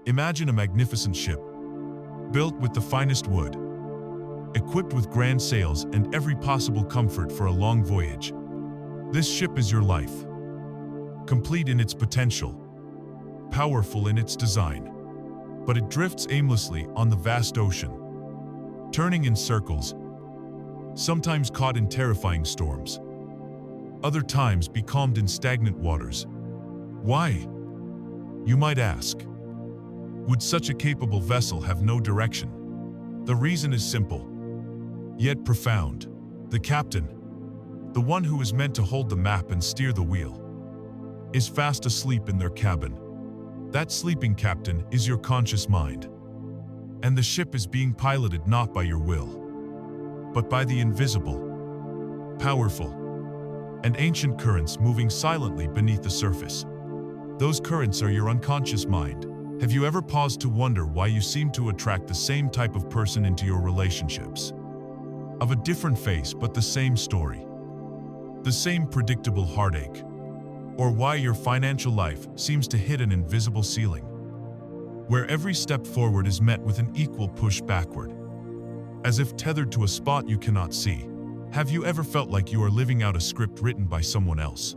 Imagine a magnificent ship, built with the finest wood, equipped with grand sails and every possible comfort for a long voyage. This ship is your life, complete in its potential, powerful in its design, but it drifts aimlessly on the vast ocean, turning in circles, sometimes caught in terrifying storms, other times becalmed in stagnant waters. Why? You might ask. Would such a capable vessel have no direction? The reason is simple, yet profound. The captain, the one who is meant to hold the map and steer the wheel, is fast asleep in their cabin. That sleeping captain is your conscious mind, and the ship is being piloted not by your will, but by the invisible, powerful, and ancient currents moving silently beneath the surface. Those currents are your unconscious mind. Have you ever paused to wonder why you seem to attract the same type of person into your relationships? Of a different face but the same story, the same predictable heartache, or why your financial life seems to hit an invisible ceiling, where every step forward is met with an equal push backward, as if tethered to a spot you cannot see. Have you ever felt like you are living out a script written by someone else,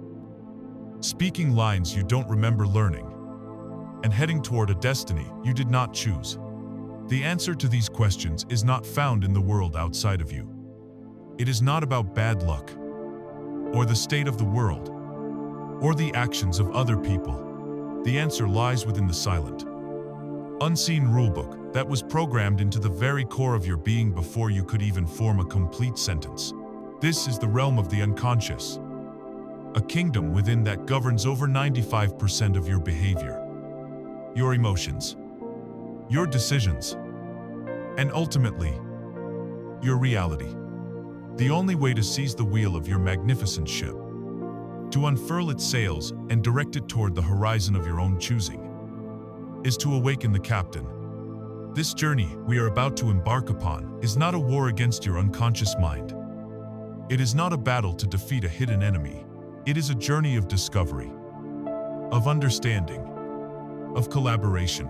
speaking lines you don't remember learning, and heading toward a destiny you did not choose? The answer to these questions is not found in the world outside of you. It is not about bad luck, or the state of the world, or the actions of other people. The answer lies within the silent, unseen rulebook that was programmed into the very core of your being before you could even form a complete sentence. This is the realm of the unconscious, a kingdom within that governs over 95% of your behavior, your emotions, your decisions, and ultimately, your reality. The only way to seize the wheel of your magnificent ship, to unfurl its sails and direct it toward the horizon of your own choosing, is to awaken the captain. This journey we are about to embark upon is not a war against your unconscious mind. It is not a battle to defeat a hidden enemy. It is a journey of discovery, of understanding, of collaboration.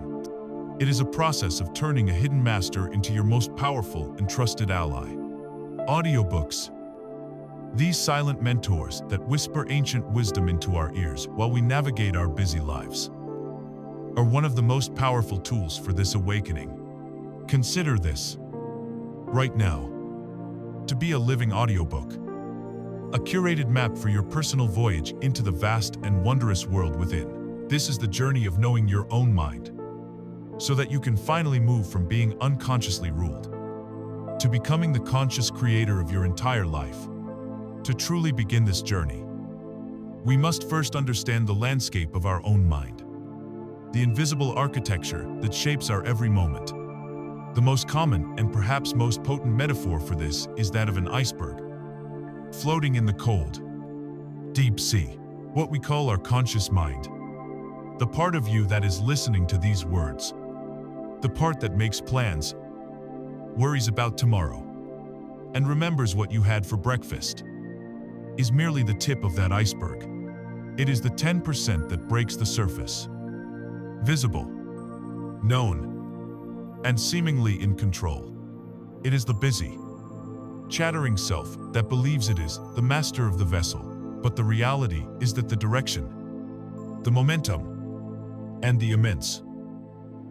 It is a process of turning a hidden master into your most powerful and trusted ally. Audiobooks, these silent mentors that whisper ancient wisdom into our ears while we navigate our busy lives, are one of the most powerful tools for this awakening. Consider this, right now, to be a living audiobook, a curated map for your personal voyage into the vast and wondrous world within. This is the journey of knowing your own mind, so that you can finally move from being unconsciously ruled to becoming the conscious creator of your entire life. To truly begin this journey, we must first understand the landscape of our own mind, the invisible architecture that shapes our every moment. The most common and perhaps most potent metaphor for this is that of an iceberg, floating in the cold, deep sea, what we call our conscious mind. The part of you that is listening to these words, the part that makes plans, worries about tomorrow, and remembers what you had for breakfast, is merely the tip of that iceberg. It is the 10% that breaks the surface, visible, known, and seemingly in control. It is the busy, chattering self that believes it is the master of the vessel, but the reality is that the direction, the momentum, and the immense,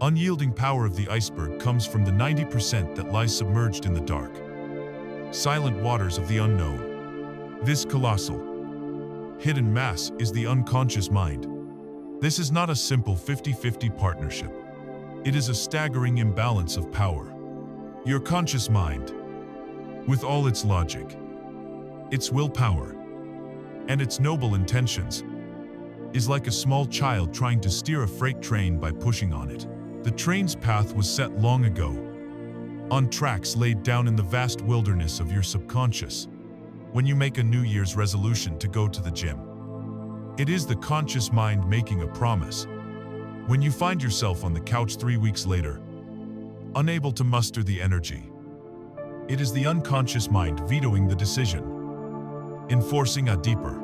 unyielding power of the iceberg comes from the 90% that lies submerged in the dark, silent waters of the unknown. This colossal, hidden mass is the unconscious mind. This is not a simple 50-50 partnership. It is a staggering imbalance of power. Your conscious mind, with all its logic, its willpower, and its noble intentions, is like a small child trying to steer a freight train by pushing on it. The train's path was set long ago, on tracks laid down in the vast wilderness of your subconscious. When you make a New Year's resolution to go to the gym, it is the conscious mind making a promise. When you find yourself on the couch 3 weeks later, unable to muster the energy, it is the unconscious mind vetoing the decision, enforcing a deeper,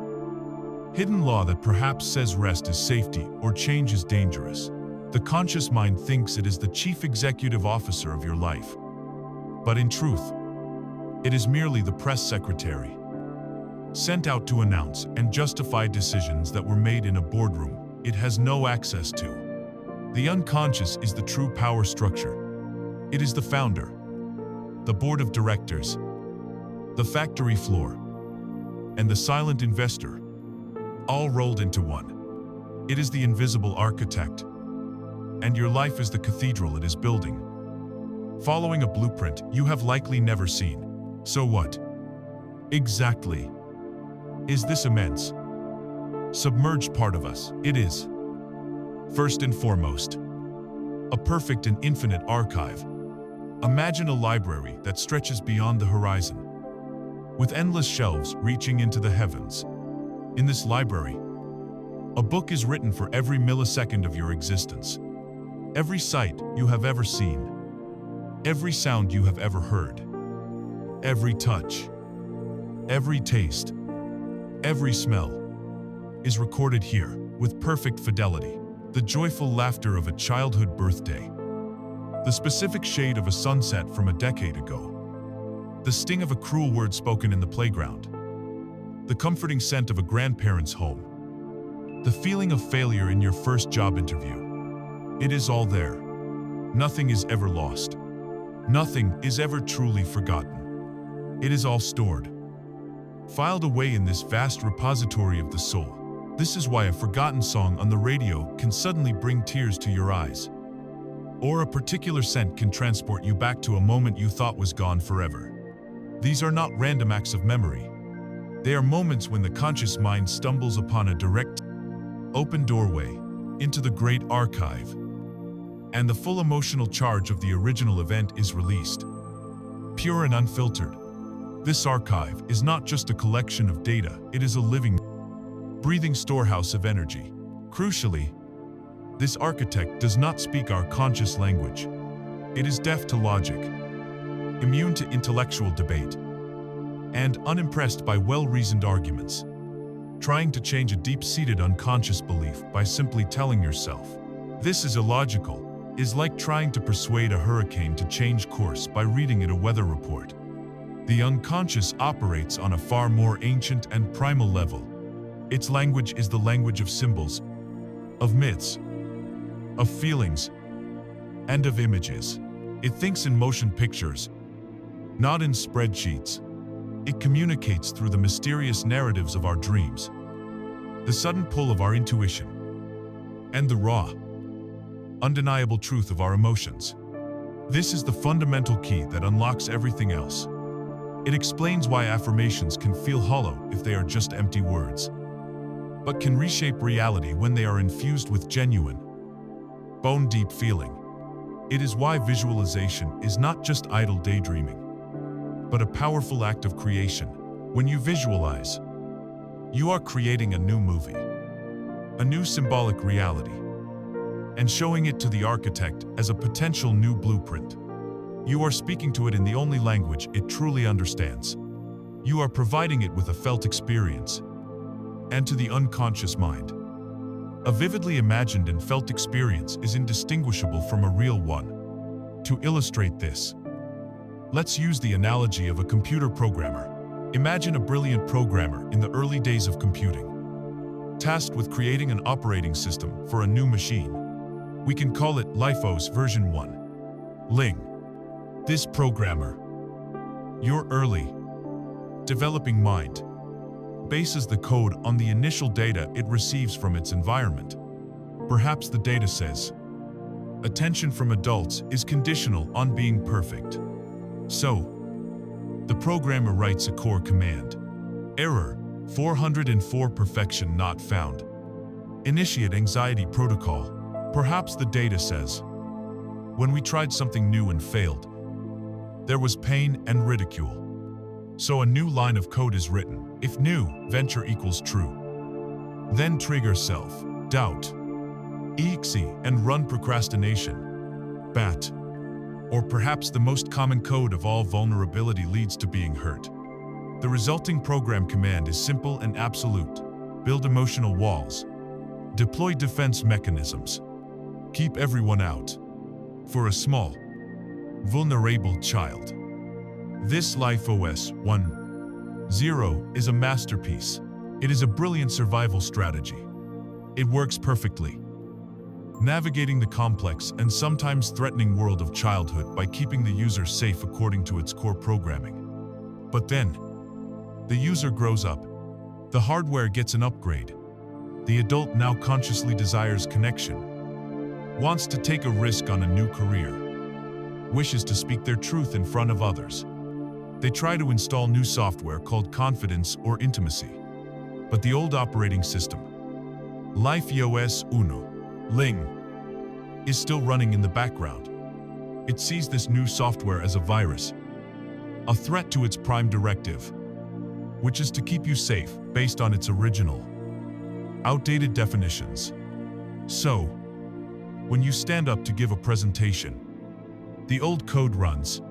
hidden law that perhaps says rest is safety or change is dangerous. The conscious mind thinks it is the chief executive officer of your life. But in truth, it is merely the press secretary, sent out to announce and justify decisions that were made in a boardroom it has no access to. The unconscious is the true power structure. It is the founder, the board of directors, the factory floor, and the silent investor, all rolled into one. It is the invisible architect, and your life is the cathedral it is building, following a blueprint you have likely never seen. So what exactly is this immense, submerged part of us? It is, first and foremost, a perfect and infinite archive. Imagine a library that stretches beyond the horizon, with endless shelves reaching into the heavens. In this library, a book is written for every millisecond of your existence, every sight you have ever seen, every sound you have ever heard, every touch, every taste, every smell is recorded here with perfect fidelity. The joyful laughter of a childhood birthday, the specific shade of a sunset from a decade ago, the sting of a cruel word spoken in the playground, the comforting scent of a grandparent's home, the feeling of failure in your first job interview. It is all there. Nothing is ever lost. Nothing is ever truly forgotten. It is all stored, filed away in this vast repository of the soul. This is why a forgotten song on the radio can suddenly bring tears to your eyes, or a particular scent can transport you back to a moment you thought was gone forever. These are not random acts of memory. They are moments when the conscious mind stumbles upon a direct, open doorway into the great archive, and the full emotional charge of the original event is released, pure and unfiltered. This archive is not just a collection of data, it is a living, breathing storehouse of energy. Crucially, this architect does not speak our conscious language. It is deaf to logic, immune to intellectual debate, and unimpressed by well-reasoned arguments. Trying to change a deep-seated unconscious belief by simply telling yourself, "This is illogical," is like trying to persuade a hurricane to change course by reading it a weather report. The unconscious operates on a far more ancient and primal level. Its language is the language of symbols, of myths, of feelings, and of images. It thinks in motion pictures, not in spreadsheets. It communicates through the mysterious narratives of our dreams, the sudden pull of our intuition, and the raw, undeniable truth of our emotions. This is the fundamental key that unlocks everything else. It explains why affirmations can feel hollow if they are just empty words, but can reshape reality when they are infused with genuine, bone-deep feeling. It is why visualization is not just idle daydreaming, but a powerful act of creation. When you visualize, you are creating a new movie, a new symbolic reality, and showing it to the architect as a potential new blueprint. You are speaking to it in the only language it truly understands. You are providing it with a felt experience, and to the unconscious mind, a vividly imagined and felt experience is indistinguishable from a real one. To illustrate this, let's use the analogy of a computer programmer. Imagine a brilliant programmer in the early days of computing, tasked with creating an operating system for a new machine. We can call it LifeOS version 1. Ling. This programmer, your early, developing mind, bases the code on the initial data it receives from its environment. Perhaps the data says, attention from adults is conditional on being perfect. So, the programmer writes a core command. Error, 404 perfection not found. Initiate anxiety protocol. Perhaps the data says, when we tried something new and failed, there was pain and ridicule. So a new line of code is written. If new, venture equals true. Then trigger self, doubt, exe, and run procrastination, bat. Or perhaps the most common code of all vulnerability leads to being hurt. The resulting program command is simple and absolute. Build emotional walls. Deploy defense mechanisms. Keep everyone out. For a small, vulnerable child. This Life OS 1.0 is a masterpiece. It is a brilliant survival strategy. It works perfectly, navigating the complex and sometimes threatening world of childhood by keeping the user safe according to its core programming. But then, the user grows up. The hardware gets an upgrade. The adult now consciously desires connection, wants to take a risk on a new career, wishes to speak their truth in front of others. They try to install new software called confidence or intimacy. But the old operating system, Life OS 1.0, is still running in the background. It sees this new software as a virus, a threat to its prime directive, which is to keep you safe based on its original, outdated definitions. So, when you stand up to give a presentation, the old code runs,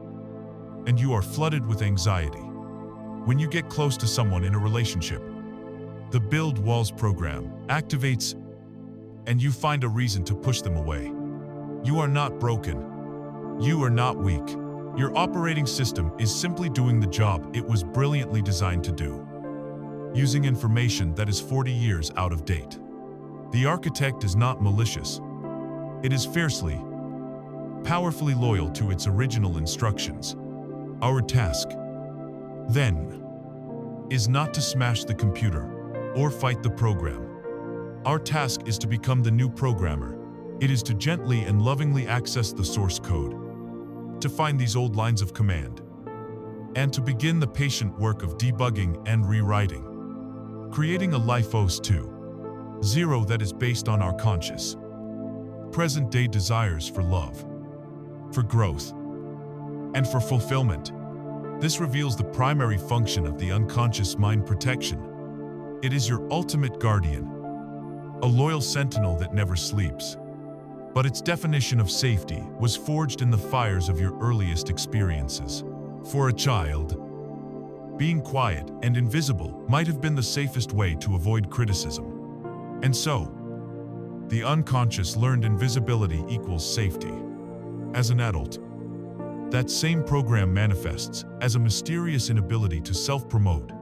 and you are flooded with anxiety. When you get close to someone in a relationship, the build walls program activates, and you find a reason to push them away. You are not broken. You are not weak. Your operating system is simply doing the job it was brilliantly designed to do, using information that is 40 years out of date. The architect is not malicious. It is fiercely, powerfully loyal to its original instructions. Our task, then, is not to smash the computer or fight the program. Our task is to become the new programmer. It is to gently and lovingly access the source code, to find these old lines of command, and to begin the patient work of debugging and rewriting, creating a Life OS 2.0 that is based on our conscious, present-day desires for love, for growth, and for fulfillment. This reveals the primary function of the unconscious mind: protection. It is your ultimate guardian, a loyal sentinel that never sleeps. But its definition of safety was forged in the fires of your earliest experiences. For a child, being quiet and invisible might have been the safest way to avoid criticism. And so, the unconscious learned invisibility equals safety. As an adult, that same program manifests as a mysterious inability to self-promote,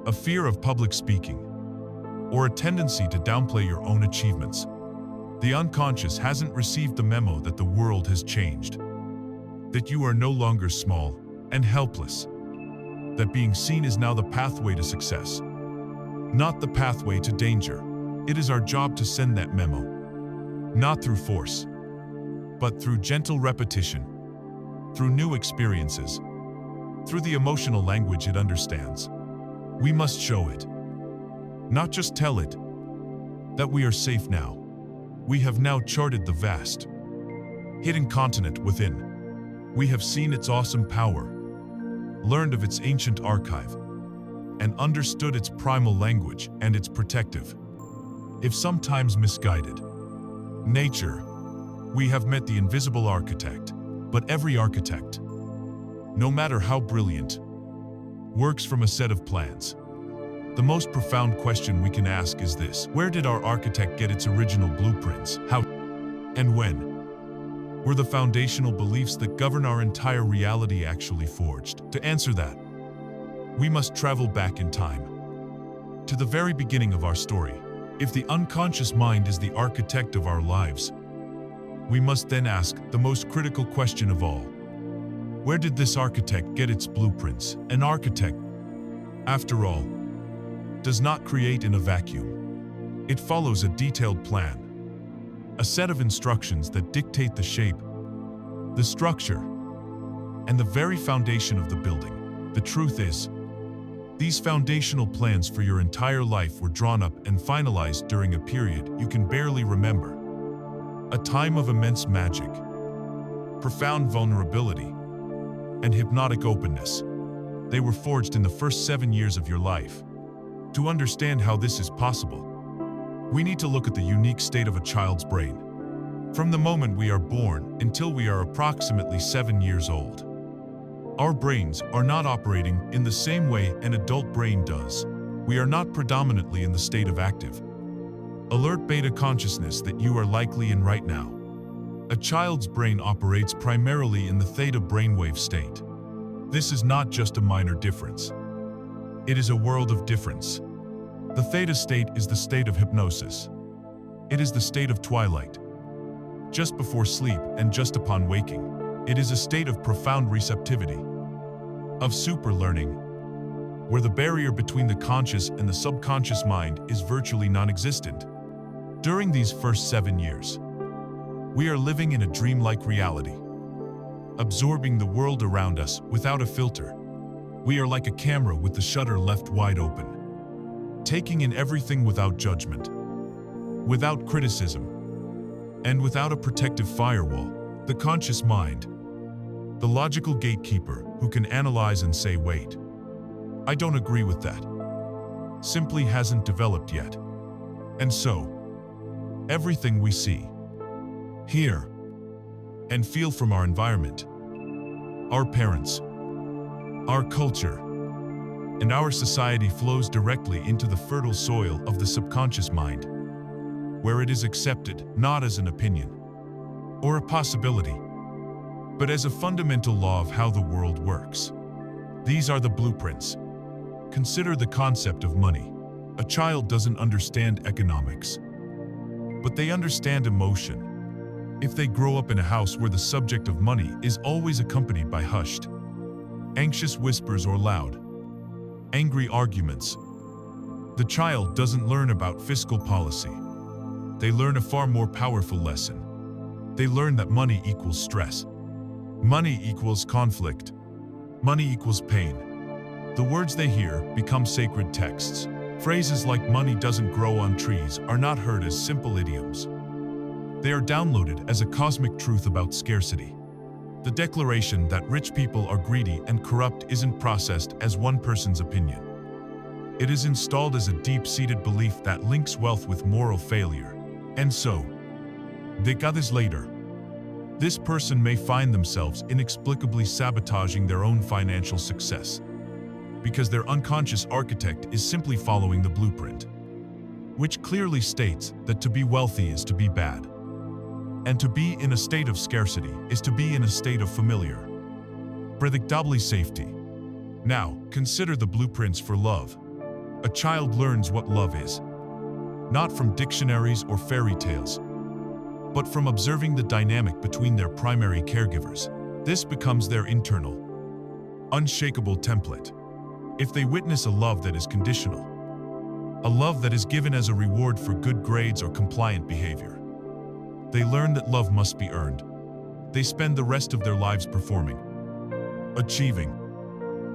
a fear of public speaking, or a tendency to downplay your own achievements. The unconscious hasn't received the memo that the world has changed, that you are no longer small and helpless, that being seen is now the pathway to success, not the pathway to danger. It is our job to send that memo, not through force, but through gentle repetition, through new experiences, through the emotional language it understands. We must show it, not just tell it, that we are safe now. We have now charted the vast, hidden continent within. We have seen its awesome power, learned of its ancient archive, and understood its primal language and its protective, if sometimes misguided, nature. We have met the invisible architect, but every architect, no matter how brilliant, works from a set of plans. The most profound question we can ask is this: where did our architect get its original blueprints? How and when were the foundational beliefs that govern our entire reality actually forged? To answer that, we must travel back in time, to the very beginning of our story. If the unconscious mind is the architect of our lives, we must then ask the most critical question of all: where did this architect get its blueprints? An architect, after all, does not create in a vacuum. It follows a detailed plan, a set of instructions that dictate the shape, the structure, and the very foundation of the building. The truth is, these foundational plans for your entire life were drawn up and finalized during a period you can barely remember. A time of immense magic, profound vulnerability, and hypnotic openness. They were forged in the first 7 years of your life. To understand how this is possible, we need to look at the unique state of a child's brain. From the moment we are born until we are approximately 7 years old, our brains are not operating in the same way an adult brain does. We are not predominantly in the state of active, Alert beta consciousness that you are likely in right now. A child's brain operates primarily in the theta brainwave state. This is not just a minor difference. It is a world of difference. The theta state is the state of hypnosis. It is the state of twilight. Just before sleep and just upon waking, it is a state of profound receptivity, of super learning, where the barrier between the conscious and the subconscious mind is virtually non-existent. During these first 7 years, we are living in a dreamlike reality, absorbing the world around us without a filter. We are like a camera with the shutter left wide open, taking in everything without judgment, without criticism, and without a protective firewall. The conscious mind, the logical gatekeeper who can analyze and say, wait, I don't agree with that, simply hasn't developed yet. And so, everything we see, hear, and feel from our environment, our parents, our culture, and our society flows directly into the fertile soil of the subconscious mind, where it is accepted not as an opinion or a possibility, but as a fundamental law of how the world works. These are the blueprints. Consider the concept of money. A child doesn't understand economics, but they understand emotion. If they grow up in a house where the subject of money is always accompanied by hushed, anxious whispers or loud, angry arguments, the child doesn't learn about fiscal policy. They learn a far more powerful lesson. They learn that money equals stress. Money equals conflict. Money equals pain. The words they hear become sacred texts. Phrases like money doesn't grow on trees are not heard as simple idioms. They are downloaded as a cosmic truth about scarcity. The declaration that rich people are greedy and corrupt isn't processed as one person's opinion. It is installed as a deep-seated belief that links wealth with moral failure. And so, decades later, this person may find themselves inexplicably sabotaging their own financial success, because their unconscious architect is simply following the blueprint, which clearly states that to be wealthy is to be bad, and to be in a state of scarcity is to be in a state of familiar, predictably safety. Now, consider the blueprints for love. A child learns what love is, not from dictionaries or fairy tales, but from observing the dynamic between their primary caregivers. This becomes their internal, unshakable template. If they witness a love that is conditional, a love that is given as a reward for good grades or compliant behavior, they learn that love must be earned. They spend the rest of their lives performing, achieving,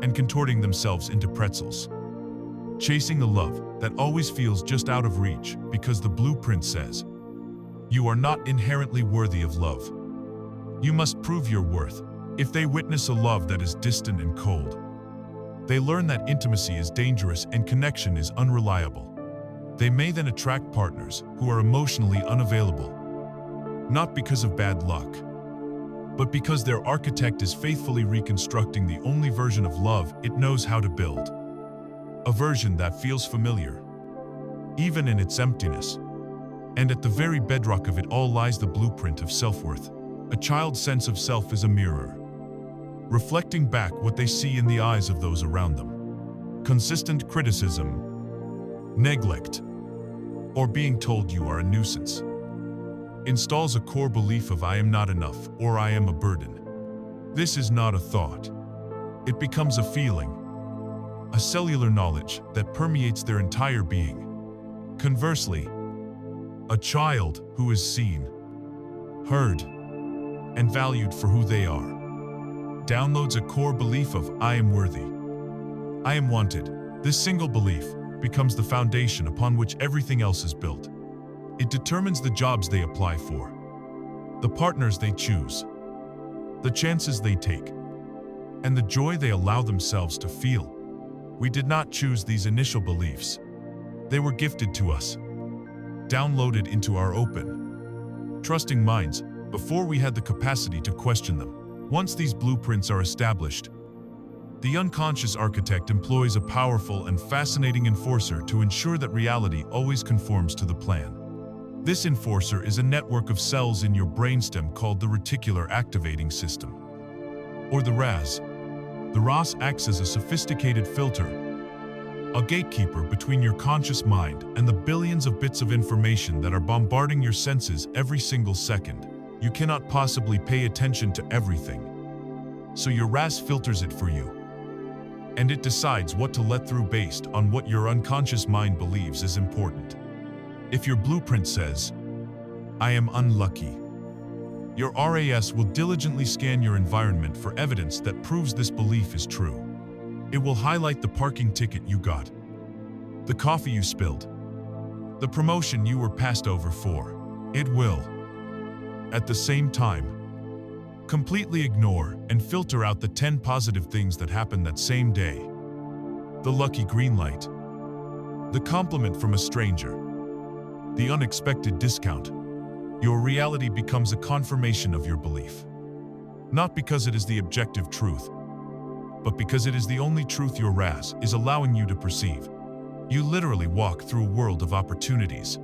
and contorting themselves into pretzels, chasing a love that always feels just out of reach because the blueprint says, you are not inherently worthy of love. You must prove your worth. If they witness a love that is distant and cold, they learn that intimacy is dangerous and connection is unreliable. They may then attract partners who are emotionally unavailable, not because of bad luck, but because their architect is faithfully reconstructing the only version of love it knows how to build. A version that feels familiar, even in its emptiness. And at the very bedrock of it all lies the blueprint of self-worth. A child's sense of self is a mirror, reflecting back what they see in the eyes of those around them. Consistent criticism, neglect, or being told you are a nuisance installs a core belief of I am not enough or I am a burden. This is not a thought. It becomes a feeling, a cellular knowledge that permeates their entire being. Conversely, a child who is seen, heard, and valued for who they are downloads a core belief of I am worthy, I am wanted. This single belief becomes the foundation upon which everything else is built. It determines the jobs they apply for, the partners they choose, the chances they take, and the joy they allow themselves to feel. We did not choose these initial beliefs. They were gifted to us, downloaded into our open, trusting minds before we had the capacity to question them. Once these blueprints are established, the unconscious architect employs a powerful and fascinating enforcer to ensure that reality always conforms to the plan. This enforcer is a network of cells in your brainstem called the reticular activating system, or the RAS. The RAS acts as a sophisticated filter, a gatekeeper between your conscious mind and the billions of bits of information that are bombarding your senses every single second. You cannot possibly pay attention to everything, so your RAS filters it for you. And it decides what to let through based on what your unconscious mind believes is important. If your blueprint says, "I am unlucky," your RAS will diligently scan your environment for evidence that proves this belief is true. It will highlight the parking ticket you got, the coffee you spilled, the promotion you were passed over for. It will, at the same time, completely ignore and filter out the 10 positive things that happened that same day. The lucky green light, the compliment from a stranger, the unexpected discount. Your reality becomes a confirmation of your belief. Not because it is the objective truth, but because it is the only truth your RAS is allowing you to perceive. You literally walk through a world of opportunities,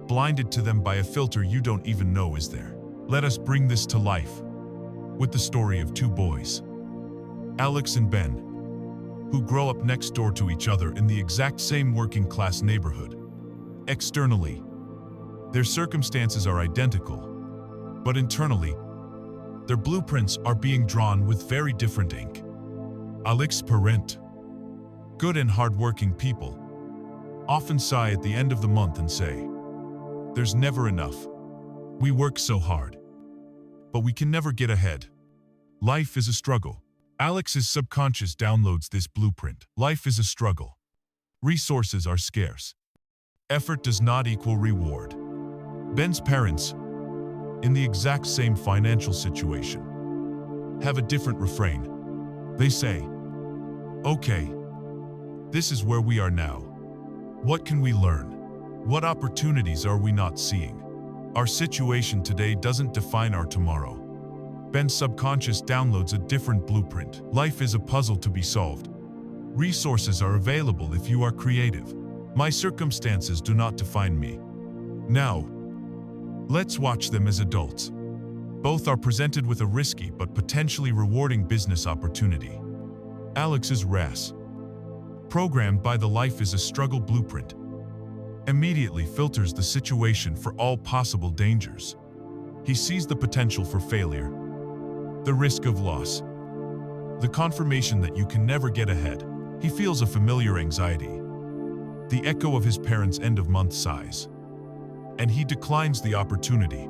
blinded to them by a filter you don't even know is there. Let us bring this to life with the story of two boys, Alex and Ben, who grow up next door to each other in the exact same working-class neighborhood. Externally, their circumstances are identical, but internally, their blueprints are being drawn with very different ink. Alex's parents, good and hard-working people, often sigh at the end of the month and say, "There's never enough. We work so hard, but we can never get ahead. Life is a struggle." Alex's subconscious downloads this blueprint. Life is a struggle. Resources are scarce. Effort does not equal reward. Ben's parents, in the exact same financial situation, have a different refrain. They say, "Okay, this is where we are now. What can we learn? What opportunities are we not seeing? Our situation today doesn't define our tomorrow." Ben's subconscious downloads a different blueprint. Life is a puzzle to be solved. Resources are available if you are creative. My circumstances do not define me. Now, let's watch them as adults. Both are presented with a risky but potentially rewarding business opportunity. Alex's RAS, programmed by the Life is a Struggle blueprint, immediately filters the situation for all possible dangers. He sees the potential for failure, the risk of loss, the confirmation that you can never get ahead. He feels a familiar anxiety, the echo of his parents' end-of-month sighs, and he declines the opportunity,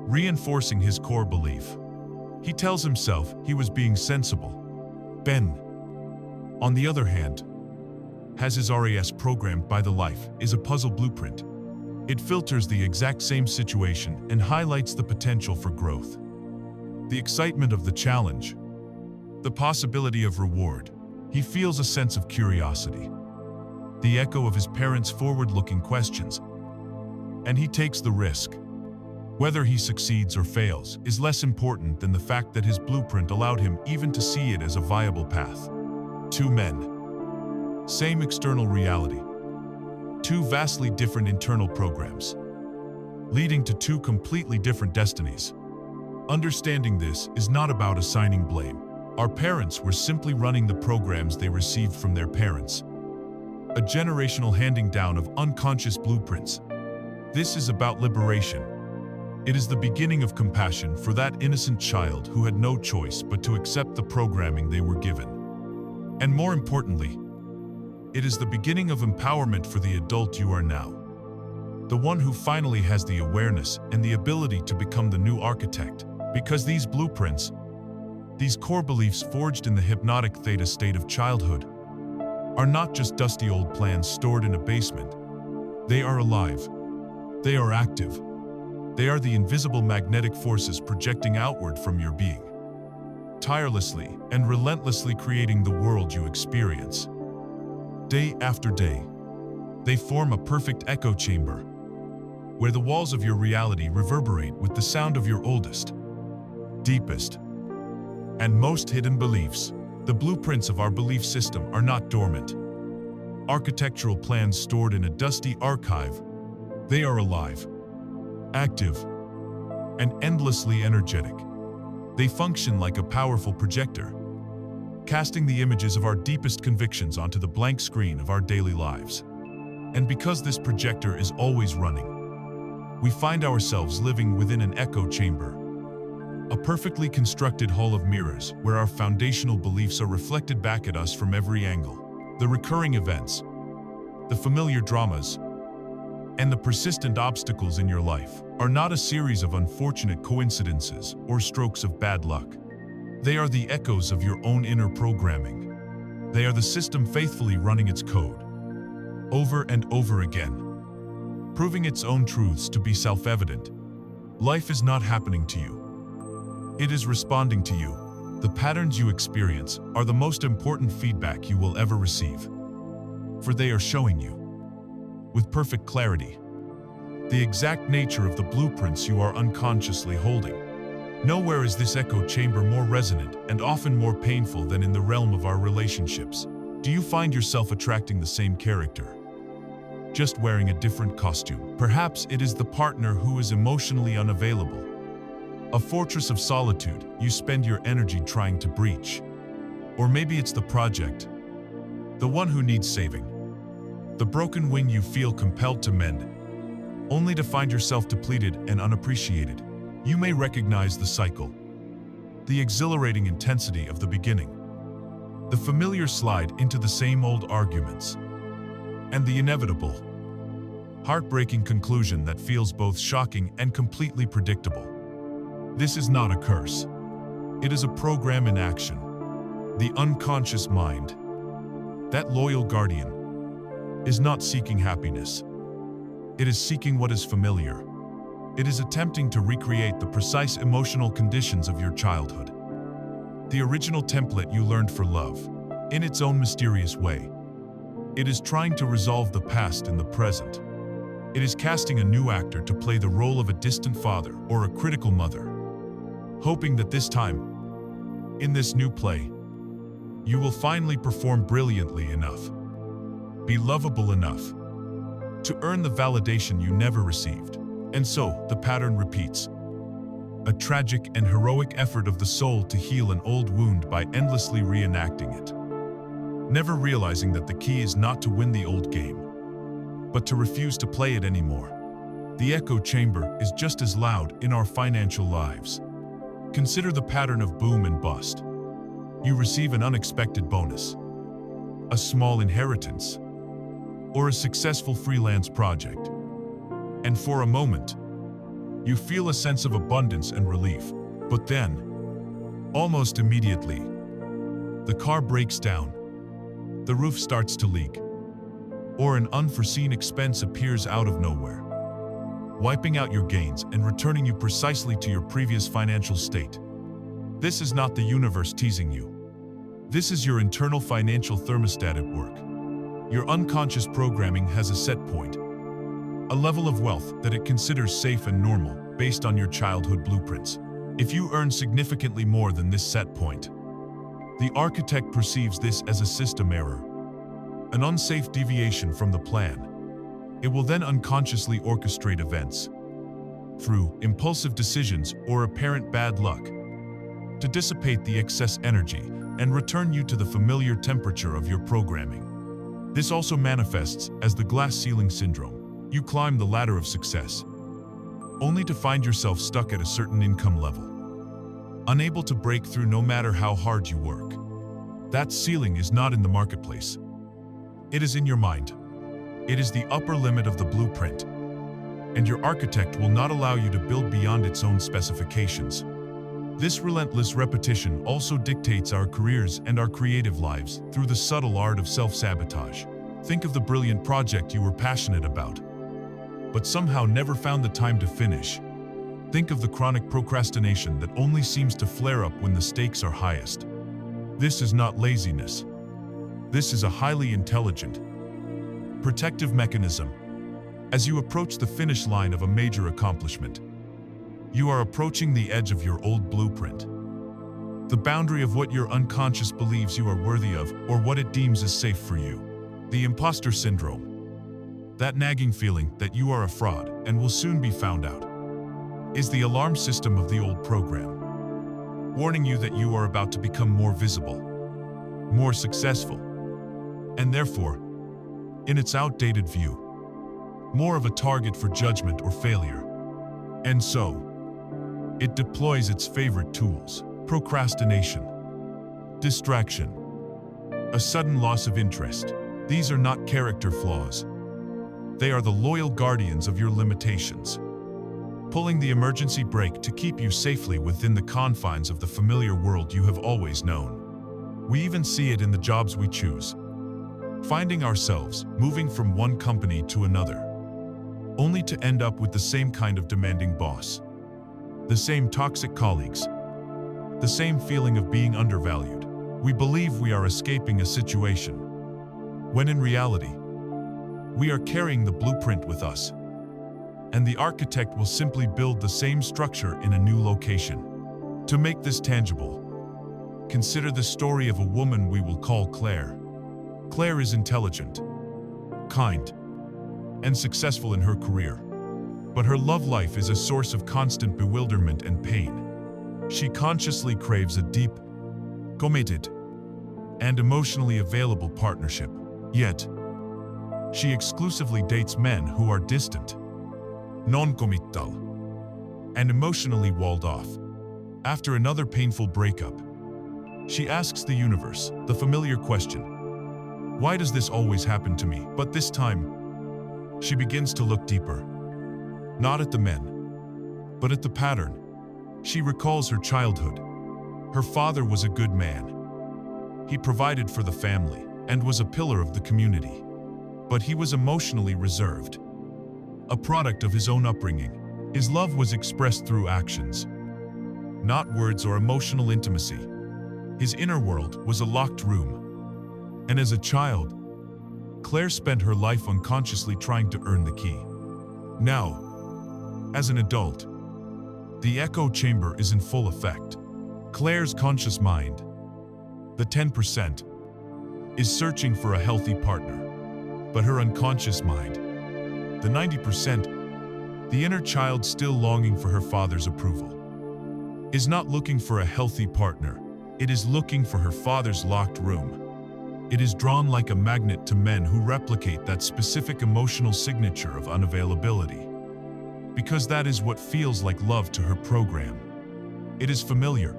reinforcing his core belief. He tells himself he was being sensible. Ben, on the other hand, has his RAS programmed by the Life is a puzzle blueprint. It filters the exact same situation and highlights the potential for growth, the excitement of the challenge, the possibility of reward. He feels a sense of curiosity, the echo of his parents' forward-looking questions, and he takes the risk. Whether he succeeds or fails is less important than the fact that his blueprint allowed him even to see it as a viable path. Two men, same external reality, two vastly different internal programs, leading to two completely different destinies. Understanding this is not about assigning blame. Our parents were simply running the programs they received from their parents, a generational handing down of unconscious blueprints. This is about liberation. It is the beginning of compassion for that innocent child who had no choice but to accept the programming they were given. And more importantly, it is the beginning of empowerment for the adult you are now, the one who finally has the awareness and the ability to become the new architect. Because these blueprints, these core beliefs forged in the hypnotic theta state of childhood, are not just dusty old plans stored in a basement. They are alive. They are active. They are the invisible magnetic forces projecting outward from your being, tirelessly and relentlessly creating the world you experience. Day after day, they form a perfect echo chamber, where the walls of your reality reverberate with the sound of your oldest, deepest, and most hidden beliefs. The blueprints of our belief system are not dormant, architectural plans stored in a dusty archive. They are alive, active, and endlessly energetic. They function like a powerful projector, casting the images of our deepest convictions onto the blank screen of our daily lives. And because this projector is always running, we find ourselves living within an echo chamber, a perfectly constructed hall of mirrors where our foundational beliefs are reflected back at us from every angle. The recurring events, the familiar dramas, and the persistent obstacles in your life are not a series of unfortunate coincidences or strokes of bad luck. They are the echoes of your own inner programming. They are the system faithfully running its code over and over again, proving its own truths to be self-evident. Life is not happening to you. It is responding to you. The patterns you experience are the most important feedback you will ever receive, for they are showing you, with perfect clarity, the exact nature of the blueprints you are unconsciously holding. Nowhere is this echo chamber more resonant and often more painful than in the realm of our relationships. Do you find yourself attracting the same character, just wearing a different costume? Perhaps it is the partner who is emotionally unavailable, a fortress of solitude you spend your energy trying to breach. Or maybe it's the project, the one who needs saving, the broken wing you feel compelled to mend, only to find yourself depleted and unappreciated. You may recognize the cycle, the exhilarating intensity of the beginning, the familiar slide into the same old arguments, and the inevitable, heartbreaking conclusion that feels both shocking and completely predictable. This is not a curse. It is a program in action. The unconscious mind, that loyal guardian, is not seeking happiness. It is seeking what is familiar. It is attempting to recreate the precise emotional conditions of your childhood, the original template you learned for love, in its own mysterious way. It is trying to resolve the past in the present. It is casting a new actor to play the role of a distant father or a critical mother, hoping that this time, in this new play, you will finally perform brilliantly enough, be lovable enough, to earn the validation you never received. And so, the pattern repeats. A tragic and heroic effort of the soul to heal an old wound by endlessly reenacting it, never realizing that the key is not to win the old game, but to refuse to play it anymore. The echo chamber is just as loud in our financial lives. Consider the pattern of boom and bust. You receive an unexpected bonus, a small inheritance, or a successful freelance project. And for a moment, you feel a sense of abundance and relief. But then, almost immediately, the car breaks down, the roof starts to leak, or an unforeseen expense appears out of nowhere, wiping out your gains and returning you precisely to your previous financial state. This is not the universe teasing you. This is your internal financial thermostat at work. Your unconscious programming has a set point, a level of wealth that it considers safe and normal based on your childhood blueprints. If you earn significantly more than this set point, the architect perceives this as a system error, an unsafe deviation from the plan. It will then unconsciously orchestrate events, through impulsive decisions or apparent bad luck, to dissipate the excess energy and return you to the familiar temperature of your programming. This also manifests as the glass ceiling syndrome. You climb the ladder of success, only to find yourself stuck at a certain income level, unable to break through no matter how hard you work. That ceiling is not in the marketplace. It is in your mind. It is the upper limit of the blueprint, and your architect will not allow you to build beyond its own specifications. This relentless repetition also dictates our careers and our creative lives through the subtle art of self-sabotage. Think of the brilliant project you were passionate about, but somehow never found the time to finish. Think of the chronic procrastination that only seems to flare up when the stakes are highest. This is not laziness. This is a highly intelligent, protective mechanism. As you approach the finish line of a major accomplishment, you are approaching the edge of your old blueprint, the boundary of what your unconscious believes you are worthy of or what it deems as safe for you. The imposter syndrome. That nagging feeling that you are a fraud and will soon be found out is the alarm system of the old program, warning you that you are about to become more visible, more successful, and therefore, in its outdated view, more of a target for judgment or failure. And so, it deploys its favorite tools: procrastination, distraction, a sudden loss of interest. These are not character flaws. They are the loyal guardians of your limitations, pulling the emergency brake to keep you safely within the confines of the familiar world you have always known. We even see it in the jobs we choose, finding ourselves moving from one company to another, only to end up with the same kind of demanding boss, the same toxic colleagues, the same feeling of being undervalued. We believe we are escaping a situation, when in reality, we are carrying the blueprint with us, and the architect will simply build the same structure in a new location. To make this tangible, consider the story of a woman we will call Claire. Claire is intelligent, kind, and successful in her career, but her love life is a source of constant bewilderment and pain. She consciously craves a deep, committed, and emotionally available partnership. Yet, she exclusively dates men who are distant, non-committal, and emotionally walled off. After another painful breakup, she asks the universe the familiar question: why does this always happen to me? But this time, she begins to look deeper, not at the men, but at the pattern. She recalls her childhood. Her father was a good man. He provided for the family and was a pillar of the community. But he was emotionally reserved, a product of his own upbringing. His love was expressed through actions, not words or emotional intimacy. His inner world was a locked room. And as a child, Claire spent her life unconsciously trying to earn the key. Now, as an adult, the echo chamber is in full effect. Claire's conscious mind, the 10%, is searching for a healthy partner. But her unconscious mind, the 90%, the inner child still longing for her father's approval, is not looking for a healthy partner. It is looking for her father's locked room. It is drawn like a magnet to men who replicate that specific emotional signature of unavailability, because that is what feels like love to her program. It is familiar.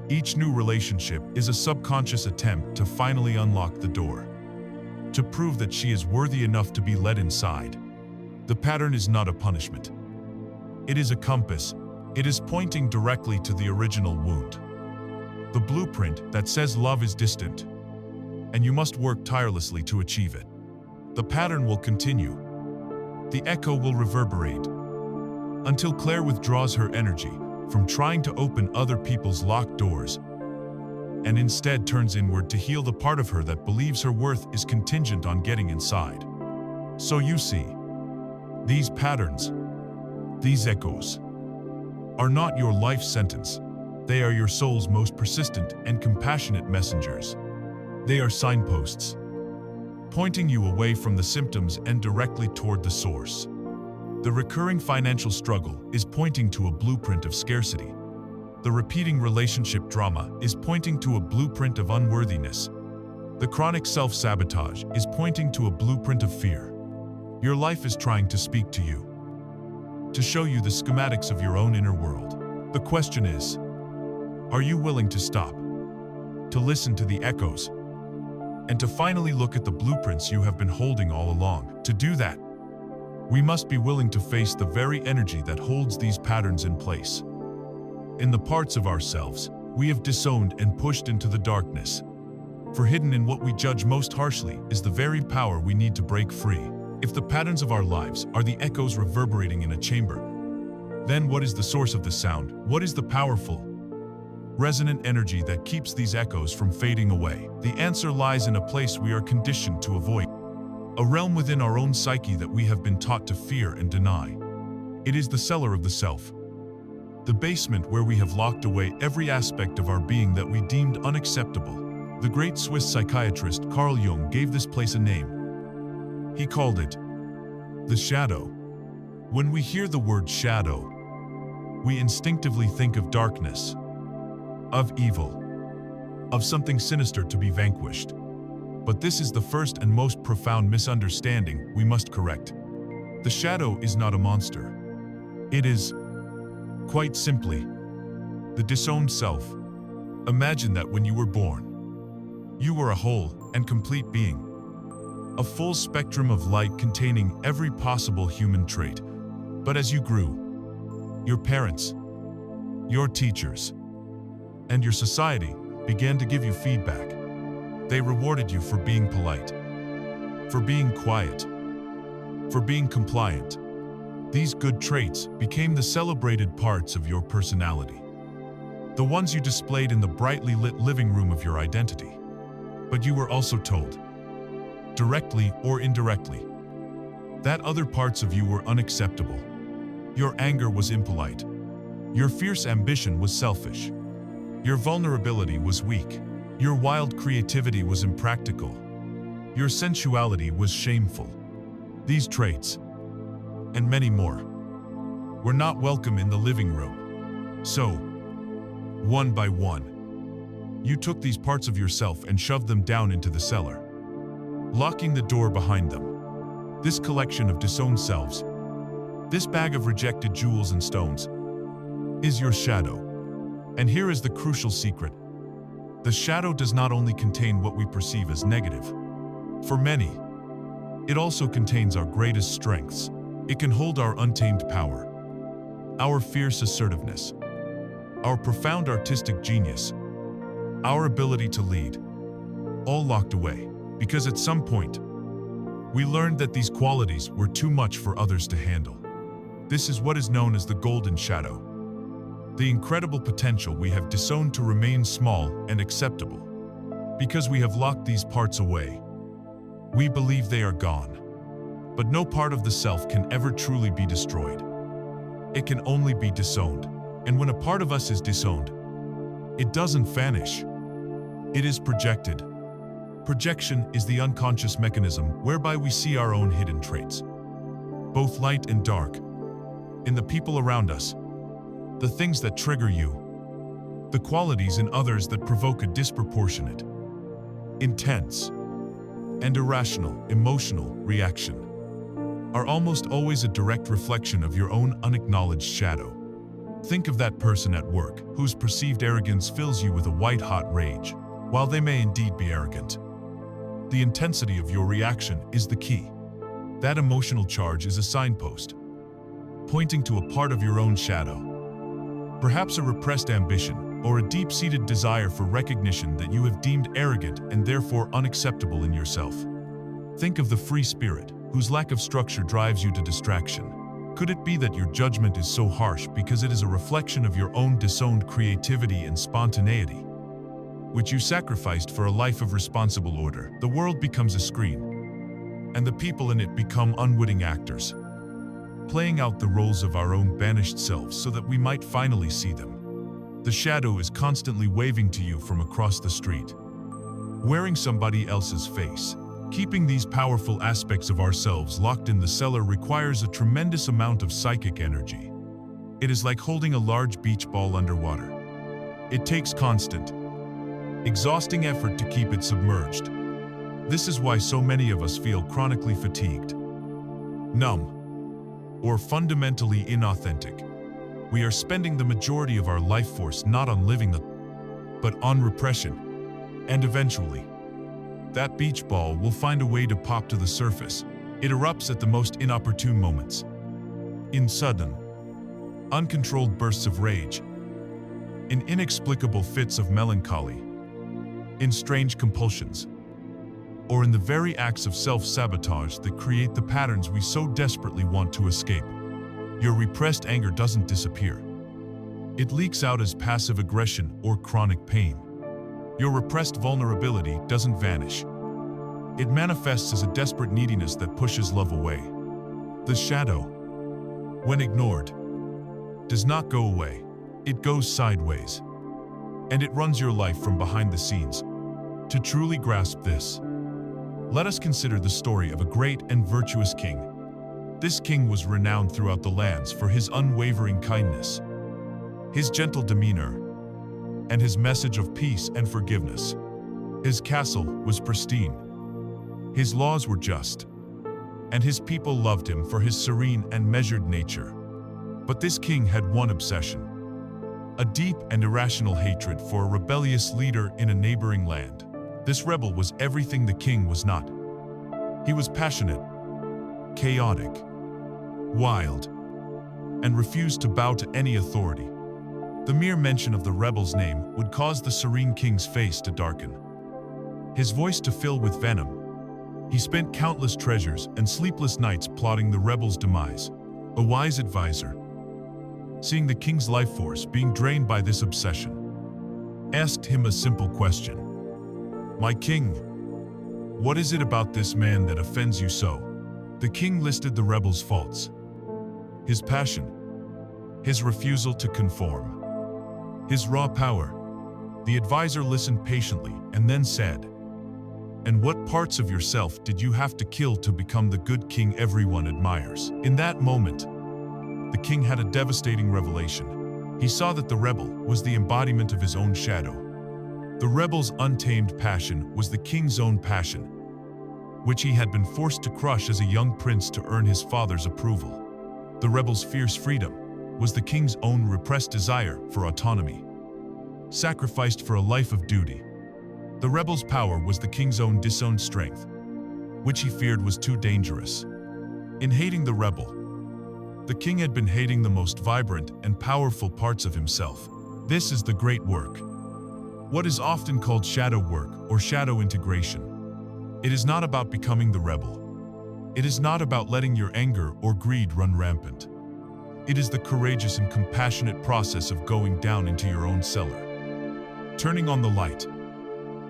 Each new relationship is a subconscious attempt to finally unlock the door, to prove that she is worthy enough to be let inside. The pattern is not a punishment. It is a compass. It is pointing directly to the original wound, the blueprint that says love is distant, and you must work tirelessly to achieve it. The pattern will continue. The echo will reverberate, until Claire withdraws her energy from trying to open other people's locked doors, and instead turns inward to heal the part of her that believes her worth is contingent on getting inside. So you see, these patterns, these echoes, are not your life sentence. They are your soul's most persistent and compassionate messengers. They are signposts, pointing you away from the symptoms and directly toward the source. The recurring financial struggle is pointing to a blueprint of scarcity. The repeating relationship drama is pointing to a blueprint of unworthiness. The chronic self-sabotage is pointing to a blueprint of fear. Your life is trying to speak to you, to show you the schematics of your own inner world. The question is, are you willing to stop, to listen to the echoes, and to finally look at the blueprints you have been holding all along? To do that, we must be willing to face the very energy that holds these patterns in place. In the parts of ourselves we have disowned and pushed into the darkness. For hidden in what we judge most harshly is the very power we need to break free. If the patterns of our lives are the echoes reverberating in a chamber, then what is the source of the sound? What is the powerful, resonant energy that keeps these echoes from fading away? The answer lies in a place we are conditioned to avoid, a realm within our own psyche that we have been taught to fear and deny. It is the cellar of the self, the basement where we have locked away every aspect of our being that we deemed unacceptable. The great Swiss psychiatrist Carl Jung gave this place a name. He called it The shadow. When we hear the word shadow, we instinctively think of darkness, of evil, of something sinister to be vanquished. But this is the first and most profound misunderstanding we must correct. The shadow is not a monster. It is, quite simply, the disowned self. Imagine that when you were born, you were a whole and complete being, a full spectrum of light containing every possible human trait. But as you grew, your parents, your teachers, and your society began to give you feedback. They rewarded you for being polite, for being quiet, for being compliant. These good traits became the celebrated parts of your personality, the ones you displayed in the brightly lit living room of your identity. But you were also told, directly or indirectly, that other parts of you were unacceptable. Your anger was impolite. Your fierce ambition was selfish. Your vulnerability was weak. Your wild creativity was impractical. Your sensuality was shameful. These traits, and many more, were not welcome in the living room. So, one by one, you took these parts of yourself and shoved them down into the cellar, locking the door behind them. This collection of disowned selves, this bag of rejected jewels and stones, is your shadow. And here is the crucial secret. The shadow does not only contain what we perceive as negative. For many, it also contains our greatest strengths. It can hold our untamed power, our fierce assertiveness, our profound artistic genius, our ability to lead, all locked away, because at some point, we learned that these qualities were too much for others to handle. This is what is known as the golden shadow, the incredible potential we have disowned to remain small and acceptable. Because we have locked these parts away, we believe they are gone. But no part of the self can ever truly be destroyed. It can only be disowned. And when a part of us is disowned, it doesn't vanish. It is projected. Projection is the unconscious mechanism whereby we see our own hidden traits, both light and dark, in the people around us, the things that trigger you, the qualities in others that provoke a disproportionate, intense, and irrational emotional reaction, are almost always a direct reflection of your own unacknowledged shadow. Think of that person at work whose perceived arrogance fills you with a white-hot rage. While they may indeed be arrogant, the intensity of your reaction is the key. That emotional charge is a signpost, pointing to a part of your own shadow. Perhaps a repressed ambition or a deep-seated desire for recognition that you have deemed arrogant and therefore unacceptable in yourself. Think of the free spirit, whose lack of structure drives you to distraction. Could it be that your judgment is so harsh because it is a reflection of your own disowned creativity and spontaneity, which you sacrificed for a life of responsible order? The world becomes a screen, and the people in it become unwitting actors, playing out the roles of our own banished selves so that we might finally see them. The shadow is constantly waving to you from across the street, wearing somebody else's face. Keeping these powerful aspects of ourselves locked in the cellar requires a tremendous amount of psychic energy. It is like holding a large beach ball underwater. It takes constant, exhausting effort to keep it submerged. This is why so many of us feel chronically fatigued, numb, or fundamentally inauthentic. We are spending the majority of our life force not on living but on repression. And eventually, that beach ball will find a way to pop to the surface. It erupts at the most inopportune moments, in sudden, uncontrolled bursts of rage, in inexplicable fits of melancholy, in strange compulsions, or in the very acts of self-sabotage that create the patterns we so desperately want to escape. Your repressed anger doesn't disappear. It leaks out as passive aggression or chronic pain. Your repressed vulnerability doesn't vanish. It manifests as a desperate neediness that pushes love away. The shadow, when ignored, does not go away. It goes sideways, and it runs your life from behind the scenes. To truly grasp this, let us consider the story of a great and virtuous king, This king was renowned throughout the lands for his unwavering kindness, his gentle demeanor, and his message of peace and forgiveness. His castle was pristine, his laws were just, and his people loved him for his serene and measured nature. But this king had one obsession: a deep and irrational hatred for a rebellious leader in a neighboring land. This rebel was everything the king was not. He was passionate, chaotic, wild, and refused to bow to any authority. The mere mention of the rebel's name would cause the serene king's face to darken, his voice to fill with venom. He spent countless treasures and sleepless nights plotting the rebel's demise. A wise advisor, seeing the king's life force being drained by this obsession, asked him a simple question: "My king, what is it about this man that offends you so?" The king listed the rebel's faults: his passion, his refusal to conform, his raw power. The advisor listened patiently and then said, "And what parts of yourself did you have to kill to become the good king everyone admires?" In that moment, the king had a devastating revelation. He saw that the rebel was the embodiment of his own shadow. The rebel's untamed passion was the king's own passion, which he had been forced to crush as a young prince to earn his father's approval. The rebel's fierce freedom was the king's own repressed desire for autonomy, sacrificed for a life of duty. The rebel's power was the king's own disowned strength, which he feared was too dangerous. In hating the rebel, the king had been hating the most vibrant and powerful parts of himself. This is the great work, what is often called shadow work or shadow integration. It is not about becoming the rebel. It is not about letting your anger or greed run rampant. It is the courageous and compassionate process of going down into your own cellar, turning on the light,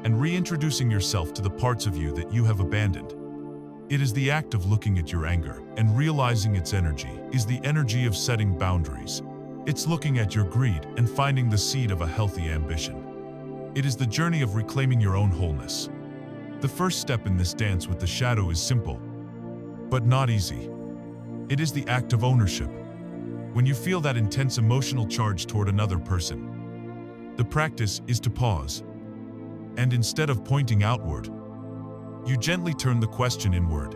and reintroducing yourself to the parts of you that you have abandoned. It is the act of looking at your anger and realizing its energy is the energy of setting boundaries. It's looking at your greed and finding the seed of a healthy ambition. It is the journey of reclaiming your own wholeness. The first step in this dance with the shadow is simple, but not easy. It is the act of ownership. When you feel that intense emotional charge toward another person, the practice is to pause, and instead of pointing outward, you gently turn the question inward.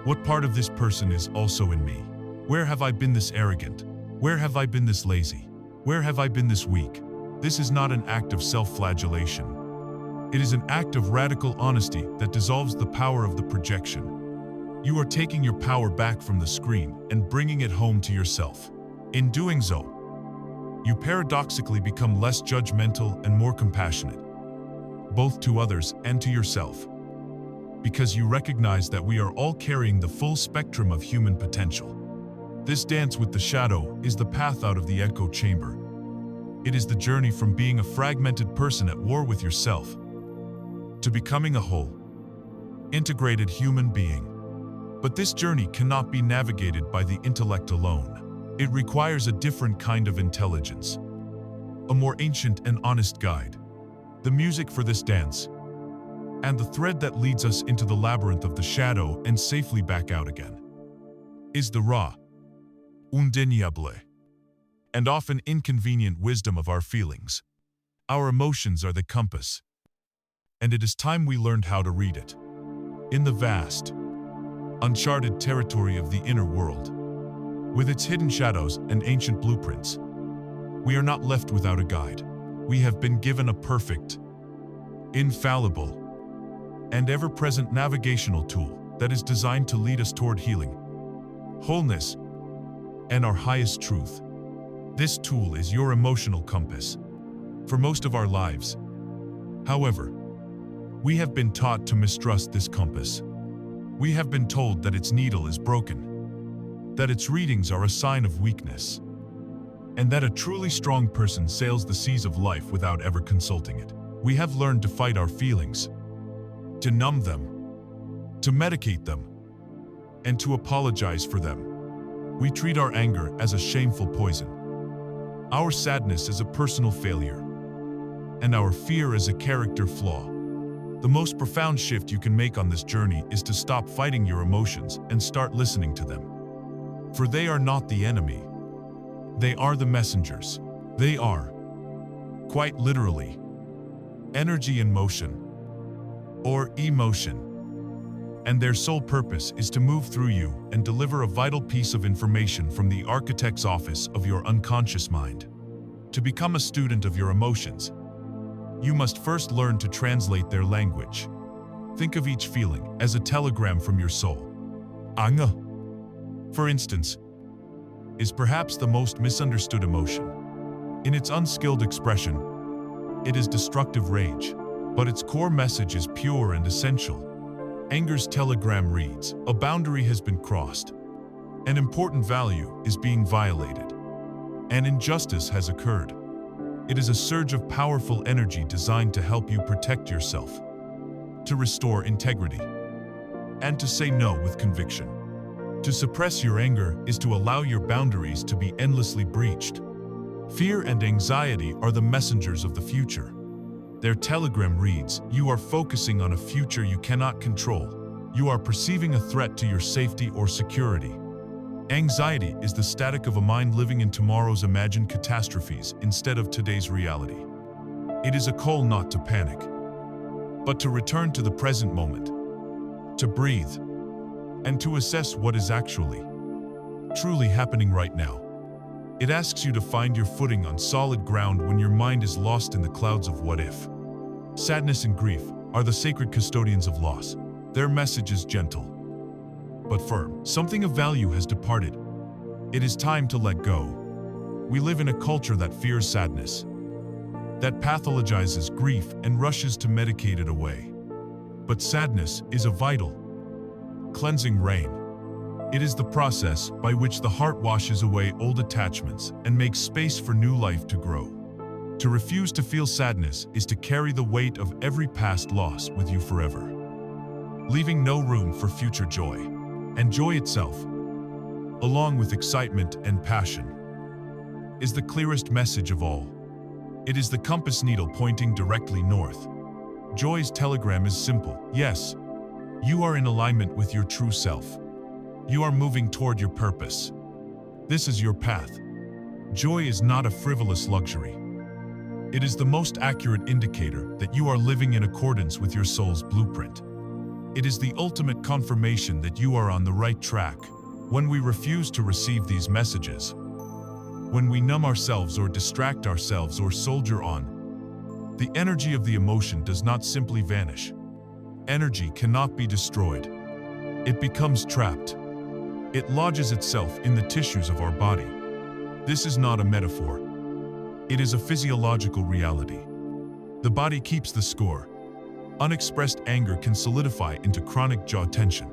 What part of this person is also in me? Where have I been this arrogant? Where have I been this lazy? Where have I been this weak? This is not an act of self-flagellation. It is an act of radical honesty that dissolves the power of the projection. You are taking your power back from the screen and bringing it home to yourself. In doing so, you paradoxically become less judgmental and more compassionate, both to others and to yourself, because you recognize that we are all carrying the full spectrum of human potential. This dance with the shadow is the path out of the echo chamber. It is the journey from being a fragmented person at war with yourself to becoming a whole, integrated human being. But this journey cannot be navigated by the intellect alone. It requires a different kind of intelligence, a more ancient and honest guide. The music for this dance, and the thread that leads us into the labyrinth of the shadow and safely back out again, is the raw, undeniable, and often inconvenient wisdom of our feelings. Our emotions are the compass, and it is time we learned how to read it. In the vast, uncharted territory of the inner world, with its hidden shadows and ancient blueprints, we are not left without a guide. We have been given a perfect, infallible, and ever-present navigational tool that is designed to lead us toward healing, wholeness, and our highest truth. This tool is your emotional compass. For most of our lives, however, we have been taught to mistrust this compass. We have been told that its needle is broken, that its readings are a sign of weakness, and that a truly strong person sails the seas of life without ever consulting it. We have learned to fight our feelings, to numb them, to medicate them, and to apologize for them. We treat our anger as a shameful poison, our sadness as a personal failure, and our fear as a character flaw. The most profound shift you can make on this journey is to stop fighting your emotions and start listening to them. For they are not the enemy. They are the messengers. They are, quite literally, energy in motion, or emotion. And their sole purpose is to move through you and deliver a vital piece of information from the architect's office of your unconscious mind. To become a student of your emotions, you must first learn to translate their language. Think of each feeling as a telegram from your soul. Anger, for instance, is perhaps the most misunderstood emotion. In its unskilled expression, it is destructive rage, but its core message is pure and essential. Anger's telegram reads, a boundary has been crossed. An important value is being violated. An injustice has occurred. It is a surge of powerful energy designed to help you protect yourself, to restore integrity, and to say no with conviction. To suppress your anger is to allow your boundaries to be endlessly breached. Fear and anxiety are the messengers of the future. Their telegram reads, you are focusing on a future you cannot control. You are perceiving a threat to your safety or security. Anxiety is the static of a mind living in tomorrow's imagined catastrophes instead of today's reality. It is a call not to panic, but to return to the present moment, to breathe, and to assess what is actually, truly happening right now. It asks you to find your footing on solid ground when your mind is lost in the clouds of what if. Sadness and grief are the sacred custodians of loss. Their message is gentle, but firm. Something of value has departed. It is time to let go. We live in a culture that fears sadness, that pathologizes grief and rushes to medicate it away. But sadness is a vital, cleansing rain. It is the process by which the heart washes away old attachments and makes space for new life to grow. To refuse to feel sadness is to carry the weight of every past loss with you forever, leaving no room for future joy. And joy itself, along with excitement and passion, is the clearest message of all. It is the compass needle pointing directly north. Joy's telegram is simple. Yes, you are in alignment with your true self. You are moving toward your purpose. This is your path. Joy is not a frivolous luxury. It is the most accurate indicator that you are living in accordance with your soul's blueprint. It is the ultimate confirmation that you are on the right track. When we refuse to receive these messages, when we numb ourselves or distract ourselves or soldier on, the energy of the emotion does not simply vanish. Energy cannot be destroyed. It becomes trapped. It lodges itself in the tissues of our body. This is not a metaphor. It is a physiological reality. The body keeps the score. Unexpressed anger can solidify into chronic jaw tension,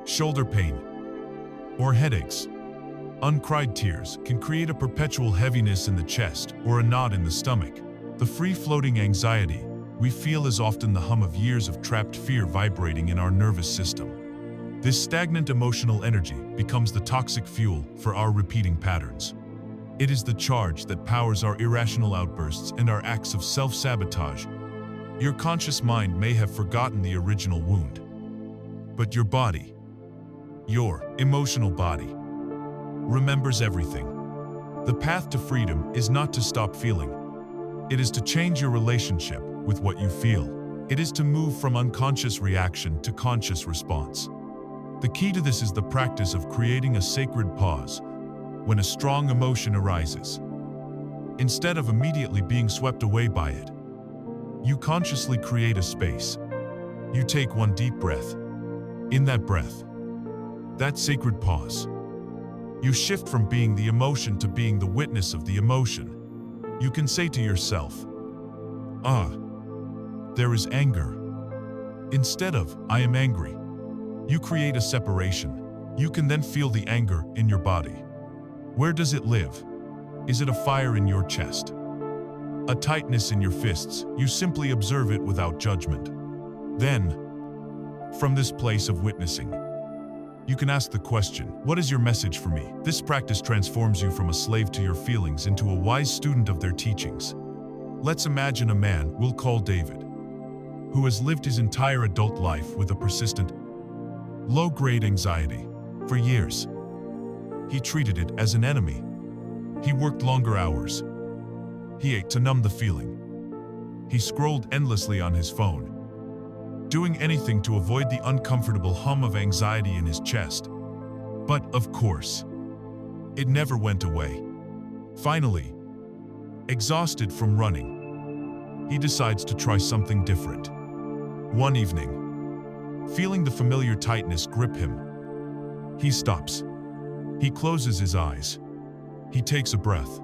shoulder pain, or headaches. Uncried tears can create a perpetual heaviness in the chest or a knot in the stomach. The free-floating anxiety we feel is often the hum of years of trapped fear vibrating in our nervous system. This stagnant emotional energy becomes the toxic fuel for our repeating patterns. It is the charge that powers our irrational outbursts and our acts of self-sabotage. Your conscious mind may have forgotten the original wound, but your body, your emotional body, remembers everything. The path to freedom is not to stop feeling. It is to change your relationship with what you feel. It is to move from unconscious reaction to conscious response. The key to this is the practice of creating a sacred pause when a strong emotion arises. Instead of immediately being swept away by it, you consciously create a space. You take one deep breath. In that breath, that sacred pause, you shift from being the emotion to being the witness of the emotion. You can say to yourself, there is anger. Instead of, I am angry, you create a separation. You can then feel the anger in your body. Where does it live? Is it a fire in your chest? A tightness in your fists? You simply observe it without judgment. Then, from this place of witnessing, you can ask the question, what is your message for me? This practice transforms you from a slave to your feelings into a wise student of their teachings. Let's imagine a man we'll call David, who has lived his entire adult life with a persistent, low-grade anxiety for years. He treated it as an enemy. He worked longer hours. He ate to numb the feeling. He scrolled endlessly on his phone, doing anything to avoid the uncomfortable hum of anxiety in his chest. But, of course, it never went away. Finally, exhausted from running, he decides to try something different. One evening, feeling the familiar tightness grip him, he stops. He closes his eyes. He takes a breath.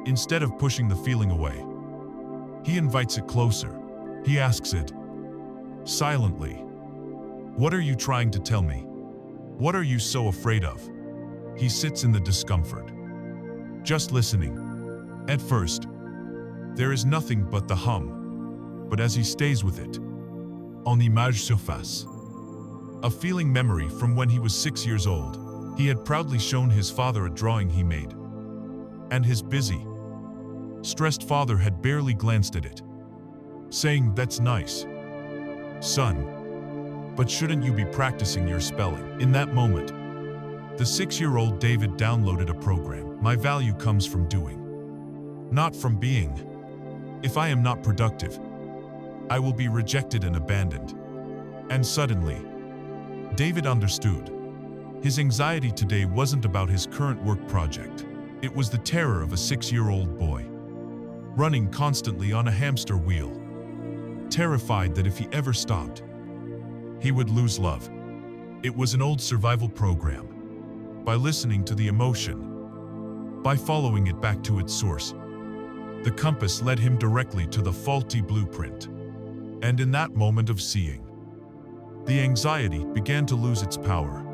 Instead of pushing the feeling away, he invites it closer. He asks it silently, "What are you trying to tell me? What are you so afraid of?" He sits in the discomfort, just listening. At first, there is nothing but the hum, but as he stays with it, en image surface, a feeling memory from when he was 6 years old. He had proudly shown his father a drawing he made, and his busy, stressed father had barely glanced at it, saying, "That's nice, son, but shouldn't you be practicing your spelling?" In that moment, the 6-year-old David downloaded a program. My value comes from doing, not from being. If I am not productive, I will be rejected and abandoned. And suddenly, David understood. His anxiety today wasn't about his current work project. It was the terror of a 6-year-old boy, running constantly on a hamster wheel, terrified that if he ever stopped, he would lose love. It was an old survival program. By listening to the emotion, by following it back to its source, the compass led him directly to the faulty blueprint. And in that moment of seeing, the anxiety began to lose its power.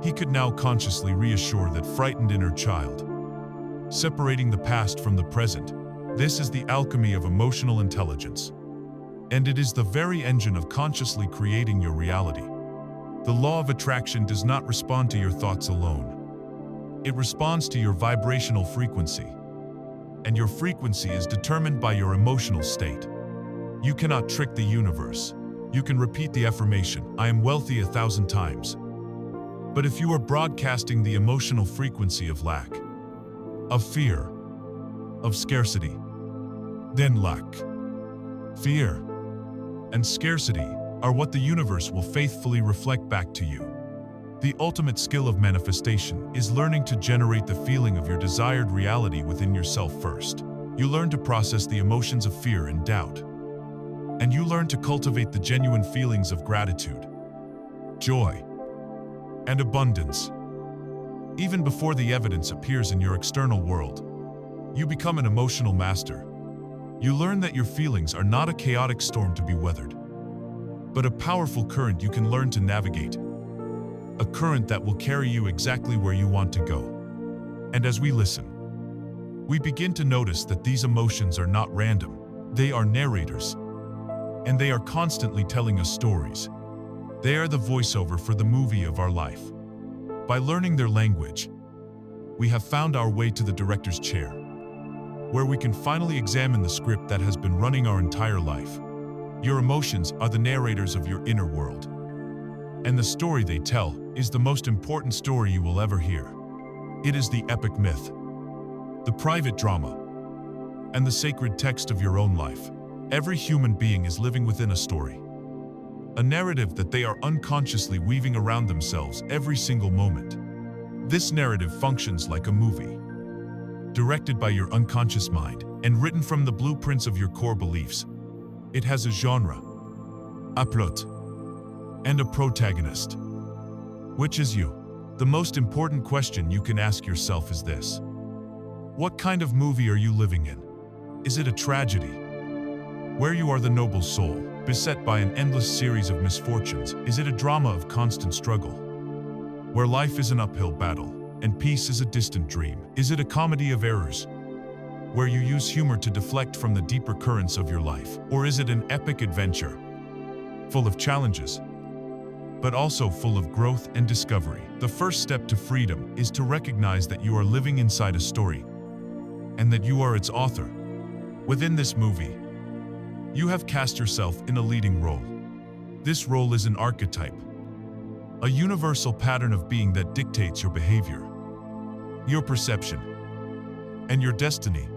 He could now consciously reassure that frightened inner child, separating the past from the present. This is the alchemy of emotional intelligence, and it is the very engine of consciously creating your reality. The law of attraction does not respond to your thoughts alone. It responds to your vibrational frequency, and your frequency is determined by your emotional state. You cannot trick the universe. You can repeat the affirmation, "I am wealthy," 1,000 times. But if you are broadcasting the emotional frequency of lack, of fear, of scarcity, then lack, fear, and scarcity are what the universe will faithfully reflect back to you. The ultimate skill of manifestation is learning to generate the feeling of your desired reality within yourself first. You learn to process the emotions of fear and doubt, and you learn to cultivate the genuine feelings of gratitude, joy, and abundance. Even before the evidence appears in your external world, you become an emotional master. You learn that your feelings are not a chaotic storm to be weathered, but a powerful current you can learn to navigate. A current that will carry you exactly where you want to go. And as we listen, we begin to notice that these emotions are not random. They are narrators, and they are constantly telling us stories. They are the voiceover for the movie of our life. By learning their language, we have found our way to the director's chair, where we can finally examine the script that has been running our entire life. Your emotions are the narrators of your inner world, and the story they tell is the most important story you will ever hear. It is the epic myth, the private drama, and the sacred text of your own life. Every human being is living within a story, a narrative that they are unconsciously weaving around themselves every single moment. This narrative functions like a movie, directed by your unconscious mind and written from the blueprints of your core beliefs. It has a genre, a plot, and a protagonist. Which is you? The most important question you can ask yourself is this: what kind of movie are you living in? Is it a tragedy, where you are the noble soul, beset by an endless series of misfortunes? Is it a drama of constant struggle, where life is an uphill battle and peace is a distant dream? Is it a comedy of errors, where you use humor to deflect from the deeper currents of your life? Or is it an epic adventure, full of challenges, but also full of growth and discovery? The first step to freedom is to recognize that you are living inside a story, and that you are its author. Within this movie, you have cast yourself in a leading role. This role is an archetype, a universal pattern of being that dictates your behavior. your perception, and your destiny.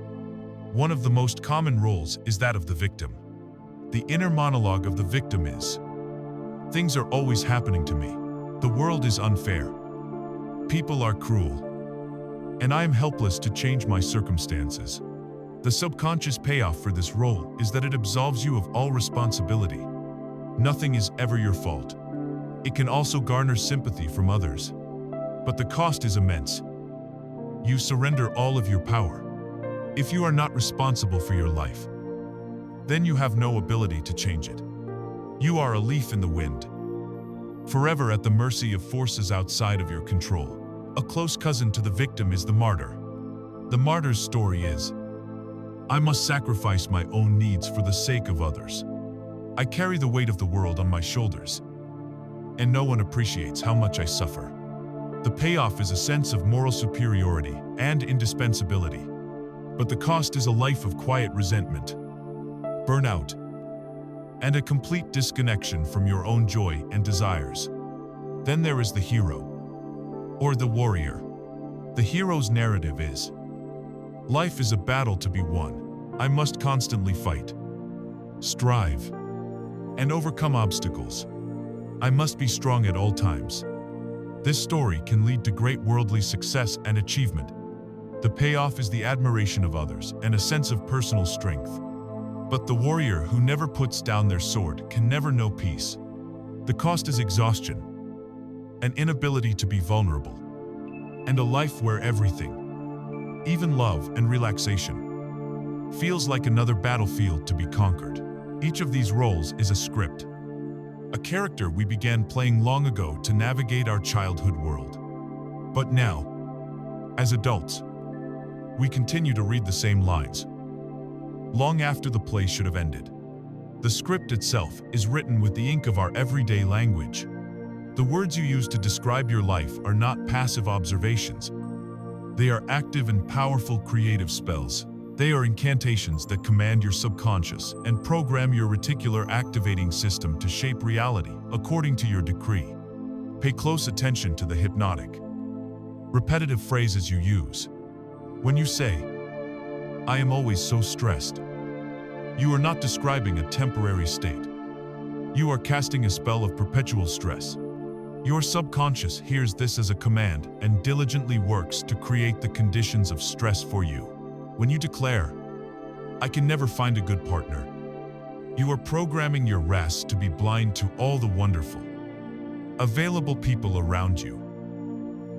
One of the most common roles is that of the victim. The inner monologue of the victim is, "Things are always happening to me. The world is unfair. People are cruel. And I am helpless to change my circumstances." The subconscious payoff for this role is that it absolves you of all responsibility. Nothing is ever your fault. It can also garner sympathy from others. But the cost is immense. You surrender all of your power. If you are not responsible for your life, then you have no ability to change it. You are a leaf in the wind, forever at the mercy of forces outside of your control. A close cousin to the victim is the martyr. The martyr's story is, "I must sacrifice my own needs for the sake of others. I carry the weight of the world on my shoulders, and no one appreciates how much I suffer." The payoff is a sense of moral superiority and indispensability. But the cost is a life of quiet resentment, burnout, and a complete disconnection from your own joy and desires. Then there is the hero, or the warrior. The hero's narrative is, "Life is a battle to be won. I must constantly fight, strive, and overcome obstacles. I must be strong at all times." This story can lead to great worldly success and achievement. The payoff is the admiration of others and a sense of personal strength. But the warrior who never puts down their sword can never know peace. The cost is exhaustion, an inability to be vulnerable, and a life where everything, even love and relaxation, feels like another battlefield to be conquered. Each of these roles is a script, a character we began playing long ago to navigate our childhood world. But now, as adults, we continue to read the same lines, long after the play should have ended. The script itself is written with the ink of our everyday language. The words you use to describe your life are not passive observations. They are active and powerful creative spells. They are incantations that command your subconscious and program your reticular activating system to shape reality according to your decree. Pay close attention to the hypnotic, repetitive phrases you use. When you say, "I am always so stressed," you are not describing a temporary state. You are casting a spell of perpetual stress. Your subconscious hears this as a command and diligently works to create the conditions of stress for you. When you declare, "I can never find a good partner," you are programming your RAS to be blind to all the wonderful, available people around you,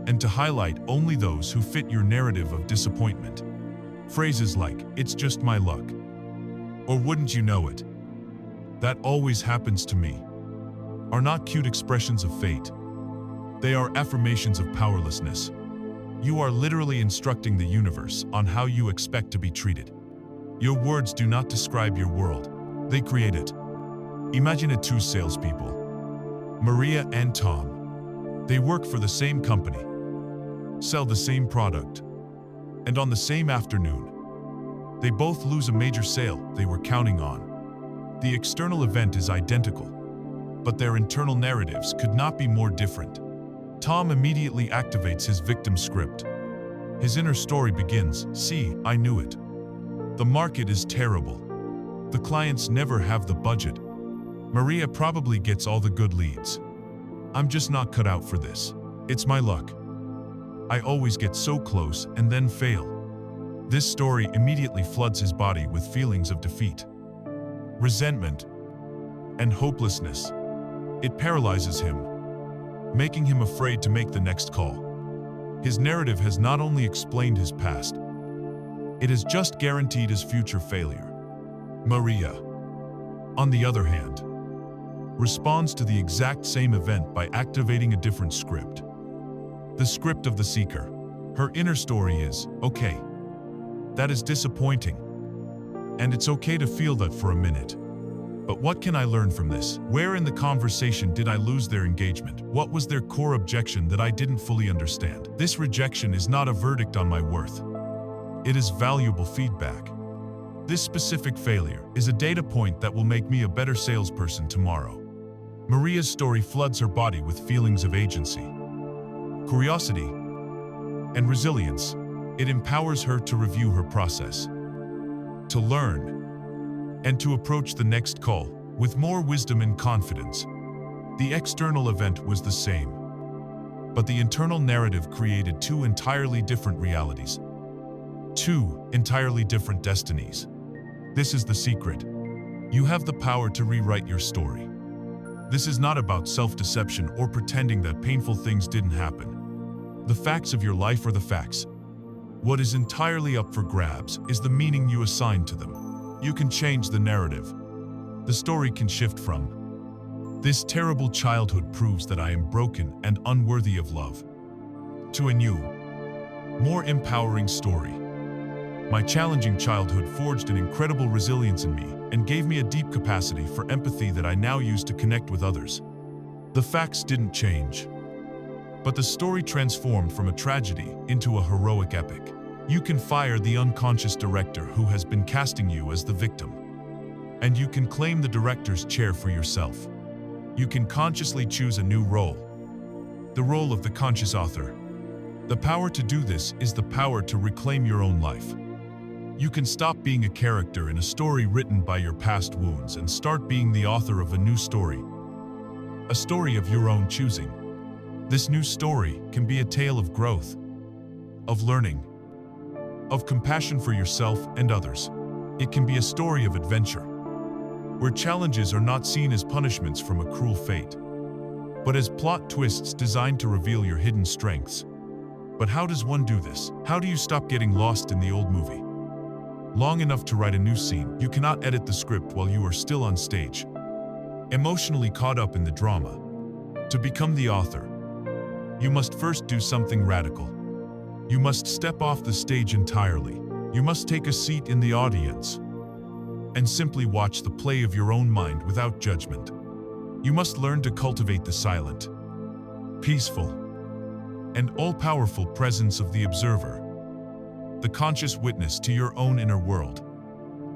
and to highlight only those who fit your narrative of disappointment. Phrases like, "It's just my luck," or "Wouldn't you know it? That always happens to me," are not cute expressions of fate. They are affirmations of powerlessness. You are literally instructing the universe on how you expect to be treated. Your words do not describe your world, they create it. Imagine it: two salespeople, Maria and Tom. They work for the same company, sell the same product, and on the same afternoon, they both lose a major sale they were counting on. The external event is identical, but their internal narratives could not be more different. Tom immediately activates his victim script. His inner story begins, "See, I knew it. The market is terrible. The clients never have the budget. Maria probably gets all the good leads. I'm just not cut out for this. It's my luck. I always get so close and then fail." This story immediately floods his body with feelings of defeat, resentment, and hopelessness. It paralyzes him, making him afraid to make the next call. His narrative has not only explained his past, it has just guaranteed his future failure. Maria, on the other hand, responds to the exact same event by activating a different script. The script of the seeker. Her inner story is, "Okay, that is disappointing, and it's okay to feel that for a minute. But what can I learn from this? Where in the conversation did I lose their engagement? What was their core objection that I didn't fully understand? This rejection is not a verdict on my worth. It is valuable feedback. This specific failure is a data point that will make me a better salesperson tomorrow." Maria's story floods her body with feelings of agency, curiosity, and resilience. It empowers her to review her process, to learn, and to approach the next call with more wisdom and confidence. The external event was the same, but the internal narrative created two entirely different realities, two entirely different destinies. This is the secret. You have the power to rewrite your story. This is not about self-deception or pretending that painful things didn't happen. The facts of your life are the facts. What is entirely up for grabs is the meaning you assign to them. You can change the narrative. The story can shift from, "This terrible childhood proves that I am broken and unworthy of love," to a new, more empowering story. My challenging childhood forged an incredible resilience in me and gave me a deep capacity for empathy that I now use to connect with others. The facts didn't change, but the story transformed from a tragedy into a heroic epic. You can fire the unconscious director who has been casting you as the victim, and you can claim the director's chair for yourself. You can consciously choose a new role, the role of the conscious author. The power to do this is the power to reclaim your own life. You can stop being a character in a story written by your past wounds and start being the author of a new story, a story of your own choosing. This new story can be a tale of growth, of learning, of compassion for yourself and others. It can be a story of adventure, where challenges are not seen as punishments from a cruel fate, but as plot twists designed to reveal your hidden strengths. But how does one do this? How do you stop getting lost in the old movie long enough to write a new scene? You cannot edit the script while you are still on stage, emotionally caught up in the drama. To become the author, you must first do something radical. You must step off the stage entirely. You must take a seat in the audience and simply watch the play of your own mind without judgment. You must learn to cultivate the silent, peaceful, and all-powerful presence of the observer, the conscious witness to your own inner world.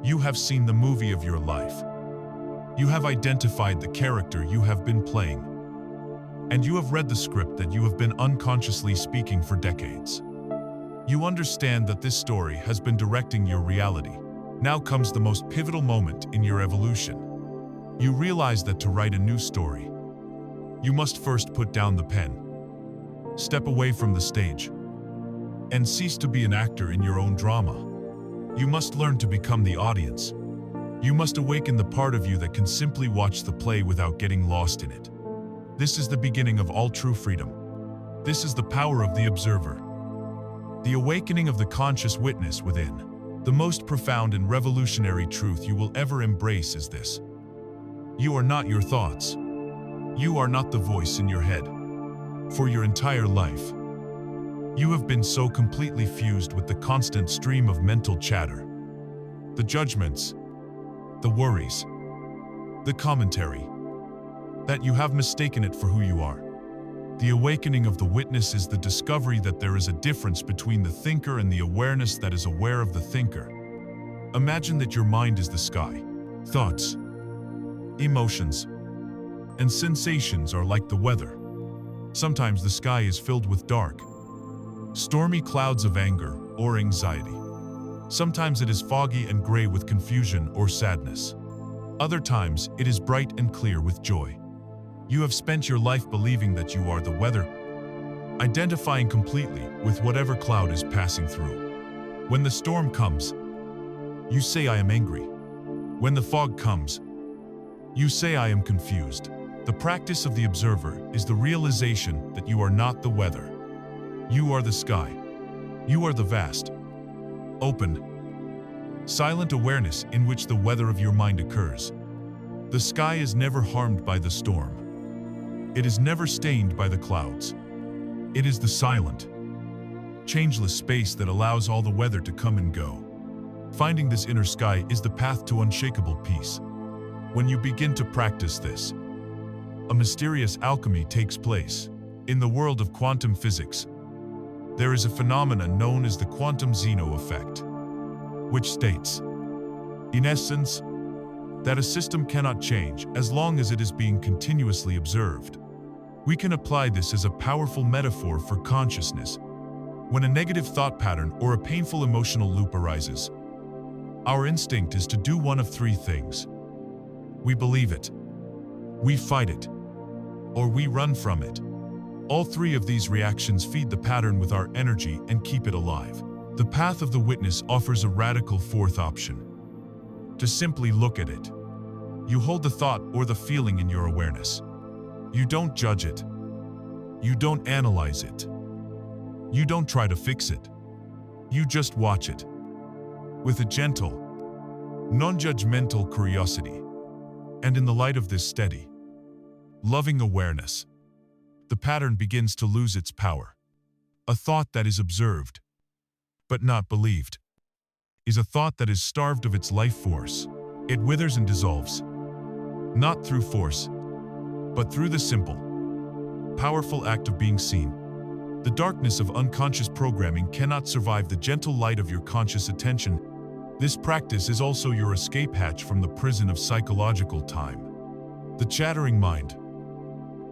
You have seen the movie of your life. You have identified the character you have been playing, and you have read the script that you have been unconsciously speaking for decades. You understand that this story has been directing your reality. Now comes the most pivotal moment in your evolution. You realize that to write a new story, you must first put down the pen, step away from the stage, and cease to be an actor in your own drama. You must learn to become the audience. You must awaken the part of you that can simply watch the play without getting lost in it. This is the beginning of all true freedom. This is the power of the observer, the awakening of the conscious witness within. The most profound and revolutionary truth you will ever embrace is this: you are not your thoughts. You are not the voice in your head. For your entire life, you have been so completely fused with the constant stream of mental chatter, the judgments, the worries, the commentary, that you have mistaken it for who you are. The awakening of the witness is the discovery that there is a difference between the thinker and the awareness that is aware of the thinker. Imagine that your mind is the sky. Thoughts, emotions, and sensations are like the weather. Sometimes the sky is filled with dark, stormy clouds of anger or anxiety. Sometimes it is foggy and gray with confusion or sadness. Other times it is bright and clear with joy. You have spent your life believing that you are the weather, identifying completely with whatever cloud is passing through. When the storm comes, you say, "I am angry." When the fog comes, you say, "I am confused." The practice of the observer is the realization that you are not the weather. You are the sky. You are the vast, open, silent awareness in which the weather of your mind occurs. The sky is never harmed by the storm. It is never stained by the clouds. It is the silent, changeless space that allows all the weather to come and go. Finding this inner sky is the path to unshakable peace. When you begin to practice this, a mysterious alchemy takes place. In the world of quantum physics, there is a phenomenon known as the quantum Zeno effect, which states, in essence, that a system cannot change as long as it is being continuously observed. We can apply this as a powerful metaphor for consciousness. When a negative thought pattern or a painful emotional loop arises, our instinct is to do one of three things. We believe it, we fight it, or we run from it. All three of these reactions feed the pattern with our energy and keep it alive. The path of the witness offers a radical fourth option: to simply look at it. You hold the thought or the feeling in your awareness. You don't judge it. You don't analyze it. You don't try to fix it. You just watch it. With a gentle, non-judgmental curiosity. And in the light of this steady, loving awareness, the pattern begins to lose its power. A thought that is observed, but not believed, is a thought that is starved of its life force. It withers and dissolves, not through force, but through the simple, powerful act of being seen. The darkness of unconscious programming cannot survive the gentle light of your conscious attention. This practice is also your escape hatch from the prison of psychological time. The chattering mind,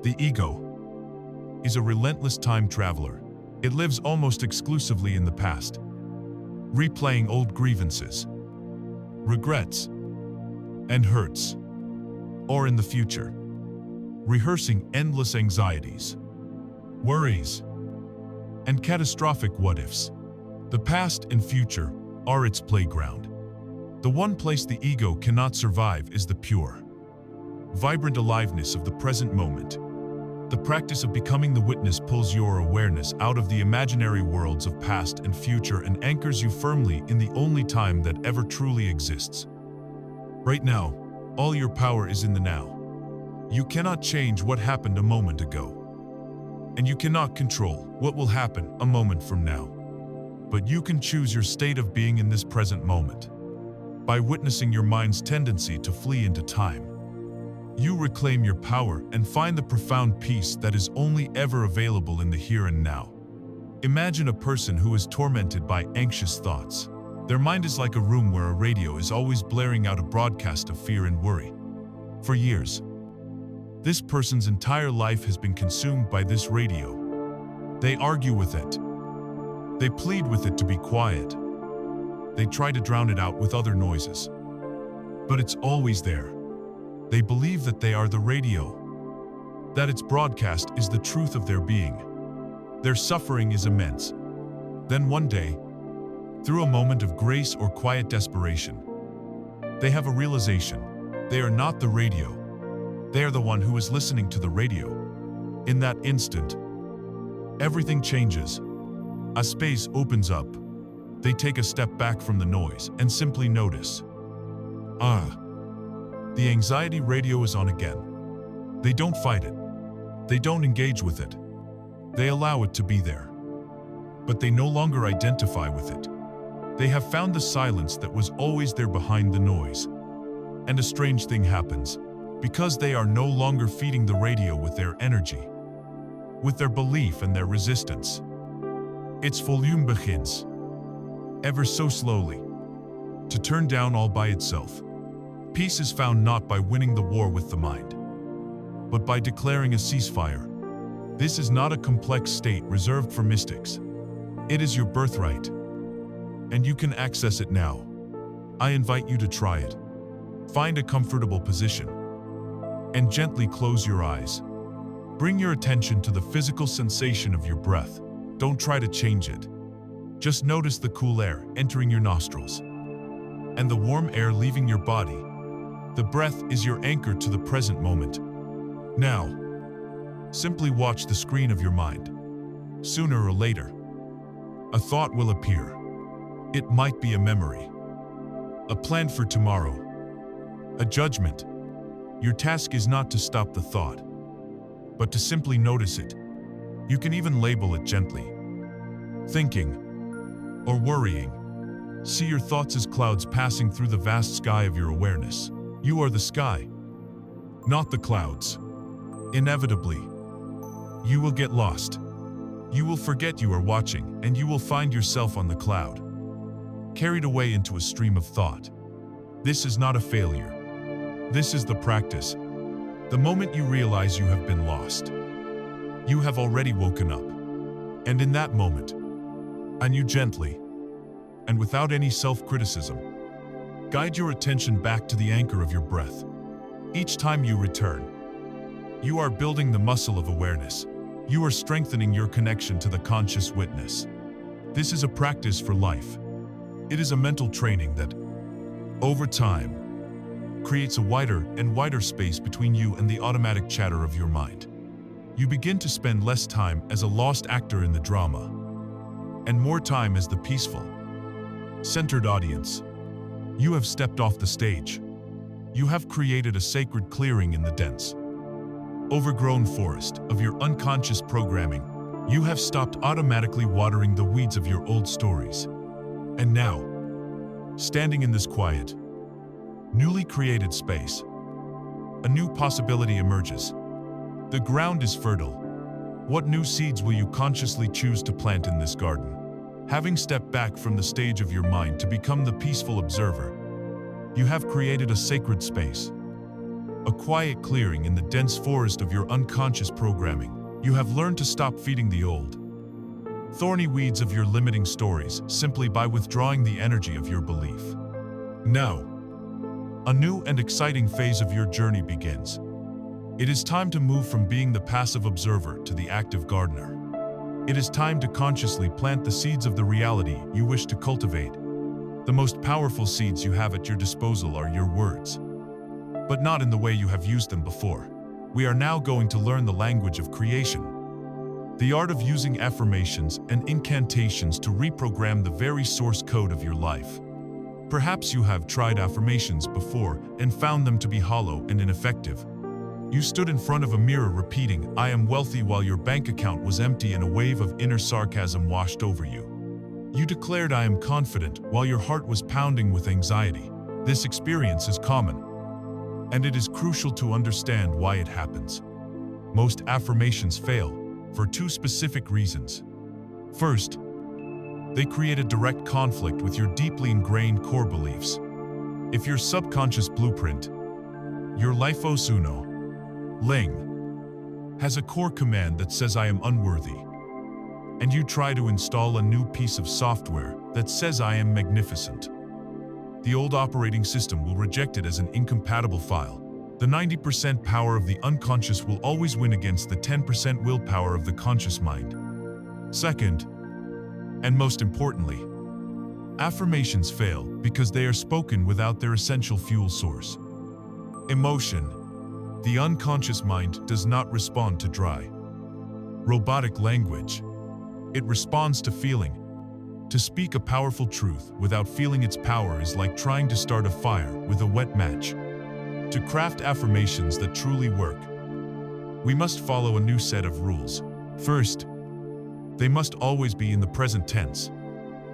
the ego, is a relentless time traveler. It lives almost exclusively in the past, replaying old grievances, regrets, and hurts, or in the future, rehearsing endless anxieties, worries, and catastrophic what-ifs. The past and future are its playground. The one place the ego cannot survive is the pure, vibrant aliveness of the present moment. The practice of becoming the witness pulls your awareness out of the imaginary worlds of past and future and anchors you firmly in the only time that ever truly exists. Right now, all your power is in the now. You cannot change what happened a moment ago, and you cannot control what will happen a moment from now. But you can choose your state of being in this present moment. By witnessing your mind's tendency to flee into time, you reclaim your power and find the profound peace that is only ever available in the here and now. Imagine a person who is tormented by anxious thoughts. Their mind is like a room where a radio is always blaring out a broadcast of fear and worry. For years, this person's entire life has been consumed by this radio. They argue with it. They plead with it to be quiet. They try to drown it out with other noises. But it's always there. They believe that they are the radio, that its broadcast is the truth of their being. Their suffering is immense. Then one day, through a moment of grace or quiet desperation, they have a realization. They are not the radio. They are the one who is listening to the radio. In that instant, everything changes. A space opens up. They take a step back from the noise and simply notice. The anxiety radio is on again. They don't fight it. They don't engage with it. They allow it to be there. But they no longer identify with it. They have found the silence that was always there behind the noise. And a strange thing happens. Because they are no longer feeding the radio with their energy, with their belief and their resistance, its volume begins, ever so slowly, to turn down all by itself. Peace is found not by winning the war with the mind, but by declaring a ceasefire. This is not a complex state reserved for mystics. It is your birthright, and you can access it now. I invite you to try it. Find a comfortable position, and gently close your eyes. Bring your attention to the physical sensation of your breath. Don't try to change it. Just notice the cool air entering your nostrils and the warm air leaving your body. The breath is your anchor to the present moment. Now, simply watch the screen of your mind. Sooner or later, a thought will appear. It might be a memory, a plan for tomorrow, a judgment. Your task is not to stop the thought, but to simply notice it. You can even label it gently. Thinking or worrying. See your thoughts as clouds passing through the vast sky of your awareness. You are the sky, not the clouds. Inevitably, you will get lost. You will forget you are watching, and you will find yourself on the cloud, carried away into a stream of thought. This is not a failure. This is the practice. The moment you realize you have been lost, you have already woken up. And in that moment, And you gently, and without any self-criticism, guide your attention back to the anchor of your breath. Each time you return, you are building the muscle of awareness. You are strengthening your connection to the conscious witness. This is a practice for life. It is a mental training that, over time, creates a wider and wider space between you and the automatic chatter of your mind. You begin to spend less time as a lost actor in the drama, and more time as the peaceful, centered audience. You have stepped off the stage. You have created a sacred clearing in the dense, overgrown forest of your unconscious programming. You have stopped automatically watering the weeds of your old stories. And now, standing in this quiet, newly created space, a new possibility emerges. The ground is fertile. What new seeds will you consciously choose to plant in this garden? Having stepped back from the stage of your mind to become the peaceful observer, you have created a sacred space, a quiet clearing in the dense forest of your unconscious programming. You have learned to stop feeding the old, thorny weeds of your limiting stories simply by withdrawing the energy of your belief. Now, a new and exciting phase of your journey begins. It is time to move from being the passive observer to the active gardener. It is time to consciously plant the seeds of the reality you wish to cultivate. The most powerful seeds you have at your disposal are your words, but not in the way you have used them before. We are now going to learn the language of creation, the art of using affirmations and incantations to reprogram the very source code of your life. Perhaps you have tried affirmations before and found them to be hollow and ineffective. You stood in front of a mirror repeating, "I am wealthy," while your bank account was empty and a wave of inner sarcasm washed over you. You declared, "I am confident," while your heart was pounding with anxiety. This experience is common, and it is crucial to understand why it happens. Most affirmations fail for two specific reasons. First, they create a direct conflict with your deeply ingrained core beliefs. If your subconscious blueprint, your Lifos Uno, Ling, has a core command that says "I am unworthy," and you try to install a new piece of software that says "I am magnificent," the old operating system will reject it as an incompatible file. The 90% power of the unconscious will always win against the 10% willpower of the conscious mind. Second, and most importantly, affirmations fail because they are spoken without their essential fuel source, emotion. The unconscious mind does not respond to dry, robotic language. It responds to feeling. To speak a powerful truth without feeling its power is like trying to start a fire with a wet match. To craft affirmations that truly work, we must follow a new set of rules. First, they must always be in the present tense.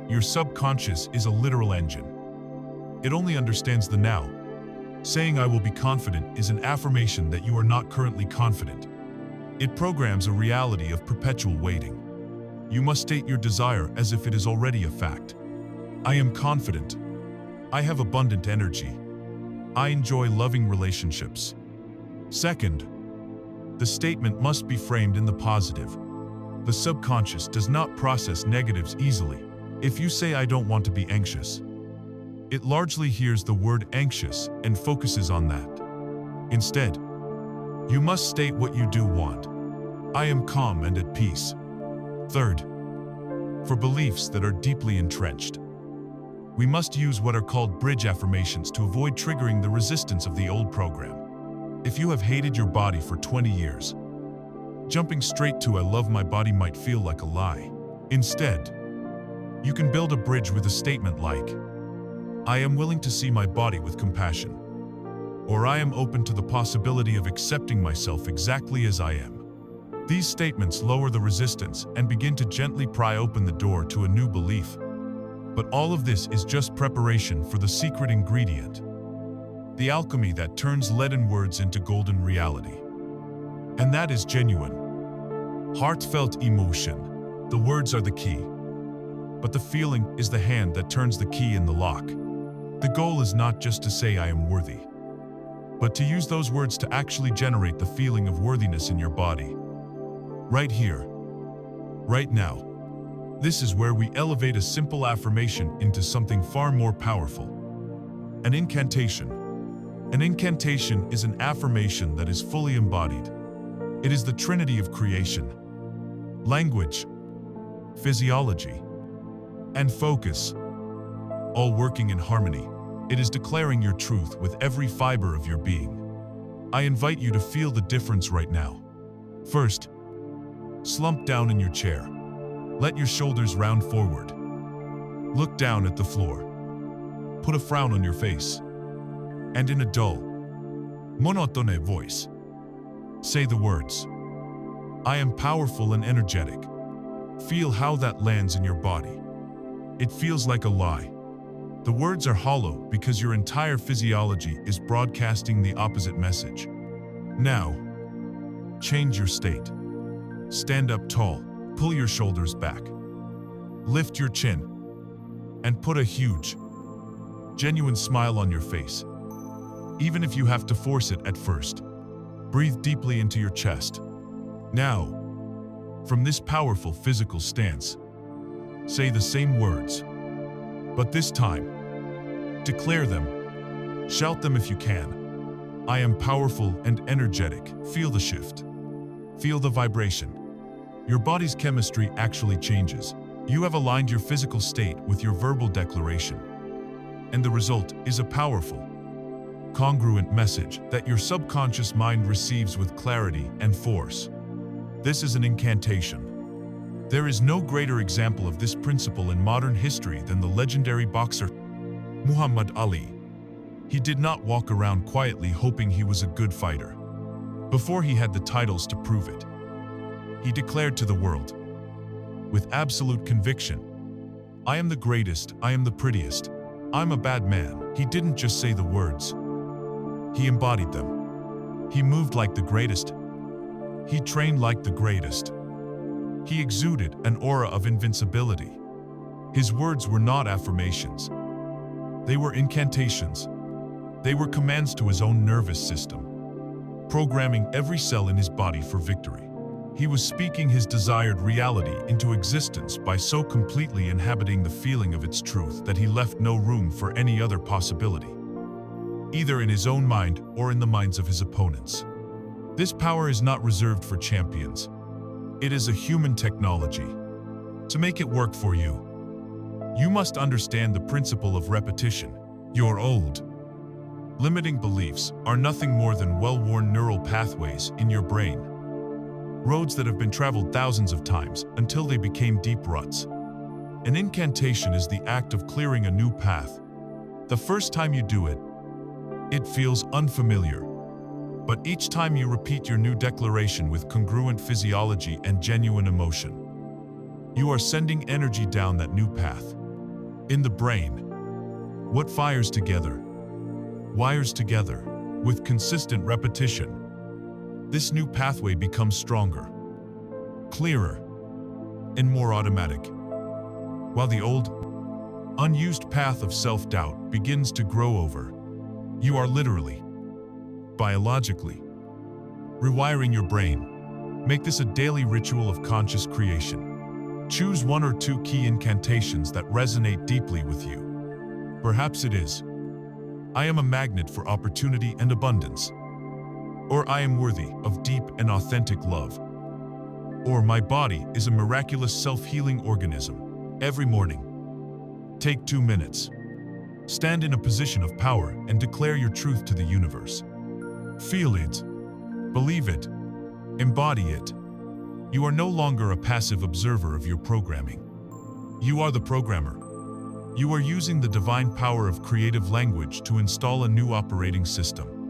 Your subconscious is a literal engine. It only understands the now. Saying "I will be confident" is an affirmation that you are not currently confident. It programs a reality of perpetual waiting. You must state your desire as if it is already a fact. "I am confident. I have abundant energy. I enjoy loving relationships." Second, the statement must be framed in the positive. The subconscious does not process negatives easily. If you say "I don't want to be anxious," it largely hears the word anxious and focuses on that. Instead, you must state what you do want. "I am calm and at peace." Third, for beliefs that are deeply entrenched, we must use what are called bridge affirmations to avoid triggering the resistance of the old program. If you have hated your body for 20 years, jumping straight to "I love my body" might feel like a lie. Instead, you can build a bridge with a statement like, "I am willing to see my body with compassion," or "I am open to the possibility of accepting myself exactly as I am." These statements lower the resistance and begin to gently pry open the door to a new belief. But all of this is just preparation for the secret ingredient, the alchemy that turns leaden words into golden reality. And that is genuine, heartfelt emotion. The words are the key, but the feeling is the hand that turns the key in the lock. The goal is not just to say "I am worthy," but to use those words to actually generate the feeling of worthiness in your body. Right here, right now. This is where we elevate a simple affirmation into something far more powerful. An incantation. An incantation is an affirmation that is fully embodied. It is the trinity of creation, language, physiology, and focus, all working in harmony. It is declaring your truth with every fiber of your being. I invite you to feel the difference right now. First, slump down in your chair. Let your shoulders round forward. Look down at the floor. Put a frown on your face. And in a dull, monotone voice, say the words, I am powerful and energetic. Feel how that lands in your body. It feels like a lie. The words are hollow because your entire physiology is broadcasting the opposite message. Now, change your state. Stand up tall, pull your shoulders back. Lift your chin, and put a huge, genuine smile on your face. Even if you have to force it at first. Breathe deeply into your chest. Now, from this powerful physical stance, say the same words, but this time, declare them. Shout them if you can. I am powerful and energetic. Feel the shift. Feel the vibration. Your body's chemistry actually changes. You have aligned your physical state with your verbal declaration. And the result is a powerful, congruent message that your subconscious mind receives with clarity and force. This is an incantation. There is no greater example of this principle in modern history than the legendary boxer Muhammad Ali. He did not walk around quietly hoping he was a good fighter. Before he had the titles to prove it, he declared to the world, with absolute conviction, I am the greatest, I am the prettiest, I'm a bad man. He didn't just say the words. He embodied them. He moved like the greatest. He trained like the greatest. He exuded an aura of invincibility. His words were not affirmations. They were incantations. They were commands to his own nervous system, programming every cell in his body for victory. He was speaking his desired reality into existence by so completely inhabiting the feeling of its truth that he left no room for any other possibility, either in his own mind or in the minds of his opponents. This power is not reserved for champions. It is a human technology. To make it work for you, you must understand the principle of repetition. Your old, limiting beliefs are nothing more than well-worn neural pathways in your brain. Roads that have been traveled thousands of times until they became deep ruts. An incantation is the act of clearing a new path. The first time you do it, it feels unfamiliar. But each time you repeat your new declaration with congruent physiology and genuine emotion, you are sending energy down that new path. In the brain, what fires together, wires together, with consistent repetition. This new pathway becomes stronger, clearer, and more automatic, while the old, unused path of self-doubt begins to grow over. You are literally, biologically, rewiring your brain. Make this a daily ritual of conscious creation. Choose one or two key incantations that resonate deeply with you. Perhaps it is, I am a magnet for opportunity and abundance. Or I am worthy of deep and authentic love. Or my body is a miraculous self-healing organism. Every morning, take 2 minutes. Stand in a position of power and declare your truth to the universe. Feel it. Believe it. Embody it. You are no longer a passive observer of your programming. You are the programmer. You are using the divine power of creative language to install a new operating system.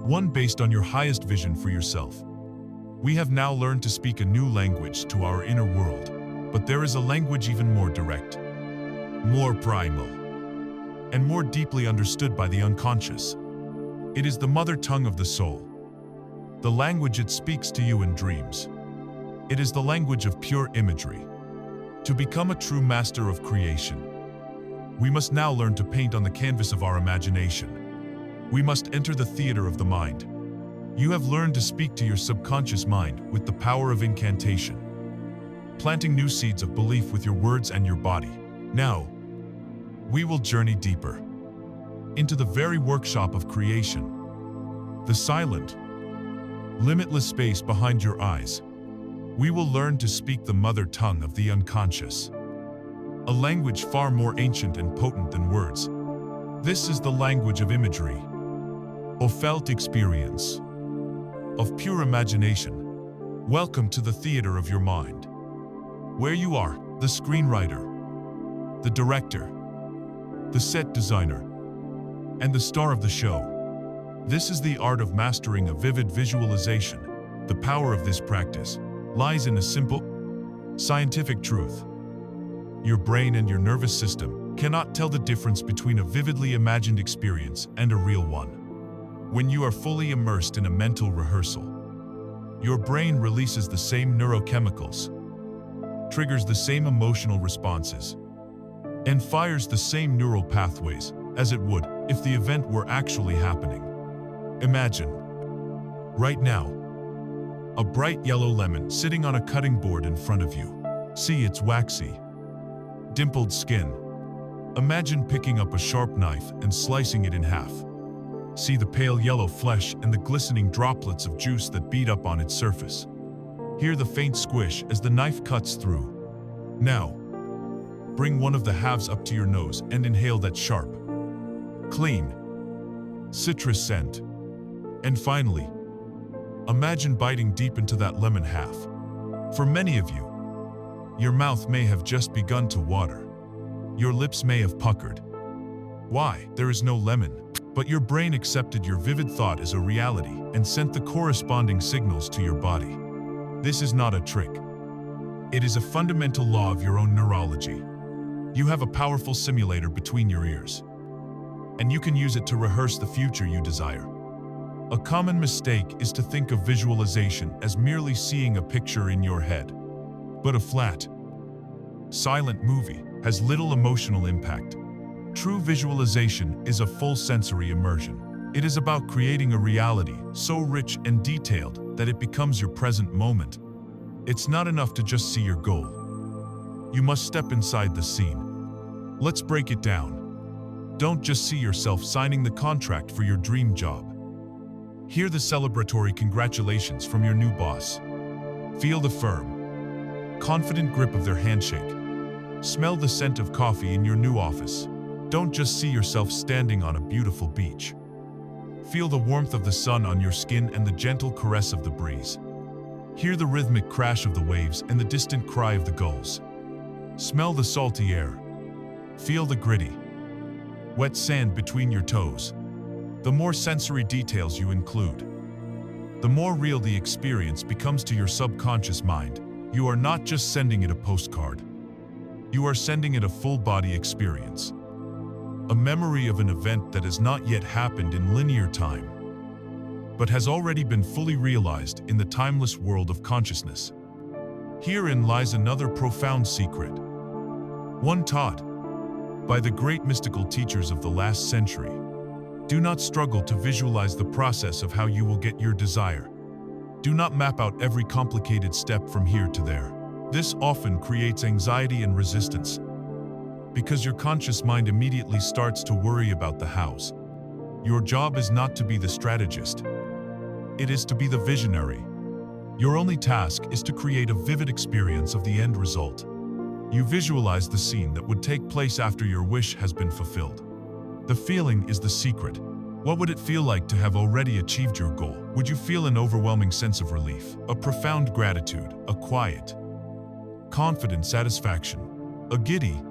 One based on your highest vision for yourself. We have now learned to speak a new language to our inner world, but there is a language even more direct, more primal, and more deeply understood by the unconscious. It is the mother tongue of the soul, the language it speaks to you in dreams. It is the language of pure imagery. To become a true master of creation, we must now learn to paint on the canvas of our imagination. We must enter the theater of the mind. You have learned to speak to your subconscious mind with the power of incantation. planting new seeds of belief with your words and your body. Now, we will journey deeper into the very workshop of creation, the silent, limitless space behind your eyes. We will learn to speak the mother tongue of the unconscious, a language far more ancient and potent than words. This is the language of imagery, of felt experience, of pure imagination. Welcome to the theater of your mind, where you are the screenwriter, the director, the set designer, and the star of the show. This is the art of mastering a vivid visualization. The power of this practice lies in a simple, scientific truth. Your brain and your nervous system cannot tell the difference between a vividly imagined experience and a real one. When you are fully immersed in a mental rehearsal, your brain releases the same neurochemicals, triggers the same emotional responses, and fires the same neural pathways as it would if the event were actually happening. Imagine, right now, a bright yellow lemon sitting on a cutting board in front of you. See its waxy, dimpled skin. Imagine picking up a sharp knife and slicing it in half. See the pale yellow flesh and the glistening droplets of juice that beat up on its surface. Hear the faint squish as the knife cuts through. Now, bring one of the halves up to your nose and inhale that sharp, clean, citrus scent. And finally, imagine biting deep into that lemon half. For many of you, your mouth may have just begun to water. Your lips may have puckered. Why? There is no lemon. But your brain accepted your vivid thought as a reality and sent the corresponding signals to your body. This is not a trick. It is a fundamental law of your own neurology. You have a powerful simulator between your ears, and you can use it to rehearse the future you desire. A common mistake is to think of visualization as merely seeing a picture in your head. But a flat, silent movie has little emotional impact. True visualization is a full sensory immersion. It is about creating a reality so rich and detailed that it becomes your present moment. It's not enough to just see your goal. You must step inside the scene. Let's break it down. Don't just see yourself signing the contract for your dream job. Hear the celebratory congratulations from your new boss. Feel the firm, confident grip of their handshake. Smell the scent of coffee in your new office. Don't just see yourself standing on a beautiful beach. Feel the warmth of the sun on your skin and the gentle caress of the breeze. Hear the rhythmic crash of the waves and the distant cry of the gulls. Smell the salty air. Feel the gritty, wet sand between your toes. The more sensory details you include, the more real the experience becomes to your subconscious mind. You are not just sending it a postcard. You are sending it a full-body experience. A memory of an event that has not yet happened in linear time, but has already been fully realized in the timeless world of consciousness. Herein lies another profound secret, one taught by the great mystical teachers of the last century. Do not struggle to visualize the process of how you will get your desire. Do not map out every complicated step from here to there. This often creates anxiety and resistance, because your conscious mind immediately starts to worry about the hows. Your job is not to be the strategist. It is to be the visionary. Your only task is to create a vivid experience of the end result. You visualize the scene that would take place after your wish has been fulfilled. The feeling is the secret. What would it feel like to have already achieved your goal? Would you feel an overwhelming sense of relief, a profound gratitude, a quiet, confident satisfaction, a giddy,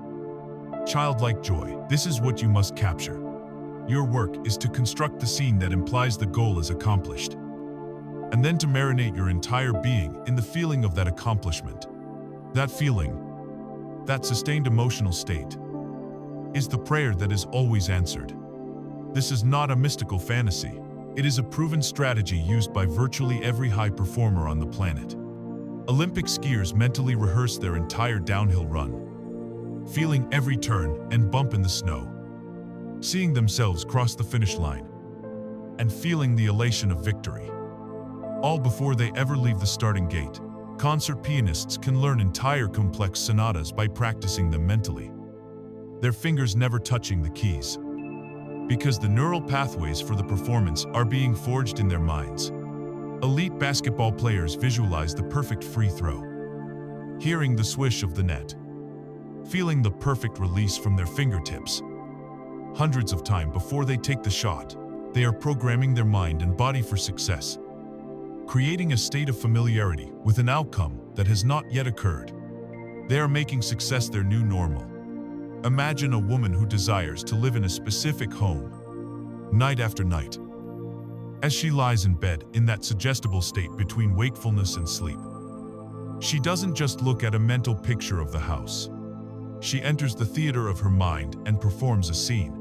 childlike joy? This is what you must capture. Your work is to construct the scene that implies the goal is accomplished, and then to marinate your entire being in the feeling of that accomplishment. That feeling, that sustained emotional state, is the prayer that is always answered. This is not a mystical fantasy. It is a proven strategy used by virtually every high performer on the planet. Olympic skiers mentally rehearse their entire downhill run, feeling every turn and bump in the snow, seeing themselves cross the finish line, and feeling the elation of victory, all before they ever leave the starting gate. Concert pianists can learn entire complex sonatas by practicing them mentally, their fingers never touching the keys, because the neural pathways for the performance are being forged in their minds. Elite basketball players visualize the perfect free throw, hearing the swish of the net, feeling the perfect release from their fingertips. Hundreds of times before they take the shot, they are programming their mind and body for success, creating a state of familiarity with an outcome that has not yet occurred. They are making success their new normal. Imagine a woman who desires to live in a specific home, night after night. As she lies in bed in that suggestible state between wakefulness and sleep, she doesn't just look at a mental picture of the house. She enters the theater of her mind and performs a scene.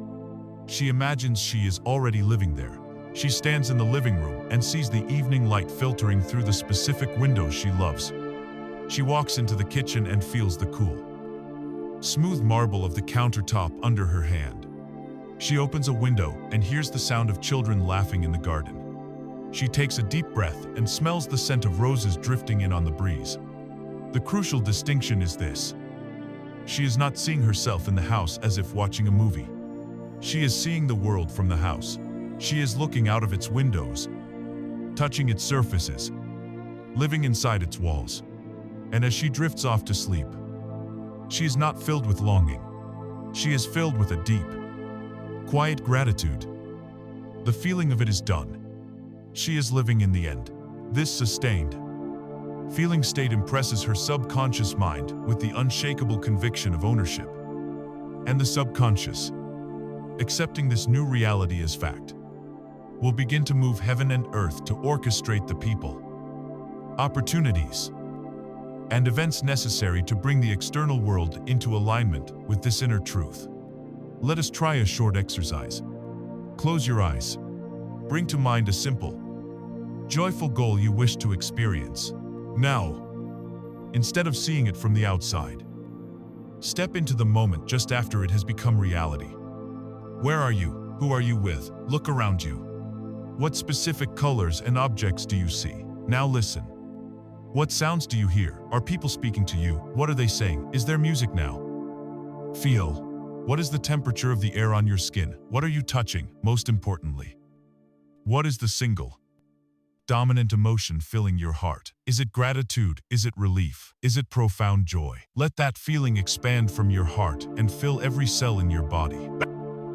She imagines she is already living there. She stands in the living room and sees the evening light filtering through the specific window she loves. She walks into the kitchen and feels the cool, smooth marble of the countertop under her hand. She opens a window and hears the sound of children laughing in the garden. She takes a deep breath and smells the scent of roses drifting in on the breeze. The crucial distinction is this: she is not seeing herself in the house as if watching a movie. She is seeing the world from the house. She is looking out of its windows, touching its surfaces, living inside its walls. And as she drifts off to sleep, she is not filled with longing. She is filled with a deep, quiet gratitude. The feeling of it is done. She is living in the end. This sustained feeling state impresses her subconscious mind with the unshakable conviction of ownership. And the subconscious, accepting this new reality as fact, will begin to move heaven and earth to orchestrate the people, opportunities, and events necessary to bring the external world into alignment with this inner truth. Let us try a short exercise. Close your eyes. Bring to mind a simple, joyful goal you wish to experience. Now, instead of seeing it from the outside, step into the moment just after it has become reality. Where are you? Who are you with? Look around you. What specific colors and objects do you see? Now listen. What sounds do you hear? Are people speaking to you? What are they saying? Is there music now? Feel. What is the temperature of the air on your skin? What are you touching? Most importantly, what is the single, dominant emotion filling your heart? Is it gratitude? Is it relief? Is it profound joy? Let that feeling expand from your heart and fill every cell in your body.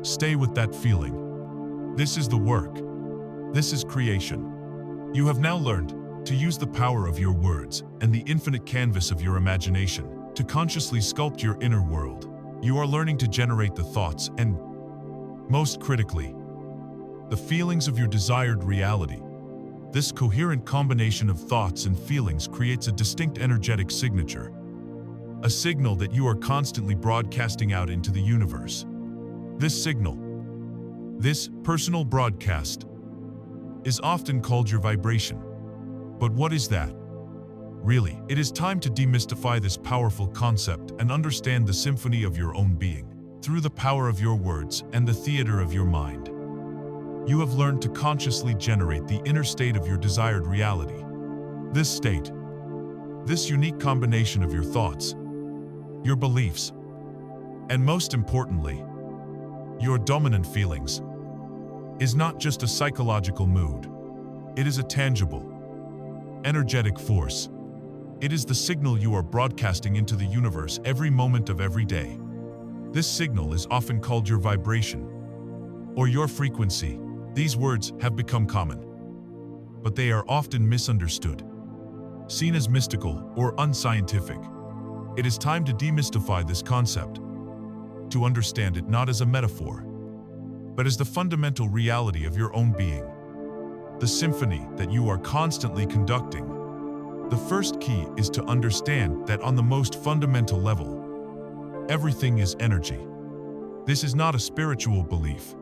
Stay with that feeling. This is the work. This is creation. You have now learned to use the power of your words and the infinite canvas of your imagination to consciously sculpt your inner world. You are learning to generate the thoughts and, most critically, the feelings of your desired reality. This coherent combination of thoughts and feelings creates a distinct energetic signature, a signal that you are constantly broadcasting out into the universe. This signal, this personal broadcast, is often called your vibration. But what is that? Really, it is time to demystify this powerful concept and understand the symphony of your own being. Through the power of your words and the theater of your mind, you have learned to consciously generate the inner state of your desired reality. This state, this unique combination of your thoughts, your beliefs, and most importantly, your dominant feelings, is not just a psychological mood. It is a tangible, energetic force. It is the signal you are broadcasting into the universe every moment of every day. This signal is often called your vibration or your frequency. These words have become common, but they are often misunderstood, seen as mystical or unscientific. It is time to demystify this concept, to understand it not as a metaphor, but as the fundamental reality of your own being, the symphony that you are constantly conducting. The first key is to understand that on the most fundamental level, everything is energy. This is not a spiritual belief.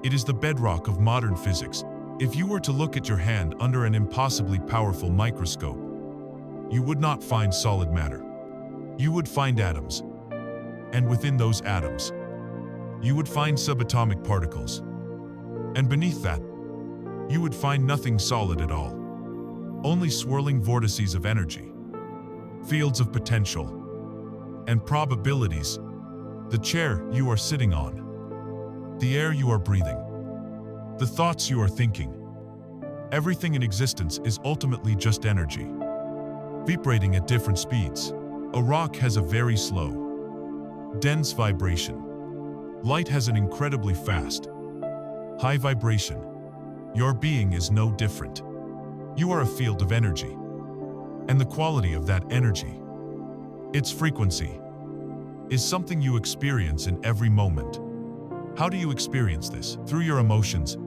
It is the bedrock of modern physics. If you were to look at your hand under an impossibly powerful microscope, you would not find solid matter. You would find atoms. And within those atoms, you would find subatomic particles. And beneath that, you would find nothing solid at all. only swirling vortices of energy, fields of potential, and probabilities. The chair you are sitting on, the air you are breathing, the thoughts you are thinking. Everything in existence is ultimately just energy, vibrating at different speeds. A rock has a very slow, dense vibration. Light has an incredibly fast, high vibration. Your being is no different. You are a field of energy, and the quality of that energy, its frequency, is something you experience in every moment. How do you experience this? Through your emotions.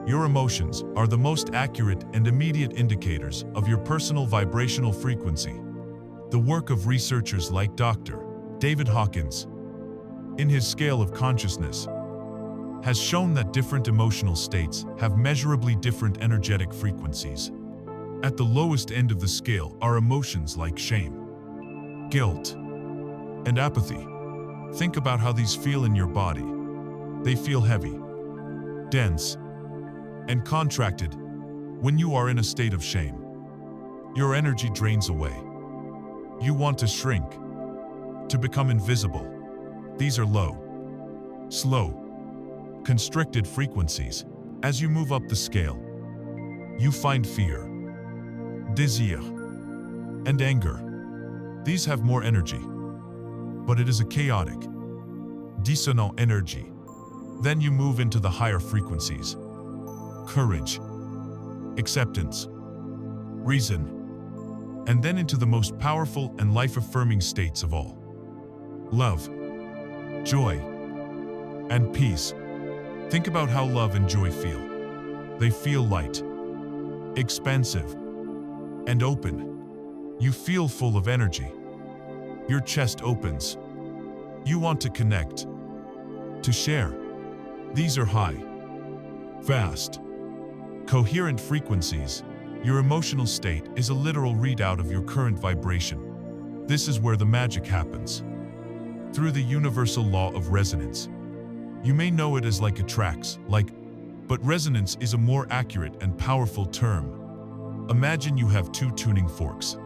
Your emotions are the most accurate and immediate indicators of your personal vibrational frequency. The work of researchers like Dr. David Hawkins, in his scale of consciousness, has shown that different emotional states have measurably different energetic frequencies. At the lowest end of the scale are emotions like shame, guilt, and apathy. Think about how these feel in your body. They feel heavy, dense, and contracted. When you are in a state of shame, your energy drains away. You want to shrink, to become invisible. These are low, slow, constricted frequencies. As you move up the scale, you find fear, desire, and anger. These have more energy, but it is a chaotic, dissonant energy. Then you move into the higher frequencies: courage, acceptance, reason, and then into the most powerful and life-affirming states of all: love, joy, and peace. Think about how love and joy feel. They feel light, expansive, and open. You feel full of energy. Your chest opens. You want to connect, to share. These are high, fast, coherent frequencies. Your emotional state is a literal readout of your current vibration. This is where the magic happens. Through the universal law of resonance. You may know it as like attracts, but resonance is a more accurate and powerful term. Imagine you have two tuning forks,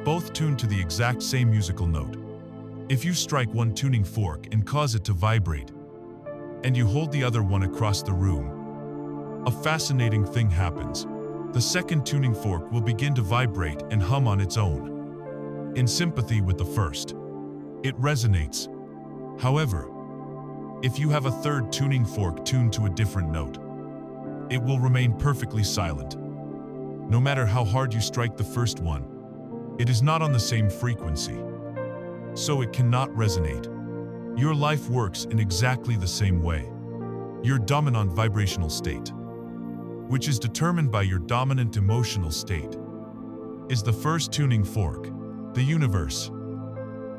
both tuned to the exact same musical note. If you strike one tuning fork and cause it to vibrate, and you hold the other one across the room, a fascinating thing happens. The second tuning fork will begin to vibrate and hum on its own, in sympathy with the first. It resonates. However, if you have a third tuning fork tuned to a different note, it will remain perfectly silent. No matter how hard you strike the first one, it is not on the same frequency, so it cannot resonate. Your life works in exactly the same way. Your dominant vibrational state, which is determined by your dominant emotional state, is the first tuning fork. The universe,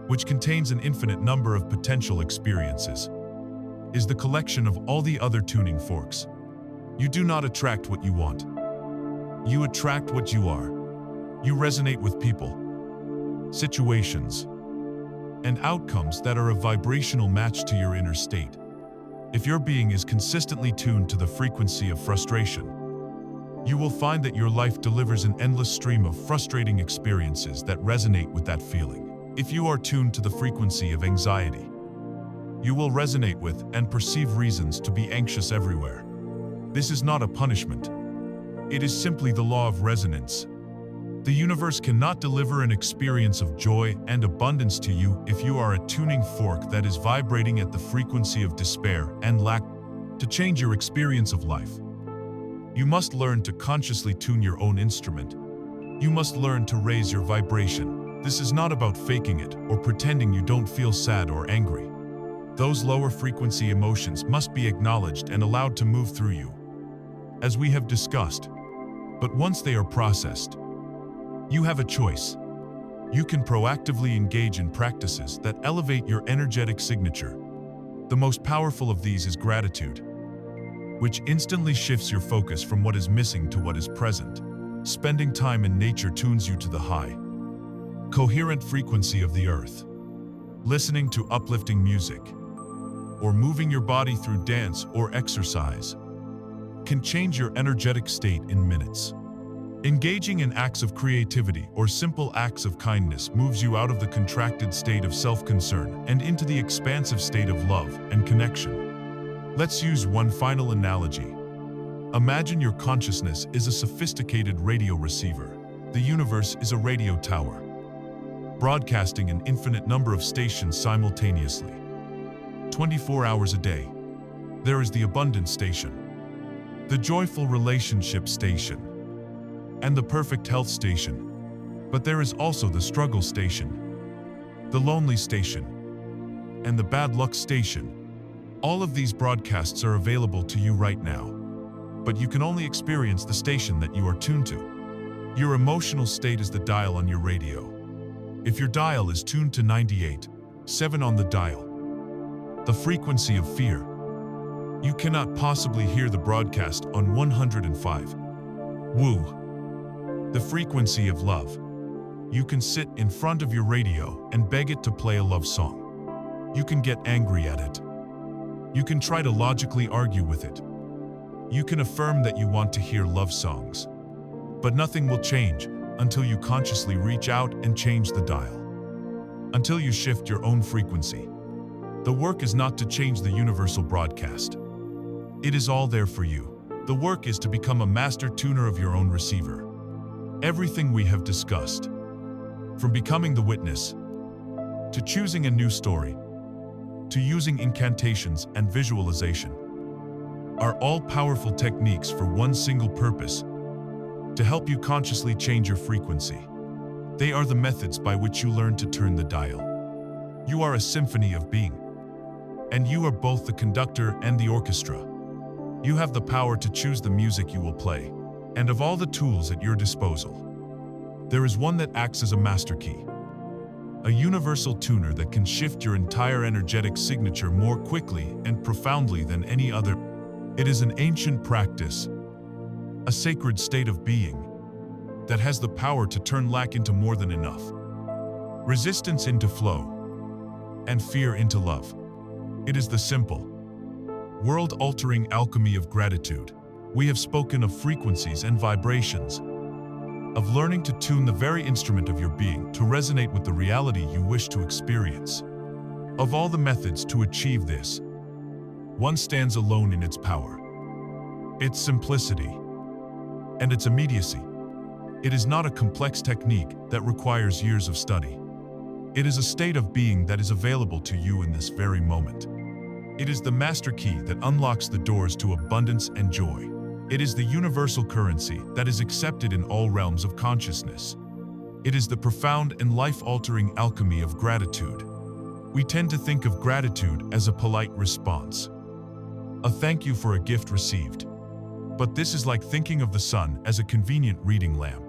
which contains an infinite number of potential experiences, is the collection of all the other tuning forks. You do not attract what you want. You attract what you are. You resonate with people, situations, and outcomes that are a vibrational match to your inner state. If your being is consistently tuned to the frequency of frustration, you will find that your life delivers an endless stream of frustrating experiences that resonate with that feeling. If you are tuned to the frequency of anxiety, you will resonate with and perceive reasons to be anxious everywhere. This is not a punishment. It is simply the law of resonance. The universe cannot deliver an experience of joy and abundance to you if you are a tuning fork that is vibrating at the frequency of despair and lack. To change your experience of life, you must learn to consciously tune your own instrument. You must learn to raise your vibration. This is not about faking it or pretending you don't feel sad or angry. Those lower frequency emotions must be acknowledged and allowed to move through you, as we have discussed. But once they are processed, you have a choice. You can proactively engage in practices that elevate your energetic signature. The most powerful of these is gratitude, which instantly shifts your focus from what is missing to what is present. Spending time in nature tunes you to the high, coherent frequency of the earth. Listening to uplifting music, or moving your body through dance or exercise, can change your energetic state in minutes. Engaging in acts of creativity or simple acts of kindness moves you out of the contracted state of self-concern and into the expansive state of love and connection. Let's use one final analogy. Imagine your consciousness is a sophisticated radio receiver. The universe is a radio tower, broadcasting an infinite number of stations simultaneously. 24 hours a day, there is the abundance station, the joyful relationship station, and the perfect health station. But there is also the struggle station, the lonely station, and the bad luck station. All of these broadcasts are available to you right now, but you can only experience the station that you are tuned to. Your emotional state is the dial on your radio. If your dial is tuned to 98.7 on the dial, the frequency of fear, you cannot possibly hear the broadcast on 105. Woo! The frequency of love. You can sit in front of your radio and beg it to play a love song. You can get angry at it. You can try to logically argue with it. You can affirm that you want to hear love songs. But nothing will change until you consciously reach out and change the dial. Until you shift your own frequency. The work is not to change the universal broadcast. It is all there for you. The work is to become a master tuner of your own receiver. Everything we have discussed, from becoming the witness, to choosing a new story, to using incantations and visualization, are all powerful techniques for one single purpose: to help you consciously change your frequency. They are the methods by which you learn to turn the dial. You are a symphony of being, and you are both the conductor and the orchestra. You have the power to choose the music you will play, and of all the tools at your disposal, there is one that acts as a master key, a universal tuner that can shift your entire energetic signature more quickly and profoundly than any other. It is an ancient practice, a sacred state of being, that has the power to turn lack into more than enough, resistance into flow, and fear into love. It is the simple, world-altering alchemy of gratitude. We have spoken of frequencies and vibrations, of learning to tune the very instrument of your being to resonate with the reality you wish to experience. Of all the methods to achieve this, one stands alone in its power, its simplicity, and its immediacy. It is not a complex technique that requires years of study. It is a state of being that is available to you in this very moment. It is the master key that unlocks the doors to abundance and joy. It is the universal currency that is accepted in all realms of consciousness. It is the profound and life-altering alchemy of gratitude. We tend to think of gratitude as a polite response, a thank you for a gift received. But this is like thinking of the sun as a convenient reading lamp.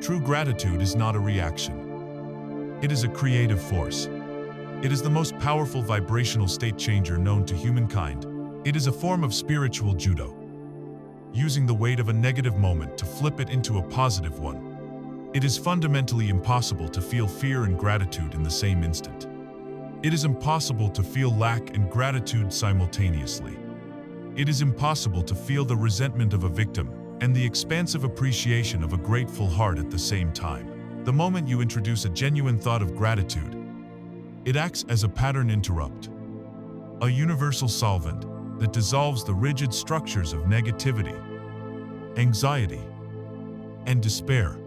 True gratitude is not a reaction. It is a creative force. It is the most powerful vibrational state changer known to humankind. It is a form of spiritual judo, using the weight of a negative moment to flip it into a positive one. It is fundamentally impossible to feel fear and gratitude in the same instant. It is impossible to feel lack and gratitude simultaneously. It is impossible to feel the resentment of a victim and the expansive appreciation of a grateful heart at the same time. The moment you introduce a genuine thought of gratitude, it acts as a pattern interrupt, a universal solvent that dissolves the rigid structures of negativity, anxiety, and despair.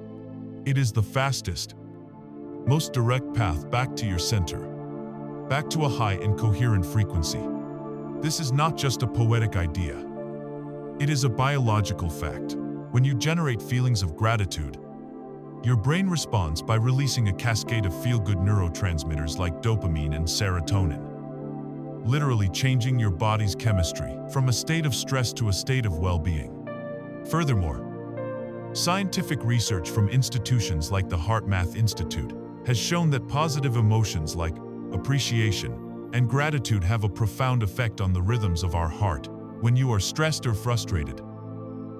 It is the fastest, most direct path back to your center, back to a high and coherent frequency. This is not just a poetic idea. It is a biological fact. When you generate feelings of gratitude, your brain responds by releasing a cascade of feel-good neurotransmitters like dopamine and serotonin, literally changing your body's chemistry from a state of stress to a state of well-being. Furthermore, scientific research from institutions like the HeartMath Institute has shown that positive emotions like appreciation and gratitude have a profound effect on the rhythms of our heart. When you are stressed or frustrated,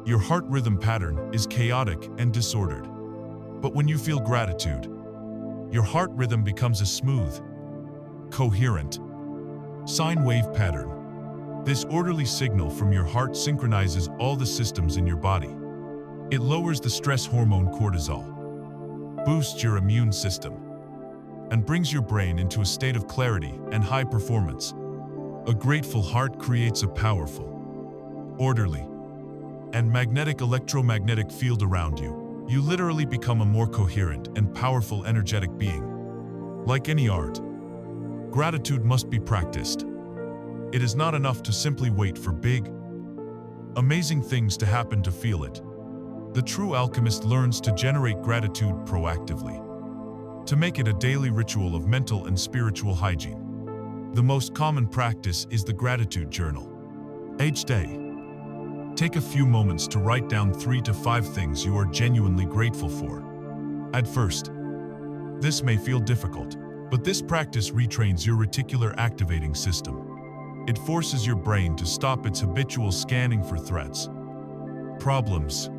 your heart rhythm pattern is chaotic and disordered. But when you feel gratitude, your heart rhythm becomes a smooth, coherent, sine wave pattern. This orderly signal from your heart synchronizes all the systems in your body, It lowers the stress hormone cortisol, boosts your immune system, and brings your brain into a state of clarity and high performance. A grateful heart creates a powerful, orderly, and magnetic electromagnetic field around you. You literally become a more coherent and powerful energetic being. Like any art, gratitude must be practiced. It is not enough to simply wait for big, amazing things to happen to feel it. The true alchemist learns to generate gratitude proactively, to make it a daily ritual of mental and spiritual hygiene. The most common practice is the gratitude journal. Each day, take a few moments to write down 3 to 5 things you are genuinely grateful for. At first, this may feel difficult, but this practice retrains your reticular activating system. It forces your brain to stop its habitual scanning for threats, problems,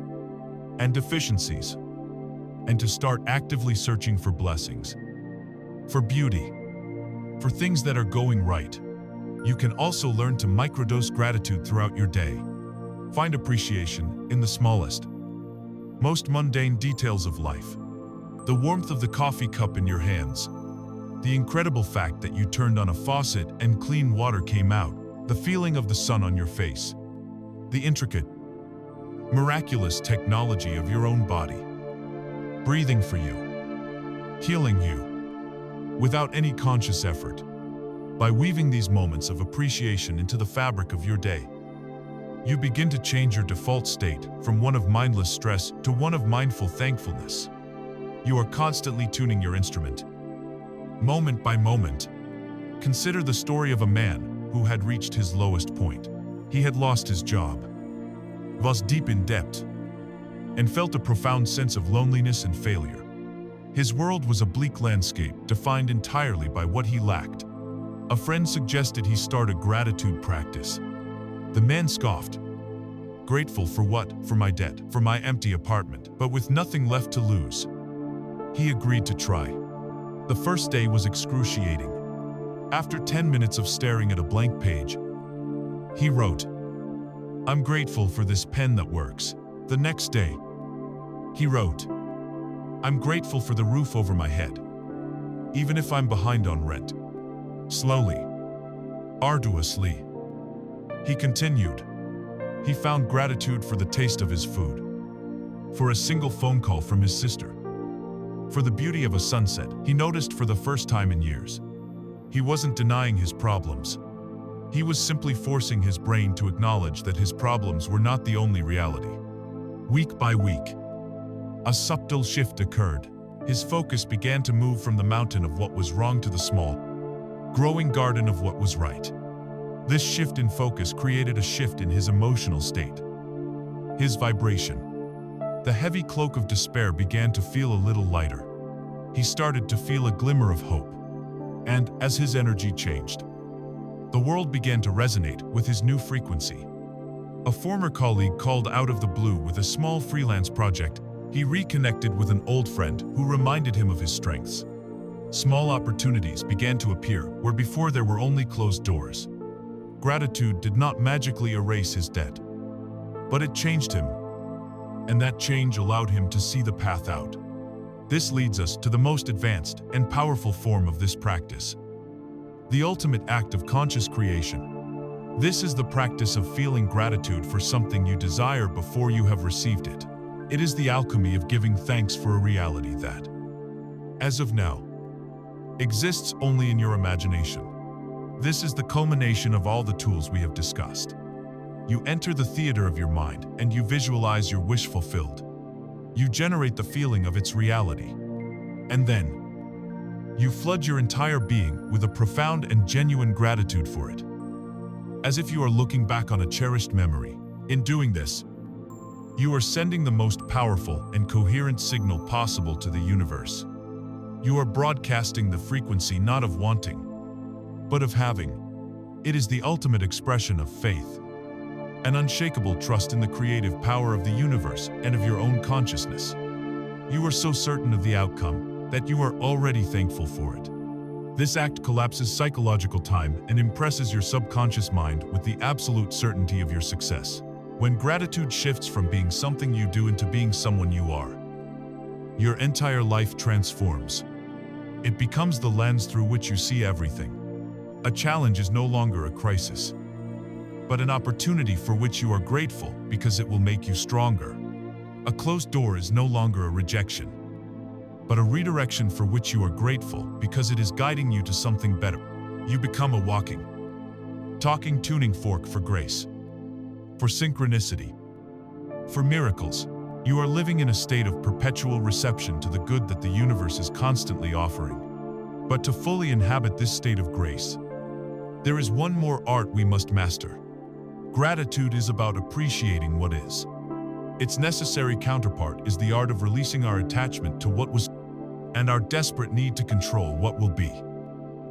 and deficiencies, and to start actively searching for blessings, for beauty, for things that are going right. You can also learn to microdose gratitude throughout your day. Find appreciation in the smallest, most mundane details of life. The warmth of the coffee cup in your hands, the incredible fact that you turned on a faucet and clean water came out, the feeling of the sun on your face, the intricate, miraculous technology of your own body, breathing for you, healing you, without any conscious effort. By weaving these moments of appreciation into the fabric of your day, you begin to change your default state from one of mindless stress to one of mindful thankfulness. You are constantly tuning your instrument. Moment by moment, consider the story of a man who had reached his lowest point. He had lost his job, was deep in debt, and felt a profound sense of loneliness and failure. His world was a bleak landscape defined entirely by what he lacked. A friend suggested he start a gratitude practice. The man scoffed. Grateful for what? For my debt, for my empty apartment, but with nothing left to lose. He agreed to try. The first day was excruciating. After 10 minutes of staring at a blank page, he wrote, "I'm grateful for this pen that works." The next day, he wrote, "I'm grateful for the roof over my head, even if I'm behind on rent." Slowly, arduously, he continued. He found gratitude for the taste of his food, for a single phone call from his sister, for the beauty of a sunset he noticed for the first time in years. He wasn't denying his problems. He was simply forcing his brain to acknowledge that his problems were not the only reality. Week by week, a subtle shift occurred. His focus began to move from the mountain of what was wrong to the small, growing garden of what was right. This shift in focus created a shift in his emotional state. His vibration, the heavy cloak of despair, began to feel a little lighter. He started to feel a glimmer of hope. And as his energy changed, the world began to resonate with his new frequency. A former colleague called out of the blue with a small freelance project. He reconnected with an old friend who reminded him of his strengths. Small opportunities began to appear where before there were only closed doors. Gratitude did not magically erase his debt, but it changed him, and that change allowed him to see the path out. This leads us to the most advanced and powerful form of this practice, the ultimate act of conscious creation. This is the practice of feeling gratitude for something you desire before you have received it. It is the alchemy of giving thanks for a reality that, as of now, exists only in your imagination. This is the culmination of all the tools we have discussed. You enter the theater of your mind and you visualize your wish fulfilled. You generate the feeling of its reality. And then, you flood your entire being with a profound and genuine gratitude for it, as if you are looking back on a cherished memory. In doing this, you are sending the most powerful and coherent signal possible to the universe. You are broadcasting the frequency not of wanting, but of having. It is the ultimate expression of faith, an unshakable trust in the creative power of the universe and of your own consciousness. You are so certain of the outcome that you are already thankful for it. This act collapses psychological time and impresses your subconscious mind with the absolute certainty of your success. When gratitude shifts from being something you do into being someone you are, your entire life transforms. It becomes the lens through which you see everything. A challenge is no longer a crisis, but an opportunity for which you are grateful because it will make you stronger. A closed door is no longer a rejection, but a redirection for which you are grateful because it is guiding you to something better. You become a walking, talking tuning fork for grace, for synchronicity, for miracles. You are living in a state of perpetual reception to the good that the universe is constantly offering. But to fully inhabit this state of grace, there is one more art we must master. Gratitude is about appreciating what is. Its necessary counterpart is the art of releasing our attachment to what was and our desperate need to control what will be.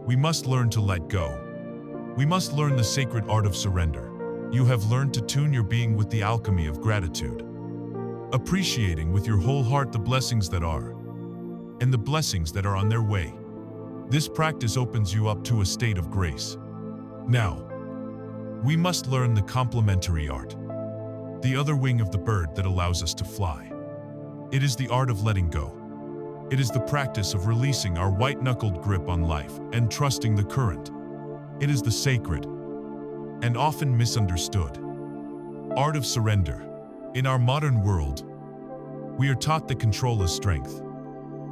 We must learn to let go. We must learn the sacred art of surrender. You have learned to tune your being with the alchemy of gratitude, appreciating with your whole heart the blessings that are, and the blessings that are on their way. This practice opens you up to a state of grace. Now, we must learn the complementary art, the other wing of the bird that allows us to fly. It is the art of letting go. It is the practice of releasing our white-knuckled grip on life and trusting the current. It is the sacred and often misunderstood art of surrender. In our modern world, we are taught that control is strength.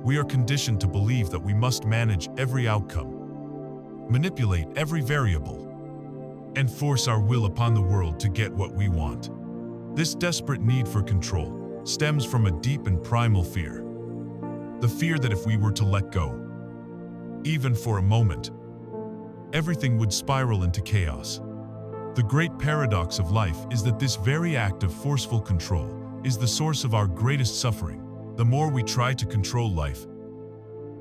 We are conditioned to believe that we must manage every outcome, manipulate every variable, and force our will upon the world to get what we want. This desperate need for control stems from a deep and primal fear. The fear that if we were to let go, even for a moment, everything would spiral into chaos. The great paradox of life is that this very act of forceful control is the source of our greatest suffering. The more we try to control life,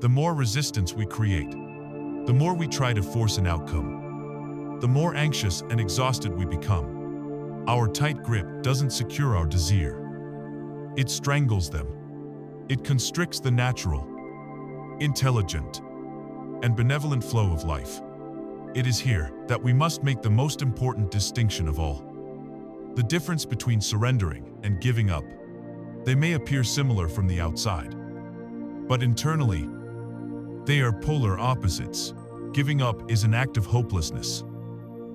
the more resistance we create. The more we try to force an outcome, the more anxious and exhausted we become. Our tight grip doesn't secure our desire. It strangles them. It constricts the natural, intelligent, and benevolent flow of life. It is here that we must make the most important distinction of all. The difference between surrendering and giving up. They may appear similar from the outside, but internally, they are polar opposites. Giving up is an act of hopelessness.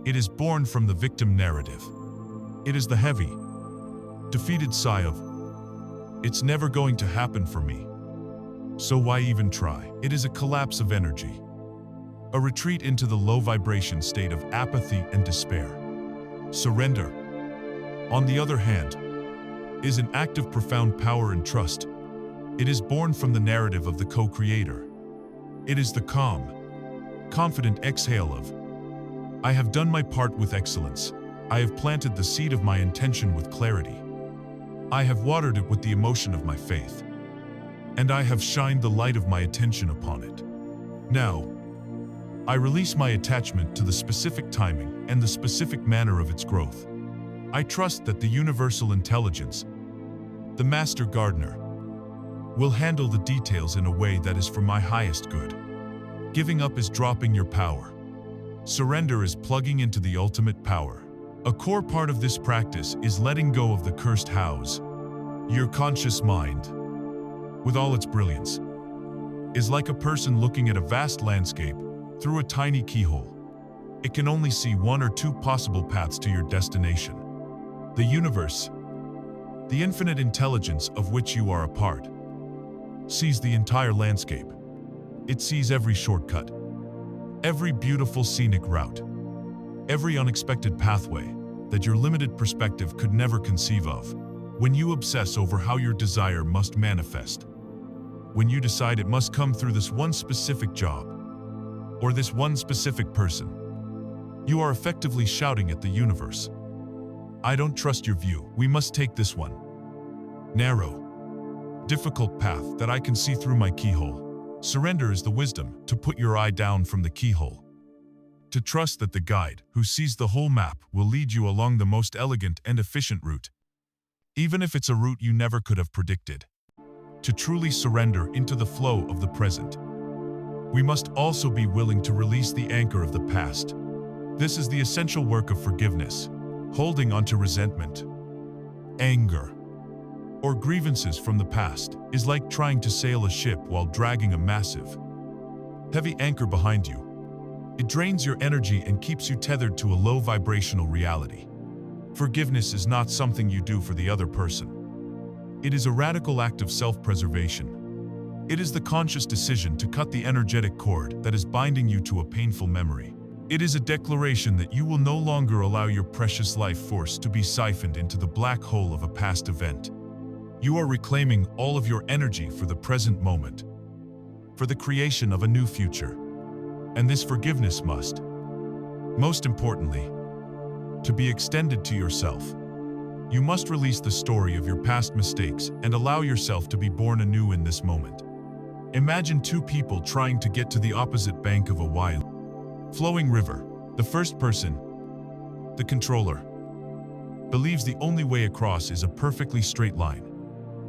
It is born from the victim narrative. It is the heavy, defeated sigh of, "It's never going to happen for me, so why even try?" It is a collapse of energy, a retreat into the low vibration state of apathy and despair. Surrender, on the other hand, is an act of profound power and trust. It is born from the narrative of the co-creator. It is the calm, confident exhale of, "I have done my part with excellence. I have planted the seed of my intention with clarity. I have watered it with the emotion of my faith, and I have shined the light of my attention upon it. Now, I release my attachment to the specific timing and the specific manner of its growth. I trust that the universal intelligence, the master gardener, will handle the details in a way that is for my highest good." Giving up is dropping your power. Surrender is plugging into the ultimate power. A core part of this practice is letting go of the cursed house. Your conscious mind, with all its brilliance, is like a person looking at a vast landscape through a tiny keyhole. It can only see one or two possible paths to your destination. The universe, the infinite intelligence of which you are a part, sees the entire landscape. It sees every shortcut, every beautiful scenic route, every unexpected pathway that your limited perspective could never conceive of. When you obsess over how your desire must manifest, when you decide it must come through this one specific job or this one specific person, you are effectively shouting at the universe, "I don't trust your view. We must take this one narrow, difficult path that I can see through my keyhole." Surrender is the wisdom to put your eye down from the keyhole, to trust that the guide who sees the whole map will lead you along the most elegant and efficient route, even if it's a route you never could have predicted. To truly surrender into the flow of the present, we must also be willing to release the anchor of the past. This is the essential work of forgiveness. Holding onto resentment, anger, or grievances from the past is like trying to sail a ship while dragging a massive, heavy anchor behind you. It drains your energy and keeps you tethered to a low vibrational reality. Forgiveness is not something you do for the other person. It is a radical act of self-preservation. It is the conscious decision to cut the energetic cord that is binding you to a painful memory. It is a declaration that you will no longer allow your precious life force to be siphoned into the black hole of a past event. You are reclaiming all of your energy for the present moment, for the creation of a new future. And this forgiveness must, most importantly, to be extended to yourself. You must release the story of your past mistakes and allow yourself to be born anew in this moment. Imagine two people trying to get to the opposite bank of a wide, flowing river. The first person, the controller, believes the only way across is a perfectly straight line.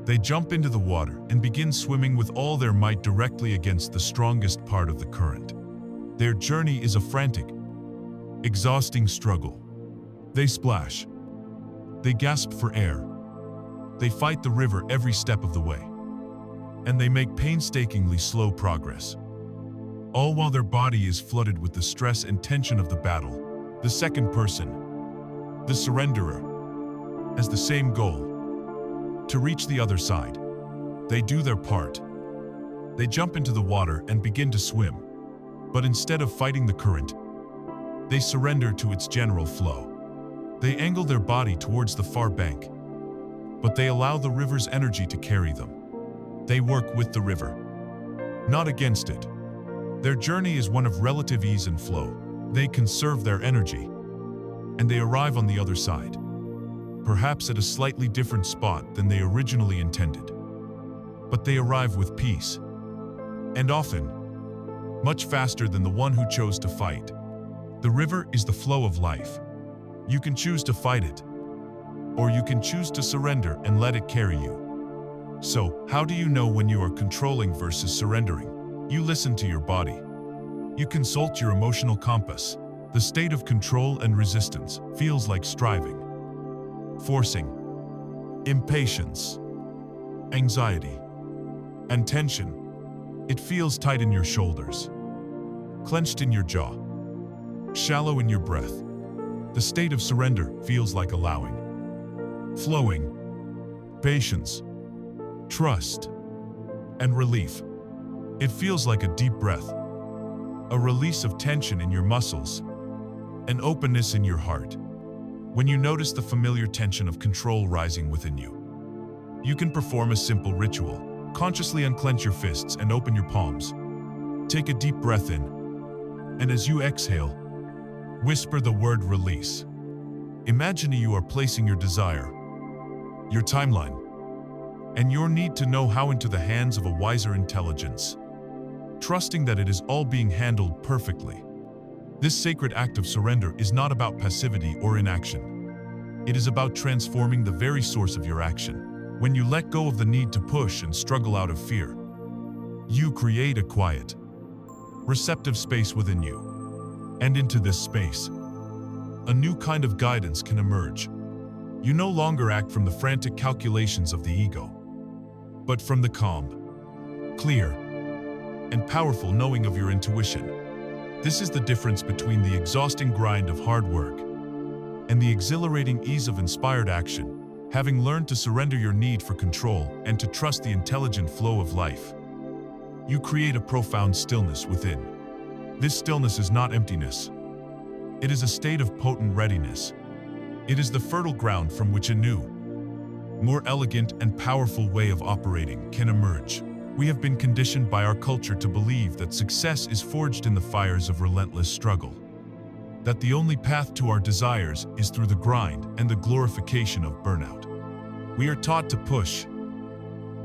They jump into the water and begin swimming with all their might directly against the strongest part of the current. Their journey is a frantic, exhausting struggle. They splash. They gasp for air. They fight the river every step of the way. And they make painstakingly slow progress, all while their body is flooded with the stress and tension of the battle. The second person, the surrenderer, has the same goal: to reach the other side. They do their part. They jump into the water and begin to swim. But instead of fighting the current, they surrender to its general flow. They angle their body towards the far bank, but they allow the river's energy to carry them. They work with the river, not against it. Their journey is one of relative ease and flow. They conserve their energy, and they arrive on the other side, perhaps at a slightly different spot than they originally intended. But they arrive with peace, and often, much faster than the one who chose to fight. The river is the flow of life. You can choose to fight it, or you can choose to surrender and let it carry you. So, how do you know when you are controlling versus surrendering? You listen to your body. You consult your emotional compass. The state of control and resistance feels like striving, forcing, impatience, anxiety, and tension. It feels tight in your shoulders, clenched in your jaw, shallow in your breath. The state of surrender feels like allowing, flowing, patience, trust, and relief. It feels like a deep breath, a release of tension in your muscles, an openness in your heart. When you notice the familiar tension of control rising within you, you can perform a simple ritual. Consciously unclench your fists and open your palms. Take a deep breath in, and as you exhale, whisper the word release. Imagine you are placing your desire, your timeline, and your need to know how into the hands of a wiser intelligence, trusting that it is all being handled perfectly. This sacred act of surrender is not about passivity or inaction. It is about transforming the very source of your action. When you let go of the need to push and struggle out of fear, you create a quiet, receptive space within you. And into this space, a new kind of guidance can emerge. You no longer act from the frantic calculations of the ego, but from the calm, clear, and powerful knowing of your intuition. This is the difference between the exhausting grind of hard work and the exhilarating ease of inspired action. Having learned to surrender your need for control and to trust the intelligent flow of life, you create a profound stillness within. This stillness is not emptiness. It is a state of potent readiness. It is the fertile ground from which a new, more elegant and powerful way of operating can emerge. We have been conditioned by our culture to believe that success is forged in the fires of relentless struggle, that the only path to our desires is through the grind and the glorification of burnout. We are taught to push,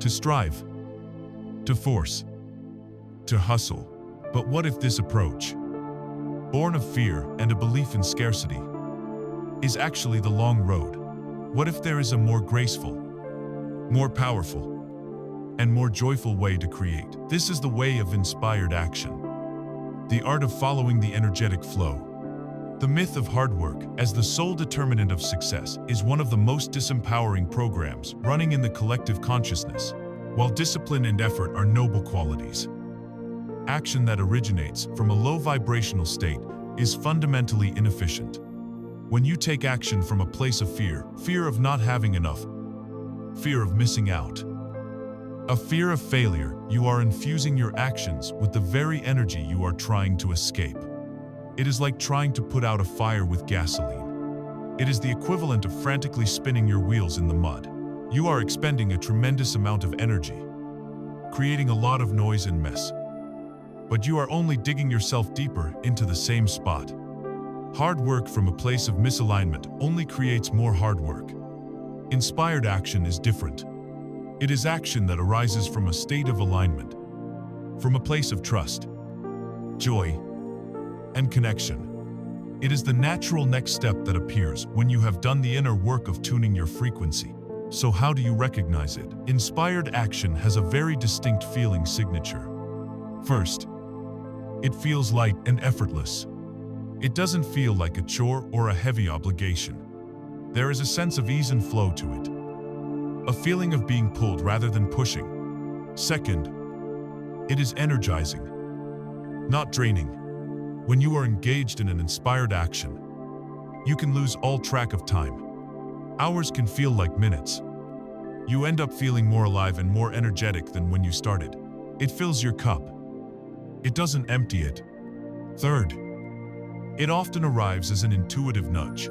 to strive, to force, to hustle. But what if this approach, born of fear and a belief in scarcity, is actually the long road? What if there is a more graceful, more powerful, and more joyful way to create? This is the way of inspired action, the art of following the energetic flow, The myth of hard work as the sole determinant of success is one of the most disempowering programs running in the collective consciousness. While discipline and effort are noble qualities, action that originates from a low vibrational state is fundamentally inefficient. When you take action from a place of fear, fear of not having enough, fear of missing out, a fear of failure, you are infusing your actions with the very energy you are trying to escape. It is like trying to put out a fire with gasoline. It is the equivalent of frantically spinning your wheels in the mud. You are expending a tremendous amount of energy, creating a lot of noise and mess. But you are only digging yourself deeper into the same spot. Hard work from a place of misalignment only creates more hard work. Inspired action is different. It is action that arises from a state of alignment, from a place of trust, joy, and connection. It is the natural next step that appears when you have done the inner work of tuning your frequency. So how do you recognize it? Inspired action has a very distinct feeling signature. First, it feels light and effortless. It doesn't feel like a chore or a heavy obligation. There is a sense of ease and flow to it, a feeling of being pulled rather than pushing. Second, it is energizing, not draining. When you are engaged in an inspired action, you can lose all track of time. Hours can feel like minutes. You end up feeling more alive and more energetic than when you started. It fills your cup. It doesn't empty it. Third, it often arrives as an intuitive nudge.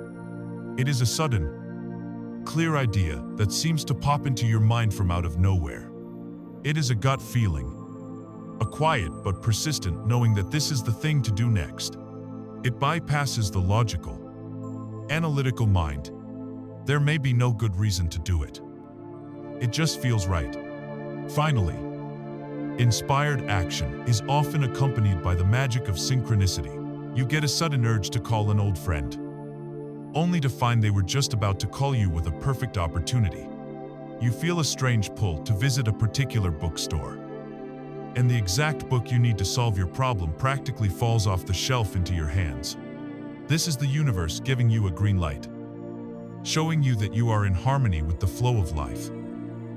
It is a sudden, clear idea that seems to pop into your mind from out of nowhere. It is a gut feeling, a quiet but persistent knowing that this is the thing to do next. It bypasses the logical, analytical mind. There may be no good reason to do it. It just feels right. Finally, inspired action is often accompanied by the magic of synchronicity. You get a sudden urge to call an old friend, only to find they were just about to call you with a perfect opportunity. You feel a strange pull to visit a particular bookstore, and the exact book you need to solve your problem practically falls off the shelf into your hands. This is the universe giving you a green light, showing you that you are in harmony with the flow of life.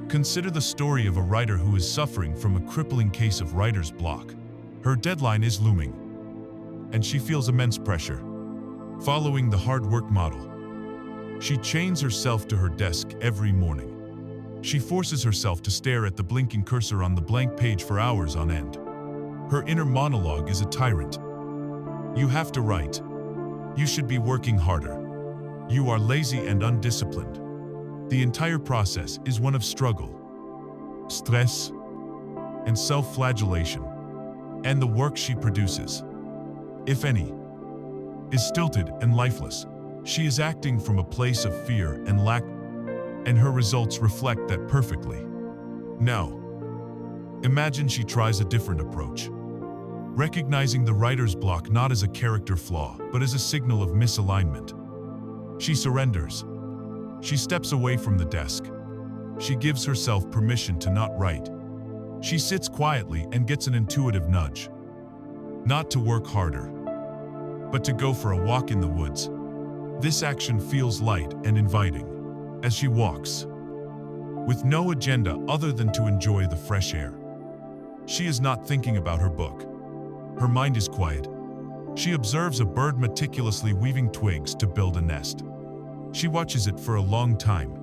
Consider the story of a writer who is suffering from a crippling case of writer's block. Her deadline is looming, and she feels immense pressure. Following the hard work model, she chains herself to her desk every morning. She forces herself to stare at the blinking cursor on the blank page for hours on end. Her inner monologue is a tyrant. You have to write. You should be working harder. You are lazy and undisciplined. The entire process is one of struggle, stress, and self-flagellation. And the work she produces, if any, is stilted and lifeless. She is acting from a place of fear and lack, and her results reflect that perfectly. Now, imagine she tries a different approach, recognizing the writer's block not as a character flaw, but as a signal of misalignment. She surrenders. She steps away from the desk. She gives herself permission to not write. She sits quietly and gets an intuitive nudge, not to work harder, but to go for a walk in the woods. This action feels light and inviting as she walks, with no agenda other than to enjoy the fresh air. She is not thinking about her book. Her mind is quiet. She observes a bird meticulously weaving twigs to build a nest. She watches it for a long time,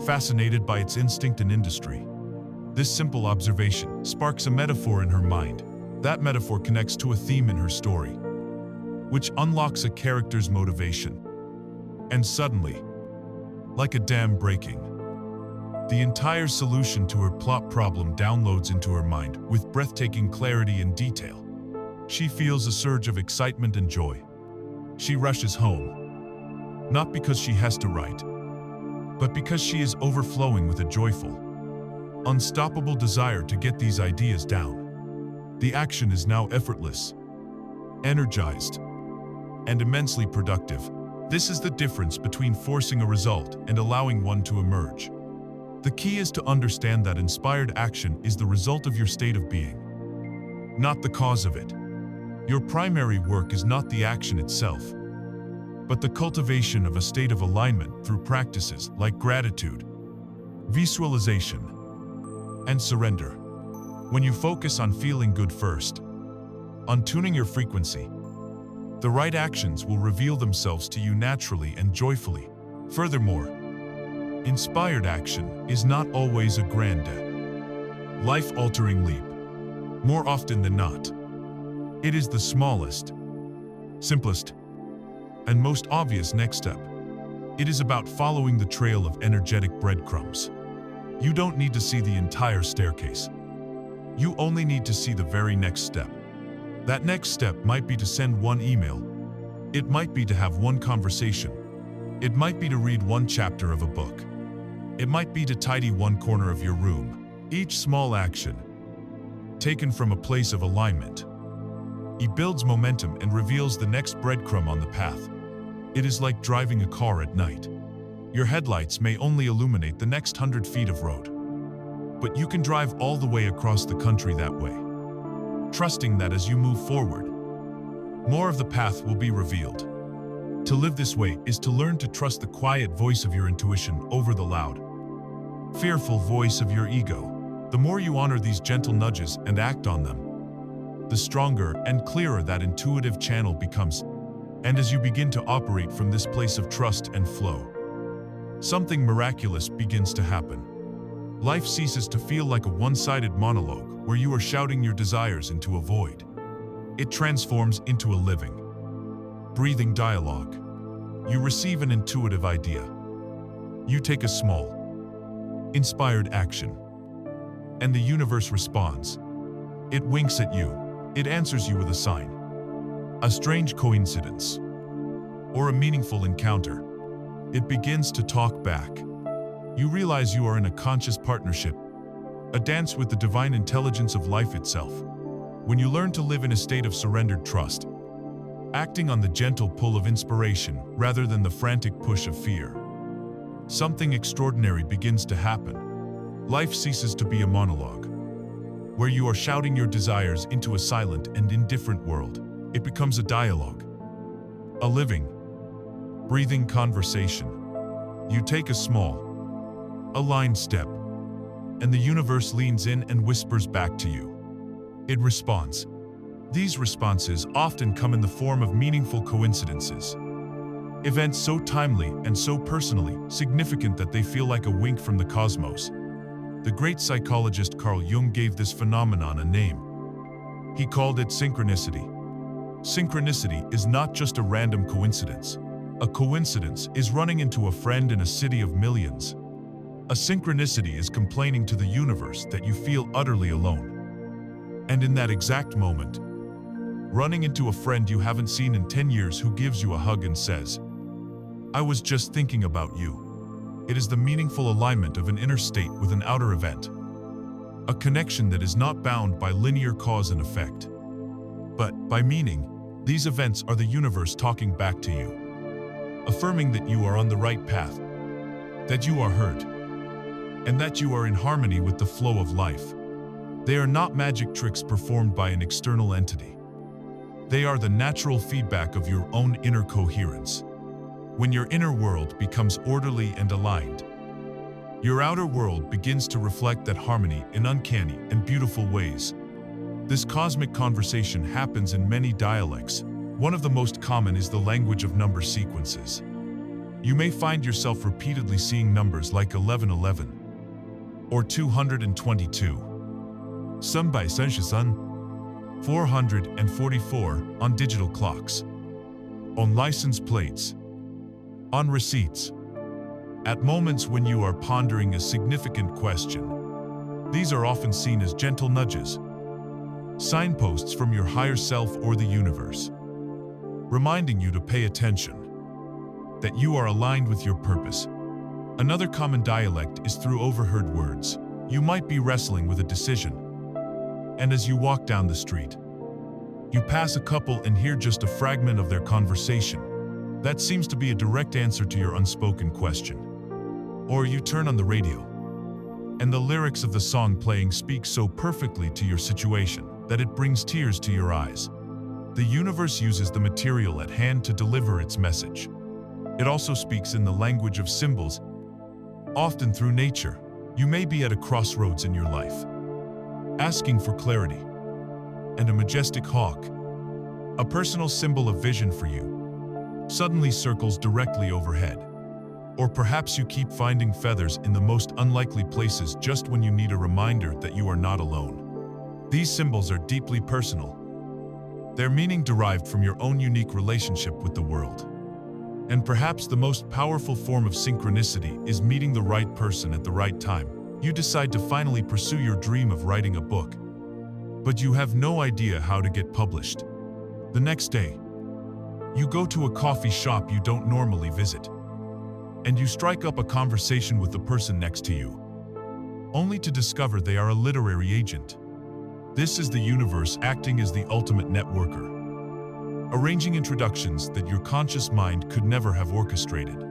fascinated by its instinct and industry. This simple observation sparks a metaphor in her mind. That metaphor connects to a theme in her story, which unlocks a character's motivation. And suddenly, like a dam breaking, the entire solution to her plot problem downloads into her mind with breathtaking clarity and detail. She feels a surge of excitement and joy. She rushes home, not because she has to write, but because she is overflowing with a joyful, unstoppable desire to get these ideas down. The action is now effortless, energized, and immensely productive. This is the difference between forcing a result and allowing one to emerge. The key is to understand that inspired action is the result of your state of being, not the cause of it. Your primary work is not the action itself, but the cultivation of a state of alignment through practices like gratitude, visualization, and surrender. When you focus on feeling good first, on tuning your frequency, the right actions will reveal themselves to you naturally and joyfully. Furthermore, inspired action is not always a grand, life-altering leap. More often than not, it is the smallest, simplest, and most obvious next step. It is about following the trail of energetic breadcrumbs. You don't need to see the entire staircase. You only need to see the very next step. That next step might be to send one email. It might be to have one conversation. It might be to read one chapter of a book. It might be to tidy one corner of your room. Each small action, taken from a place of alignment, it builds momentum and reveals the next breadcrumb on the path. It is like driving a car at night. Your headlights may only illuminate the next 100 feet of road, but you can drive all the way across the country that way, trusting that as you move forward, more of the path will be revealed. To live this way is to learn to trust the quiet voice of your intuition over the loud, fearful voice of your ego. The more you honor these gentle nudges and act on them, the stronger and clearer that intuitive channel becomes. And as you begin to operate from this place of trust and flow, something miraculous begins to happen. Life ceases to feel like a one-sided monologue where you are shouting your desires into a void. It transforms into a living, breathing dialogue. You receive an intuitive idea. You take a small, inspired action, and the universe responds. It winks at you. It answers you with a sign, a strange coincidence, or a meaningful encounter. It begins to talk back. You realize you are in a conscious partnership, a dance with the divine intelligence of life itself. When you learn to live in a state of surrendered trust, acting on the gentle pull of inspiration rather than the frantic push of fear, something extraordinary begins to happen. Life ceases to be a monologue, where you are shouting your desires into a silent and indifferent world. It becomes a dialogue, a living, breathing conversation. You take a small, aligned step, and the universe leans in and whispers back to you. It responds. These responses often come in the form of meaningful coincidences, events so timely and so personally significant that they feel like a wink from the cosmos. The great psychologist Carl Jung gave this phenomenon a name. He called it synchronicity. Synchronicity is not just a random coincidence. A coincidence is running into a friend in a city of millions. A synchronicity is complaining to the universe that you feel utterly alone. And in that exact moment, running into a friend you haven't seen in 10 years who gives you a hug and says, "I was just thinking about you." It is the meaningful alignment of an inner state with an outer event. A connection that is not bound by linear cause and effect, but by meaning. These events are the universe talking back to you, affirming that you are on the right path, that you are heard, and that you are in harmony with the flow of life. They are not magic tricks performed by an external entity. They are the natural feedback of your own inner coherence. When your inner world becomes orderly and aligned, your outer world begins to reflect that harmony in uncanny and beautiful ways. This cosmic conversation happens in many dialects. One of the most common is the language of number sequences. You may find yourself repeatedly seeing numbers like 1111 or 222. 333, 444 on digital clocks, on license plates, on receipts. At moments when you are pondering a significant question, these are often seen as gentle nudges, signposts from your higher self or the universe, reminding you to pay attention, that you are aligned with your purpose. Another common dialect is through overheard words. You might be wrestling with a decision, and as you walk down the street, you pass a couple and hear just a fragment of their conversation. That seems to be a direct answer to your unspoken question. Or you turn on the radio, and the lyrics of the song playing speak so perfectly to your situation that it brings tears to your eyes. The universe uses the material at hand to deliver its message. It also speaks in the language of symbols, often through nature. You may be at a crossroads in your life, asking for clarity, and a majestic hawk, a personal symbol of vision for you, suddenly circles directly overhead. Or perhaps you keep finding feathers in the most unlikely places just when you need a reminder that you are not alone. These symbols are deeply personal, their meaning derived from your own unique relationship with the world. And perhaps the most powerful form of synchronicity is meeting the right person at the right time. You decide to finally pursue your dream of writing a book, but you have no idea how to get published. The next day, you go to a coffee shop you don't normally visit, and you strike up a conversation with the person next to you, only to discover they are a literary agent. This is the universe acting as the ultimate networker, arranging introductions that your conscious mind could never have orchestrated.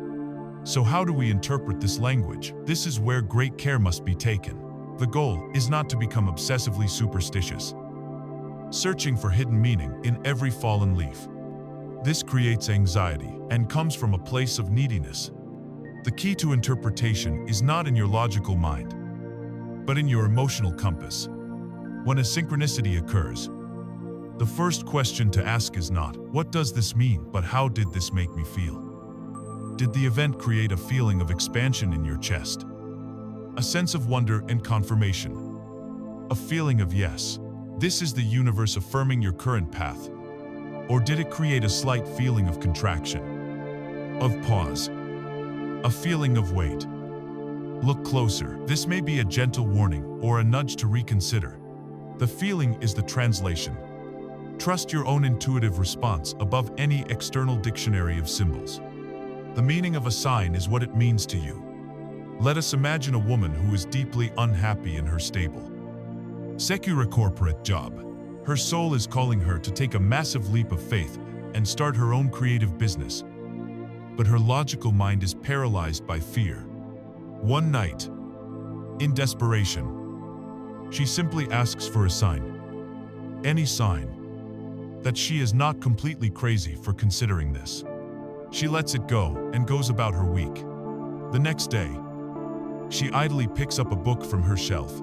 So how do we interpret this language? This is where great care must be taken. The goal is not to become obsessively superstitious, searching for hidden meaning in every fallen leaf. This creates anxiety and comes from a place of neediness. The key to interpretation is not in your logical mind, but in your emotional compass. When a synchronicity occurs, the first question to ask is not, "What does this mean?" but "How did this make me feel?" Did the event create a feeling of expansion in your chest? A sense of wonder and confirmation? A feeling of yes, this is the universe affirming your current path? Or did it create a slight feeling of contraction, of pause, a feeling of wait? Look closer. This may be a gentle warning or a nudge to reconsider. The feeling is the translation. Trust your own intuitive response above any external dictionary of symbols. The meaning of a sign is what it means to you. Let us imagine a woman who is deeply unhappy in her stable, secure corporate job. Her soul is calling her to take a massive leap of faith and start her own creative business. But her logical mind is paralyzed by fear. One night, in desperation, she simply asks for a sign. Any sign that she is not completely crazy for considering this. She lets it go and goes about her week. The next day, she idly picks up a book from her shelf,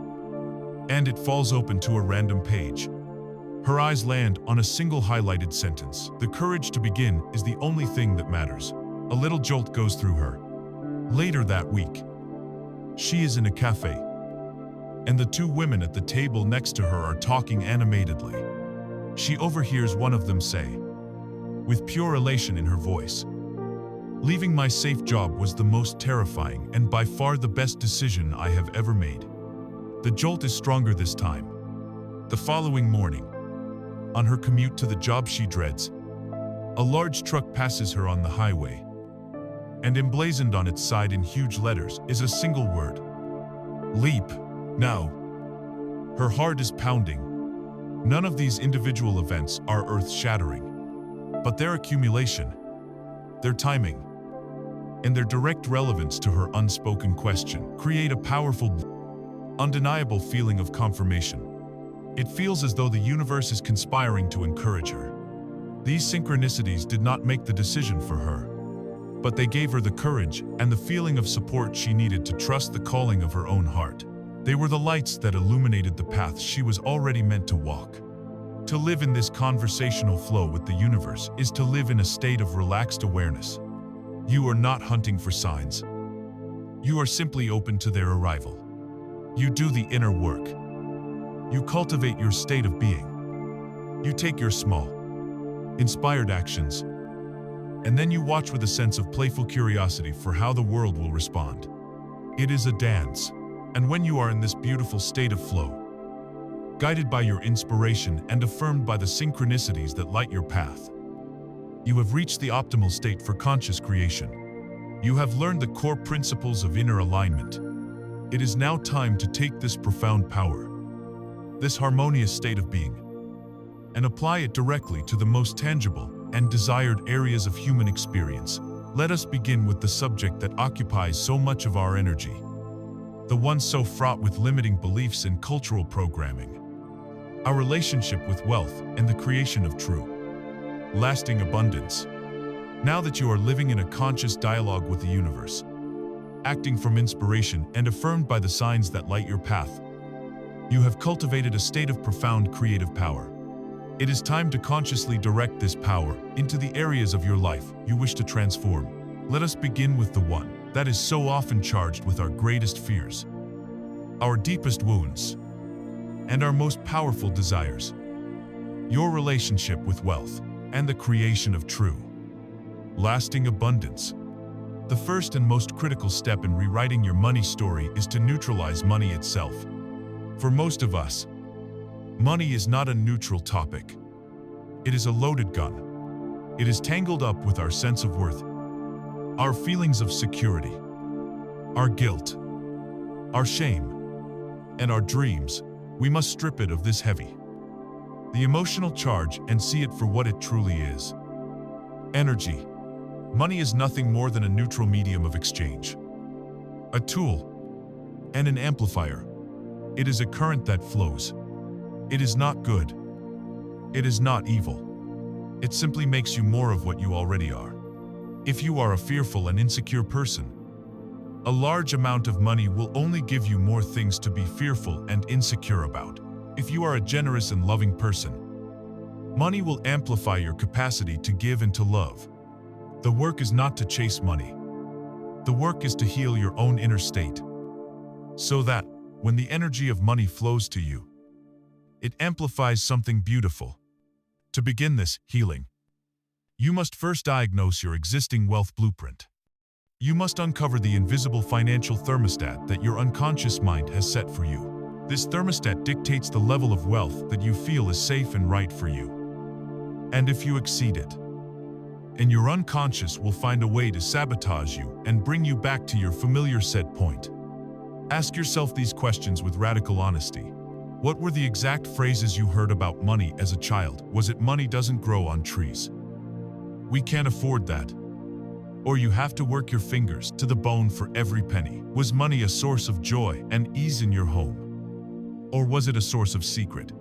and it falls open to a random page. Her eyes land on a single highlighted sentence. The courage to begin is the only thing that matters. A little jolt goes through her. Later that week, she is in a cafe, and the two women at the table next to her are talking animatedly. She overhears one of them say, with pure elation in her voice, "Leaving my safe job was the most terrifying and by far the best decision I have ever made." The jolt is stronger this time. The following morning, on her commute to the job she dreads, a large truck passes her on the highway, and emblazoned on its side in huge letters is a single word: leap. Now, her heart is pounding. None of these individual events are earth-shattering, but their accumulation, their timing, and their direct relevance to her unspoken question create a powerful, undeniable feeling of confirmation. It feels as though the universe is conspiring to encourage her. These synchronicities did not make the decision for her, but they gave her the courage and the feeling of support she needed to trust the calling of her own heart. They were the lights that illuminated the path she was already meant to walk. To live in this conversational flow with the universe is to live in a state of relaxed awareness. You are not hunting for signs. You are simply open to their arrival. You do the inner work. You cultivate your state of being. You take your small, inspired actions, and then you watch with a sense of playful curiosity for how the world will respond. It is a dance. And when you are in this beautiful state of flow, guided by your inspiration and affirmed by the synchronicities that light your path, you have reached the optimal state for conscious creation. You have learned the core principles of inner alignment. It is now time to take this profound power, this harmonious state of being, and apply it directly to the most tangible and desired areas of human experience. Let us begin with the subject that occupies so much of our energy, the one so fraught with limiting beliefs and cultural programming: our relationship with wealth and the creation of true, lasting abundance. Now that you are living in a conscious dialogue with the universe, acting from inspiration and affirmed by the signs that light your path, you have cultivated a state of profound creative power. It is time to consciously direct this power into the areas of your life you wish to transform. Let us begin with the one that is so often charged with our greatest fears, our deepest wounds, and our most powerful desires: your relationship with wealth and the creation of true, lasting abundance. The first and most critical step in rewriting your money story is to neutralize money itself. For most of us, money is not a neutral topic. It is a loaded gun. It is tangled up with our sense of worth, our feelings of security, our guilt, our shame, and our dreams. We must strip it of this heavy, the emotional charge, and see it for what it truly is: energy. Money is nothing more than a neutral medium of exchange, a tool, and an amplifier. It is a current that flows. It is not good. It is not evil. It simply makes you more of what you already are. If you are a fearful and insecure person, a large amount of money will only give you more things to be fearful and insecure about. If you are a generous and loving person, money will amplify your capacity to give and to love. The work is not to chase money. The work is to heal your own inner state, so that, when the energy of money flows to you, it amplifies something beautiful. To begin this healing, you must first diagnose your existing wealth blueprint. You must uncover the invisible financial thermostat that your unconscious mind has set for you. This thermostat dictates the level of wealth that you feel is safe and right for you. And if you exceed it, and your unconscious will find a way to sabotage you and bring you back to your familiar set point. Ask yourself these questions with radical honesty. What were the exact phrases you heard about money as a child? Was it money doesn't grow on trees? We can't afford that. Or you have to work your fingers to the bone for every penny. Was money a source of joy and ease in your home? Or was it a source of secret,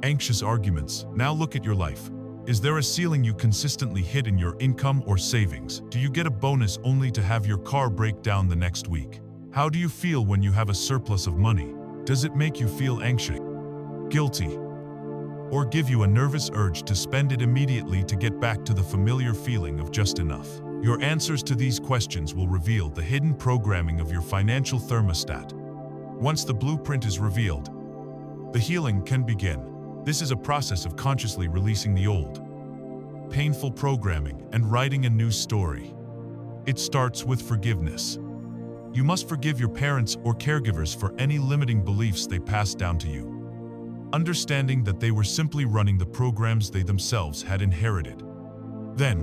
anxious arguments? Now look at your life. Is there a ceiling you consistently hit in your income or savings? Do you get a bonus only to have your car break down the next week? How do you feel when you have a surplus of money? Does it make you feel anxious, guilty, or give you a nervous urge to spend it immediately to get back to the familiar feeling of just enough? Your answers to these questions will reveal the hidden programming of your financial thermostat. Once the blueprint is revealed, the healing can begin. This is a process of consciously releasing the old, painful programming and writing a new story. It starts with forgiveness. You must forgive your parents or caregivers for any limiting beliefs they passed down to you, understanding that they were simply running the programs they themselves had inherited. Then,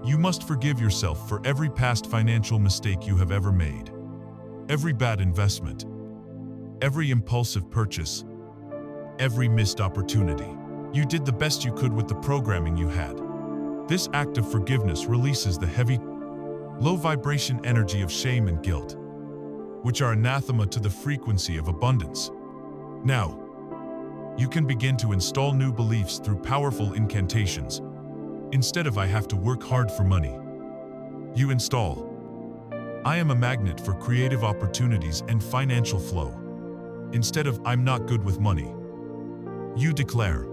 you must forgive yourself for every past financial mistake you have ever made, every bad investment, every impulsive purchase, every missed opportunity. You did the best you could with the programming you had. This act of forgiveness releases the heavy, low-vibration energy of shame and guilt, which are anathema to the frequency of abundance. Now, you can begin to install new beliefs through powerful incantations. Instead of "I have to work hard for money," you install "I am a magnet for creative opportunities and financial flow." Instead of "I'm not good with money," you declare,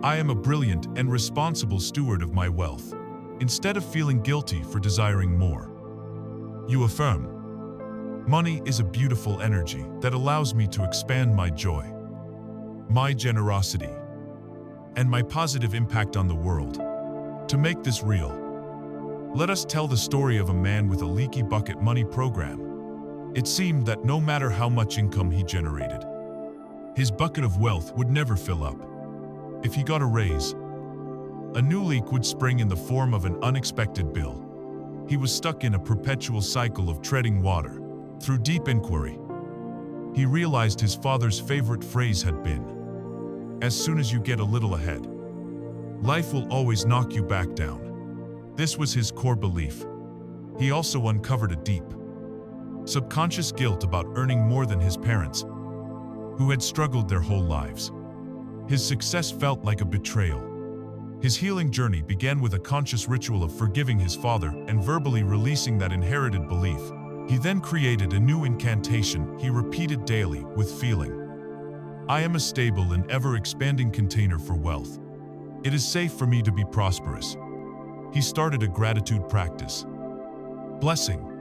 "I am a brilliant and responsible steward of my wealth." Instead of feeling guilty for desiring more, you affirm, "Money is a beautiful energy that allows me to expand my joy, my generosity, and my positive impact on the world." To make this real, let us tell the story of a man with a leaky bucket money program. It seemed that no matter how much income he generated, his bucket of wealth would never fill up. If he got a raise, a new leak would spring in the form of an unexpected bill. He was stuck in a perpetual cycle of treading water. Through deep inquiry, he realized his father's favorite phrase had been, "As soon as you get a little ahead, life will always knock you back down." This was his core belief. He also uncovered a deep, subconscious guilt about earning more than his parents, who had struggled their whole lives. His success felt like a betrayal, His healing journey began with a conscious ritual of forgiving his father and verbally releasing that inherited belief. He then created a new incantation he repeated daily with feeling. I am a stable and ever-expanding container for wealth. It is safe for me to be prosperous. He started a gratitude practice, blessing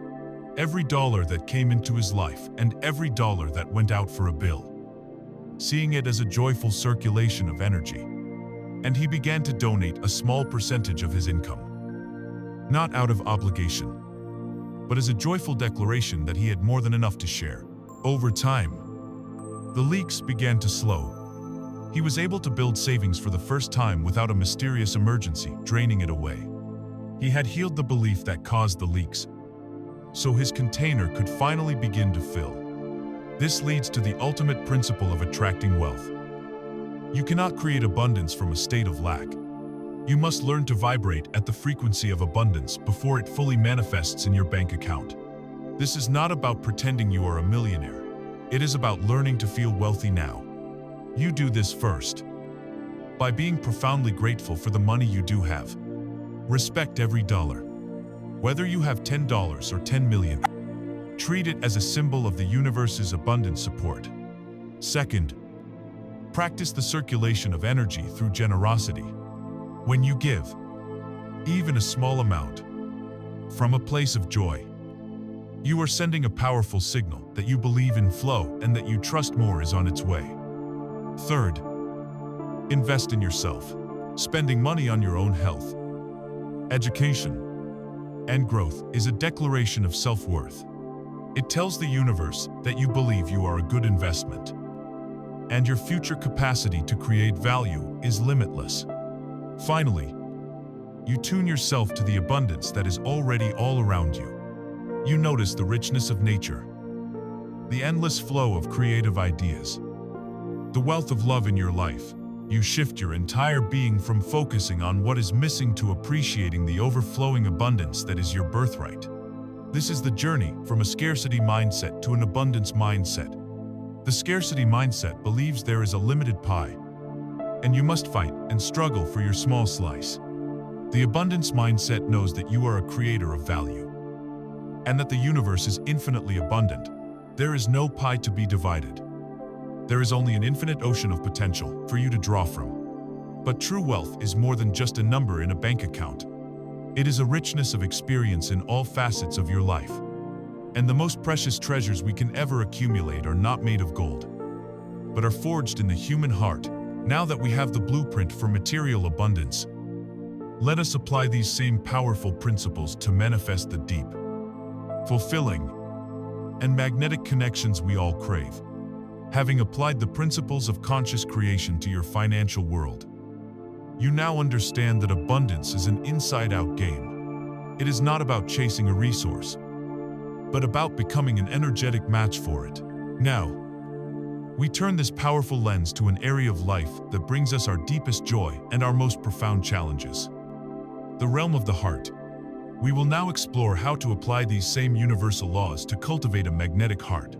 every dollar that came into his life and every dollar that went out for a bill, seeing it as a joyful circulation of energy. And he began to donate a small percentage of his income, not out of obligation, but as a joyful declaration that he had more than enough to share. Over time, the leaks began to slow. He was able to build savings for the first time without a mysterious emergency draining it away. He had healed the belief that caused the leaks, so his container could finally begin to fill. This leads to the ultimate principle of attracting wealth. You cannot create abundance from a state of lack. You must learn to vibrate at the frequency of abundance before it fully manifests in your bank account. This is not about pretending you are a millionaire. It is about learning to feel wealthy now. You do this first by being profoundly grateful for the money you do have. Respect every dollar. Whether you have $10 or 10 million, treat it as a symbol of the universe's abundant support. Second, practice the circulation of energy through generosity. When you give, even a small amount, from a place of joy, you are sending a powerful signal that you believe in flow and that you trust more is on its way. Third, invest in yourself. Spending money on your own health, education, and growth is a declaration of self-worth. It tells the universe that you believe you are a good investment, and your future capacity to create value is limitless. Finally, you tune yourself to the abundance that is already all around you. You notice the richness of nature, the endless flow of creative ideas, the wealth of love in your life. You shift your entire being from focusing on what is missing to appreciating the overflowing abundance that is your birthright. This is the journey from a scarcity mindset to an abundance mindset. The scarcity mindset believes there is a limited pie, and you must fight and struggle for your small slice. The abundance mindset knows that you are a creator of value, and that the universe is infinitely abundant. There is no pie to be divided. There is only an infinite ocean of potential for you to draw from. But true wealth is more than just a number in a bank account. It is a richness of experience in all facets of your life. And the most precious treasures we can ever accumulate are not made of gold, but are forged in the human heart. Now that we have the blueprint for material abundance, let us apply these same powerful principles to manifest the deep, fulfilling, and magnetic connections we all crave. Having applied the principles of conscious creation to your financial world, you now understand that abundance is an inside-out game. It is not about chasing a resource, but about becoming an energetic match for it. Now, we turn this powerful lens to an area of life that brings us our deepest joy and our most profound challenges, the realm of the heart. We will now explore how to apply these same universal laws to cultivate a magnetic heart,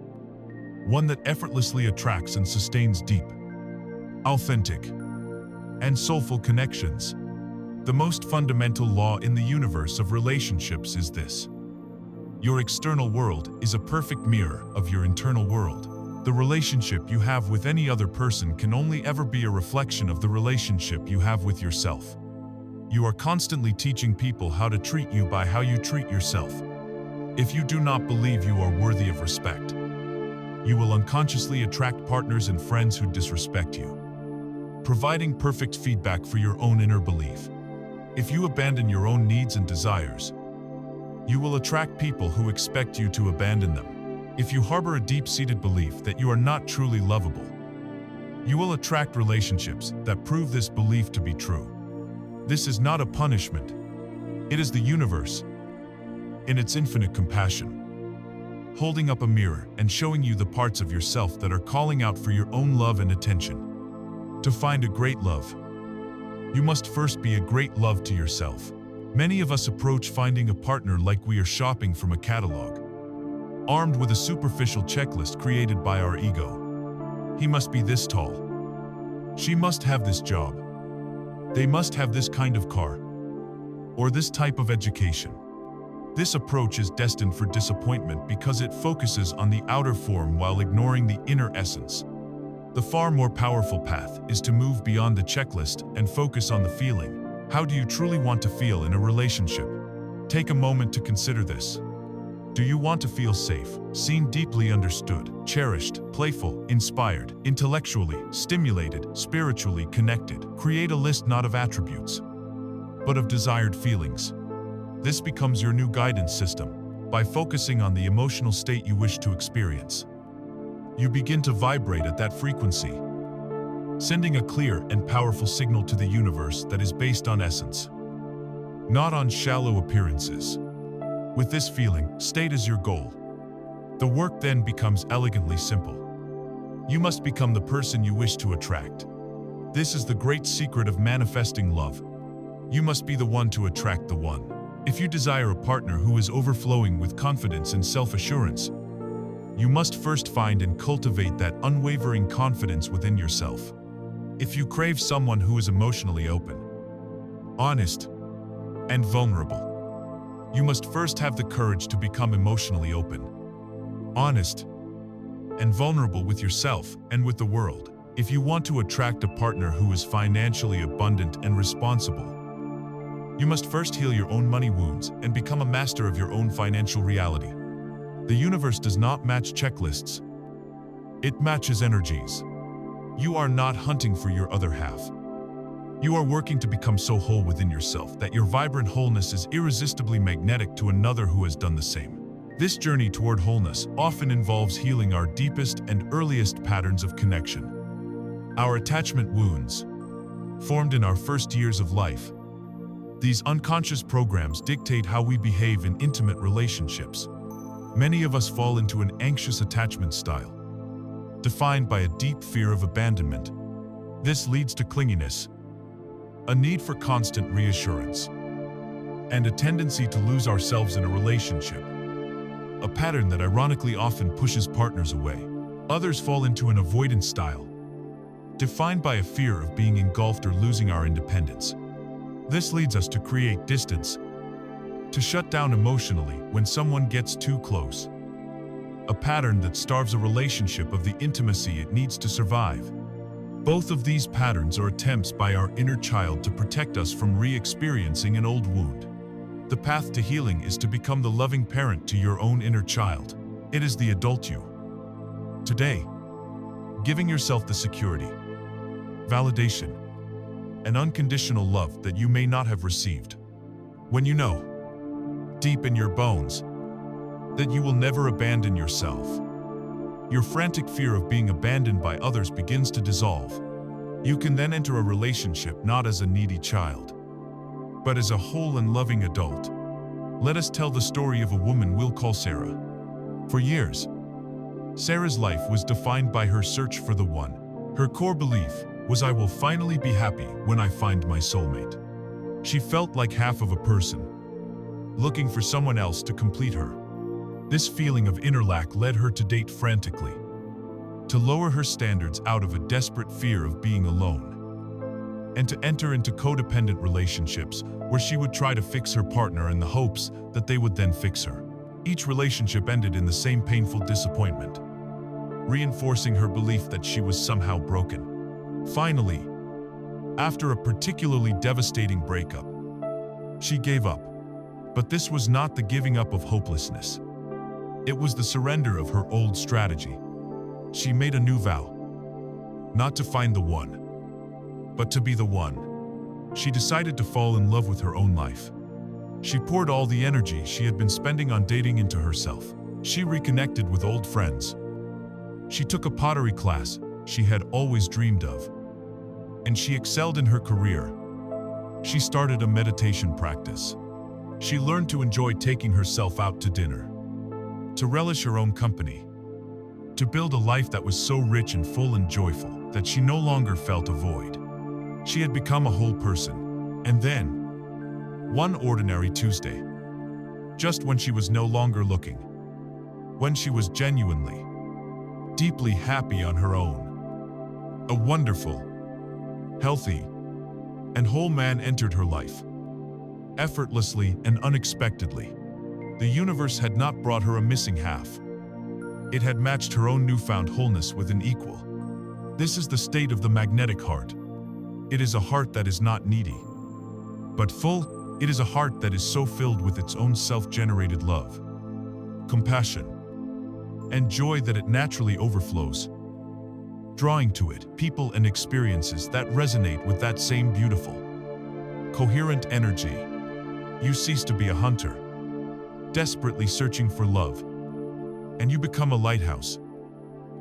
one that effortlessly attracts and sustains deep, authentic, and soulful connections. The most fundamental law in the universe of relationships is this: your external world is a perfect mirror of your internal world. The relationship you have with any other person can only ever be a reflection of the relationship you have with yourself. You are constantly teaching people how to treat you by how you treat yourself. If you do not believe you are worthy of respect, you will unconsciously attract partners and friends who disrespect you, providing perfect feedback for your own inner belief. If you abandon your own needs and desires, you will attract people who expect you to abandon them. If you harbor a deep-seated belief that you are not truly lovable, you will attract relationships that prove this belief to be true. This is not a punishment. It is the universe, in its infinite compassion, holding up a mirror and showing you the parts of yourself that are calling out for your own love and attention. To find a great love, you must first be a great love to yourself. Many of us approach finding a partner like we are shopping from a catalog, armed with a superficial checklist created by our ego. He must be this tall. She must have this job. They must have this kind of car, or this type of education. This approach is destined for disappointment because it focuses on the outer form while ignoring the inner essence. The far more powerful path is to move beyond the checklist and focus on the feeling. How do you truly want to feel in a relationship? Take a moment to consider this. Do you want to feel safe, seen, deeply understood, cherished, playful, inspired, intellectually stimulated, spiritually connected? Create a list not of attributes, but of desired feelings. This becomes your new guidance system. By focusing on the emotional state you wish to experience, you begin to vibrate at that frequency, sending a clear and powerful signal to the universe that is based on essence, not on shallow appearances. With this feeling state as your goal, the work then becomes elegantly simple. You must become the person you wish to attract. This is the great secret of manifesting love. You must be the one to attract the one. If you desire a partner who is overflowing with confidence and self-assurance, you must first find and cultivate that unwavering confidence within yourself. If you crave someone who is emotionally open, honest, and vulnerable, you must first have the courage to become emotionally open, honest, and vulnerable with yourself and with the world. If you want to attract a partner who is financially abundant and responsible, you must first heal your own money wounds and become a master of your own financial reality. The universe does not match checklists. It matches energies. You are not hunting for your other half. You are working to become so whole within yourself that your vibrant wholeness is irresistibly magnetic to another who has done the same. This journey toward wholeness often involves healing our deepest and earliest patterns of connection. Our attachment wounds, formed in our first years of life. These unconscious programs dictate how we behave in intimate relationships. Many of us fall into an anxious attachment style, defined by a deep fear of abandonment. This leads to clinginess, a need for constant reassurance, and a tendency to lose ourselves in a relationship, a pattern that ironically often pushes partners away. Others fall into an avoidance style, defined by a fear of being engulfed or losing our independence. This leads us to create distance, to shut down emotionally when someone gets too close, a pattern that starves a relationship of the intimacy it needs to survive. Both of these patterns are attempts by our inner child to protect us from re-experiencing an old wound. The path to healing is to become the loving parent to your own inner child. It is the adult you. Today, giving yourself the security, validation, and unconditional love that you may not have received. When you know, deep in your bones, that you will never abandon yourself, your frantic fear of being abandoned by others begins to dissolve. You can then enter a relationship not as a needy child, but as a whole and loving adult. Let us tell the story of a woman we'll call Sarah. For years, Sarah's life was defined by her search for the one. Her core belief was, I will finally be happy when I find my soulmate. She felt like half of a person, looking for someone else to complete her. This feeling of inner lack led her to date frantically, to lower her standards out of a desperate fear of being alone, and to enter into codependent relationships where she would try to fix her partner in the hopes that they would then fix her. Each relationship ended in the same painful disappointment, reinforcing her belief that she was somehow broken. Finally, after a particularly devastating breakup, she gave up. But this was not the giving up of hopelessness. It was the surrender of her old strategy. She made a new vow, not to find the one, but to be the one. She decided to fall in love with her own life. She poured all the energy she had been spending on dating into herself. She reconnected with old friends. She took a pottery class she had always dreamed of, and she excelled in her career. She started a meditation practice. She learned to enjoy taking herself out to dinner, to relish her own company, to build a life that was so rich and full and joyful that she no longer felt a void. She had become a whole person. And then, one ordinary Tuesday, just when she was no longer looking, when she was genuinely, deeply happy on her own, a wonderful, healthy, and whole man entered her life. Effortlessly and unexpectedly. The universe had not brought her a missing half. It had matched her own newfound wholeness with an equal. This is the state of the magnetic heart. It is a heart that is not needy, but full. It is a heart that is so filled with its own self-generated love, compassion, and joy that it naturally overflows, drawing to it people and experiences that resonate with that same beautiful, coherent energy. You cease to be a hunter, desperately searching for love, and you become a lighthouse,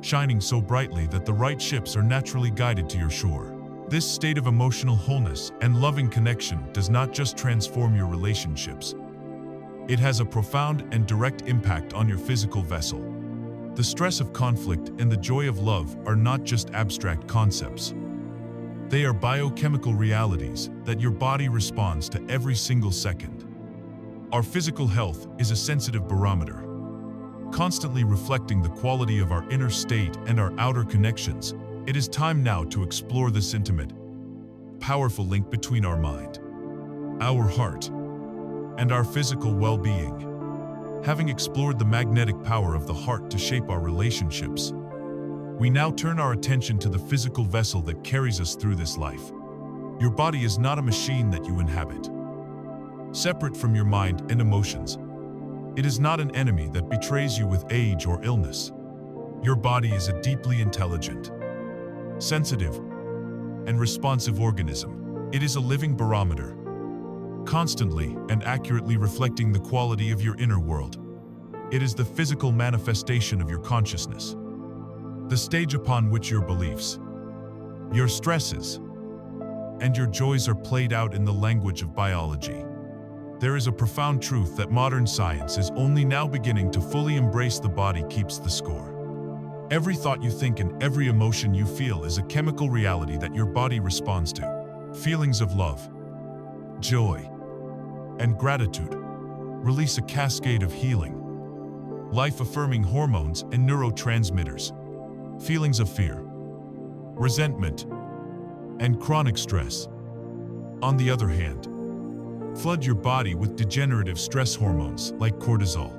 shining so brightly that the right ships are naturally guided to your shore. This state of emotional wholeness and loving connection does not just transform your relationships. It has a profound and direct impact on your physical vessel. The stress of conflict and the joy of love are not just abstract concepts. They are biochemical realities that your body responds to every single second. Our physical health is a sensitive barometer, constantly reflecting the quality of our inner state and our outer connections. It is time now to explore this intimate, powerful link between our mind, our heart, and our physical well-being. Having explored the magnetic power of the heart to shape our relationships, we now turn our attention to the physical vessel that carries us through this life. Your body is not a machine that you inhabit, separate from your mind and emotions. It is not an enemy that betrays you with age or illness. Your body is a deeply intelligent, sensitive, and responsive organism. It is a living barometer, constantly and accurately reflecting the quality of your inner world. It is the physical manifestation of your consciousness, the stage upon which your beliefs, your stresses, and your joys are played out in the language of biology. There is a profound truth that modern science is only now beginning to fully embrace. The body keeps the score. Every thought you think and every emotion you feel is a chemical reality that your body responds to. Feelings of love, joy, and gratitude release a cascade of healing, life-affirming hormones and neurotransmitters. Feelings of fear, resentment, and chronic stress, on the other hand, flood your body with degenerative stress hormones like cortisol,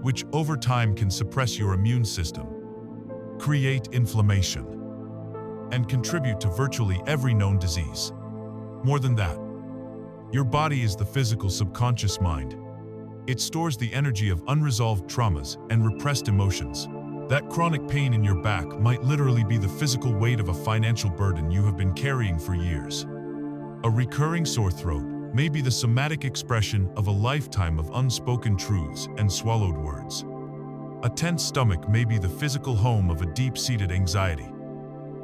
which over time can suppress your immune system, create inflammation, and contribute to virtually every known disease. More than that, your body is the physical subconscious mind. It stores the energy of unresolved traumas and repressed emotions. That chronic pain in your back might literally be the physical weight of a financial burden you have been carrying for years. A recurring sore throat may be the somatic expression of a lifetime of unspoken truths and swallowed words. A tense stomach may be the physical home of a deep-seated anxiety.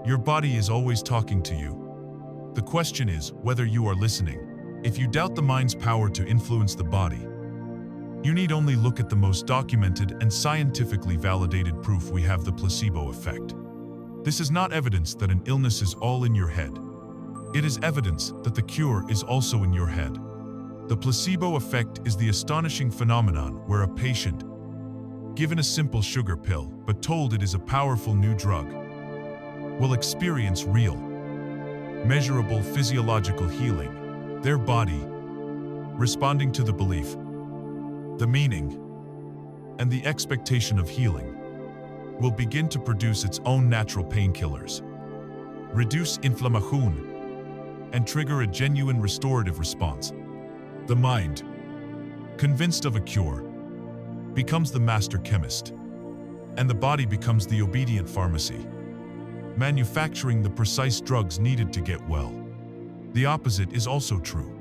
Your body is always talking to you. The question is whether you are listening. If you doubt the mind's power to influence the body, you need only look at the most documented and scientifically validated proof we have: the placebo effect. This is not evidence that an illness is all in your head. It is evidence that the cure is also in your head. The placebo effect is the astonishing phenomenon where a patient, given a simple sugar pill but told it is a powerful new drug, will experience real, measurable physiological healing, their body responding to the belief, the meaning, and the expectation of healing, will begin to produce its own natural painkillers, reduce inflammation, and trigger a genuine restorative response. The mind, convinced of a cure, becomes the master chemist, and the body becomes the obedient pharmacy, manufacturing the precise drugs needed to get well. The opposite is also true.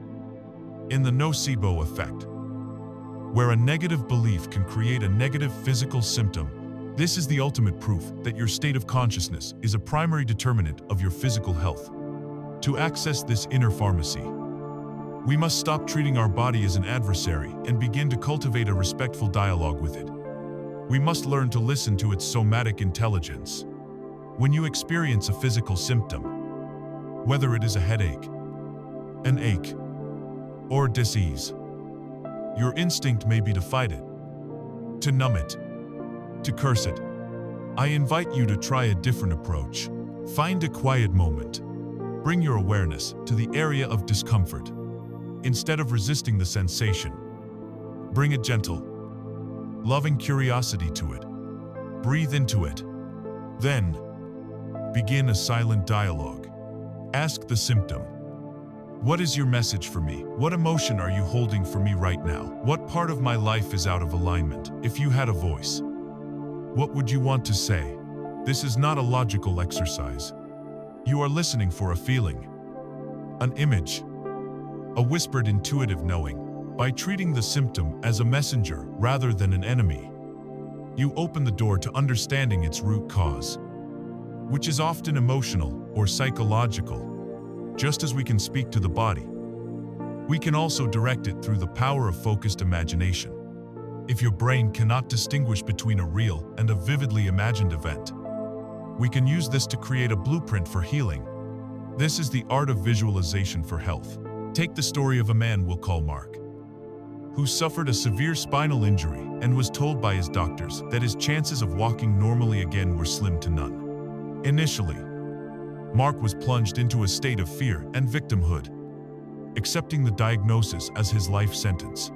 In the nocebo effect, where a negative belief can create a negative physical symptom, this is the ultimate proof that your state of consciousness is a primary determinant of your physical health. To access this inner pharmacy, we must stop treating our body as an adversary and begin to cultivate a respectful dialogue with it. We must learn to listen to its somatic intelligence. When you experience a physical symptom, whether it is a headache, an ache, or dis-ease, your instinct may be to fight it, to numb it, to curse it. I invite you to try a different approach. Find a quiet moment, Bring your awareness to the area of discomfort. Instead of resisting the sensation, bring a gentle, loving curiosity to it. Breathe into it. Then, begin a silent dialogue. Ask the symptom, what is your message for me? What emotion are you holding for me right now? What part of my life is out of alignment? If you had a voice, what would you want to say? This is not a logical exercise. You are listening for a feeling, an image, a whispered intuitive knowing. By treating the symptom as a messenger rather than an enemy, you open the door to understanding its root cause, which is often emotional or psychological. Just as we can speak to the body, we can also direct it through the power of focused imagination. If your brain cannot distinguish between a real and a vividly imagined event, we can use this to create a blueprint for healing. This is the art of visualization for health. Take the story of a man we'll call Mark, who suffered a severe spinal injury and was told by his doctors that his chances of walking normally again were slim to none. Initially, Mark was plunged into a state of fear and victimhood, accepting the diagnosis as his life sentence.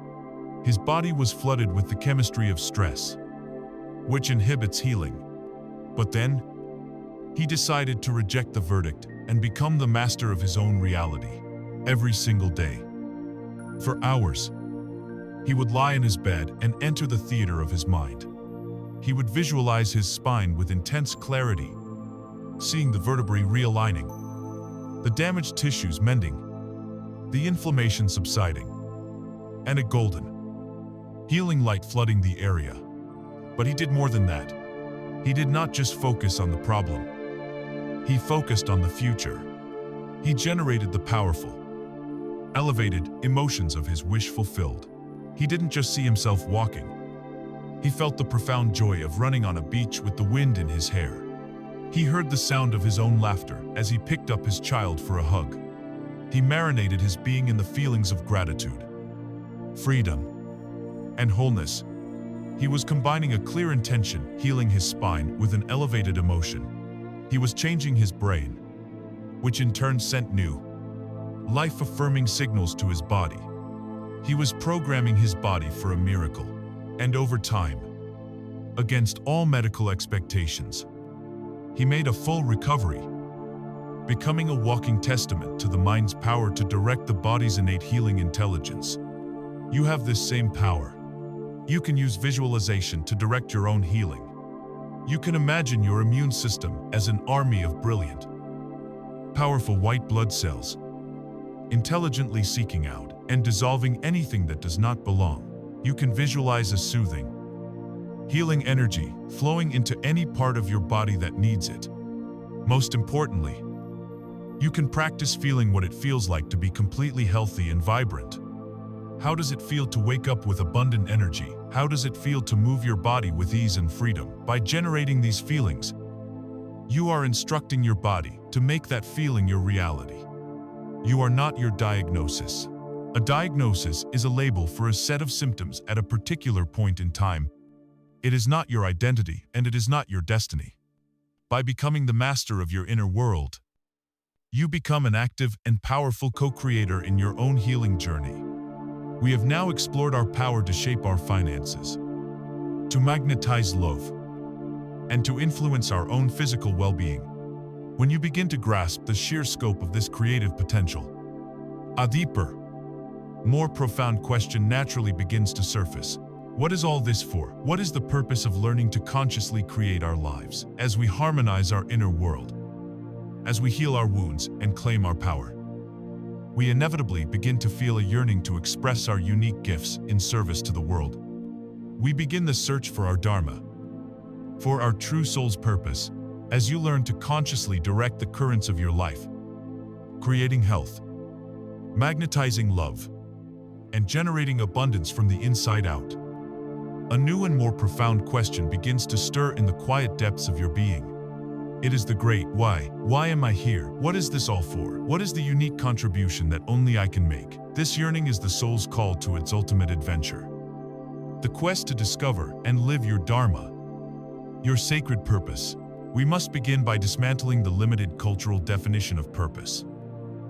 His body was flooded with the chemistry of stress, which inhibits healing. But then, he decided to reject the verdict and become the master of his own reality. Every single day, for hours, he would lie in his bed and enter the theater of his mind. He would visualize his spine with intense clarity, seeing the vertebrae realigning, the damaged tissues mending, the inflammation subsiding, and a golden, healing light flooding the area. But he did more than that. He did not just focus on the problem. He focused on the future. He generated the powerful, elevated emotions of his wish fulfilled. He didn't just see himself walking. He felt the profound joy of running on a beach with the wind in his hair. He heard the sound of his own laughter as he picked up his child for a hug. He marinated his being in the feelings of gratitude, freedom, and wholeness. He was combining a clear intention, healing his spine, with an elevated emotion. He was changing his brain, which in turn sent new, life-affirming signals to his body. He was programming his body for a miracle. And over time, against all medical expectations, he made a full recovery, becoming a walking testament to the mind's power to direct the body's innate healing intelligence. You have this same power. You can use visualization to direct your own healing. You can imagine your immune system as an army of brilliant, powerful white blood cells, intelligently seeking out and dissolving anything that does not belong. You can visualize a soothing, healing energy flowing into any part of your body that needs it. Most importantly, you can practice feeling what it feels like to be completely healthy and vibrant. How does it feel to wake up with abundant energy? How does it feel to move your body with ease and freedom? By generating these feelings, you are instructing your body to make that feeling your reality. You are not your diagnosis. A diagnosis is a label for a set of symptoms at a particular point in time. It is not your identity, and it is not your destiny. By becoming the master of your inner world, you become an active and powerful co-creator in your own healing journey. We have now explored our power to shape our finances, to magnetize love, and to influence our own physical well-being. When you begin to grasp the sheer scope of this creative potential, a deeper, more profound question naturally begins to surface. What is all this for? What is the purpose of learning to consciously create our lives? As we harmonize our inner world, as we heal our wounds and claim our power, we inevitably begin to feel a yearning to express our unique gifts in service to the world. We begin the search for our dharma, for our true soul's purpose, as you learn to consciously direct the currents of your life, creating health, magnetizing love, and generating abundance from the inside out. A new and more profound question begins to stir in the quiet depths of your being. It is the great why. Why am I here? What is this all for? What is the unique contribution that only I can make? This yearning is the soul's call to its ultimate adventure. The quest to discover and live your dharma, your sacred purpose. We must begin by dismantling the limited cultural definition of purpose.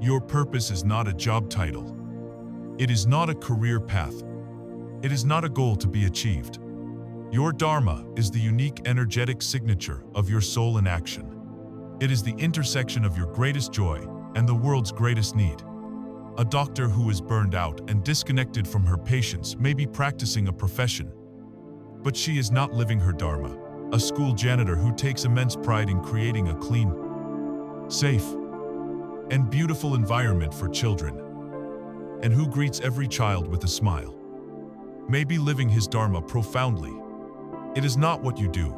Your purpose is not a job title. It is not a career path. It is not a goal to be achieved. Your Dharma is the unique energetic signature of your soul in action. It is the intersection of your greatest joy and the world's greatest need. A doctor who is burned out and disconnected from her patients may be practicing a profession, but she is not living her Dharma. A school janitor who takes immense pride in creating a clean, safe, and beautiful environment for children, and who greets every child with a smile, may be living his Dharma profoundly. It is not what you do,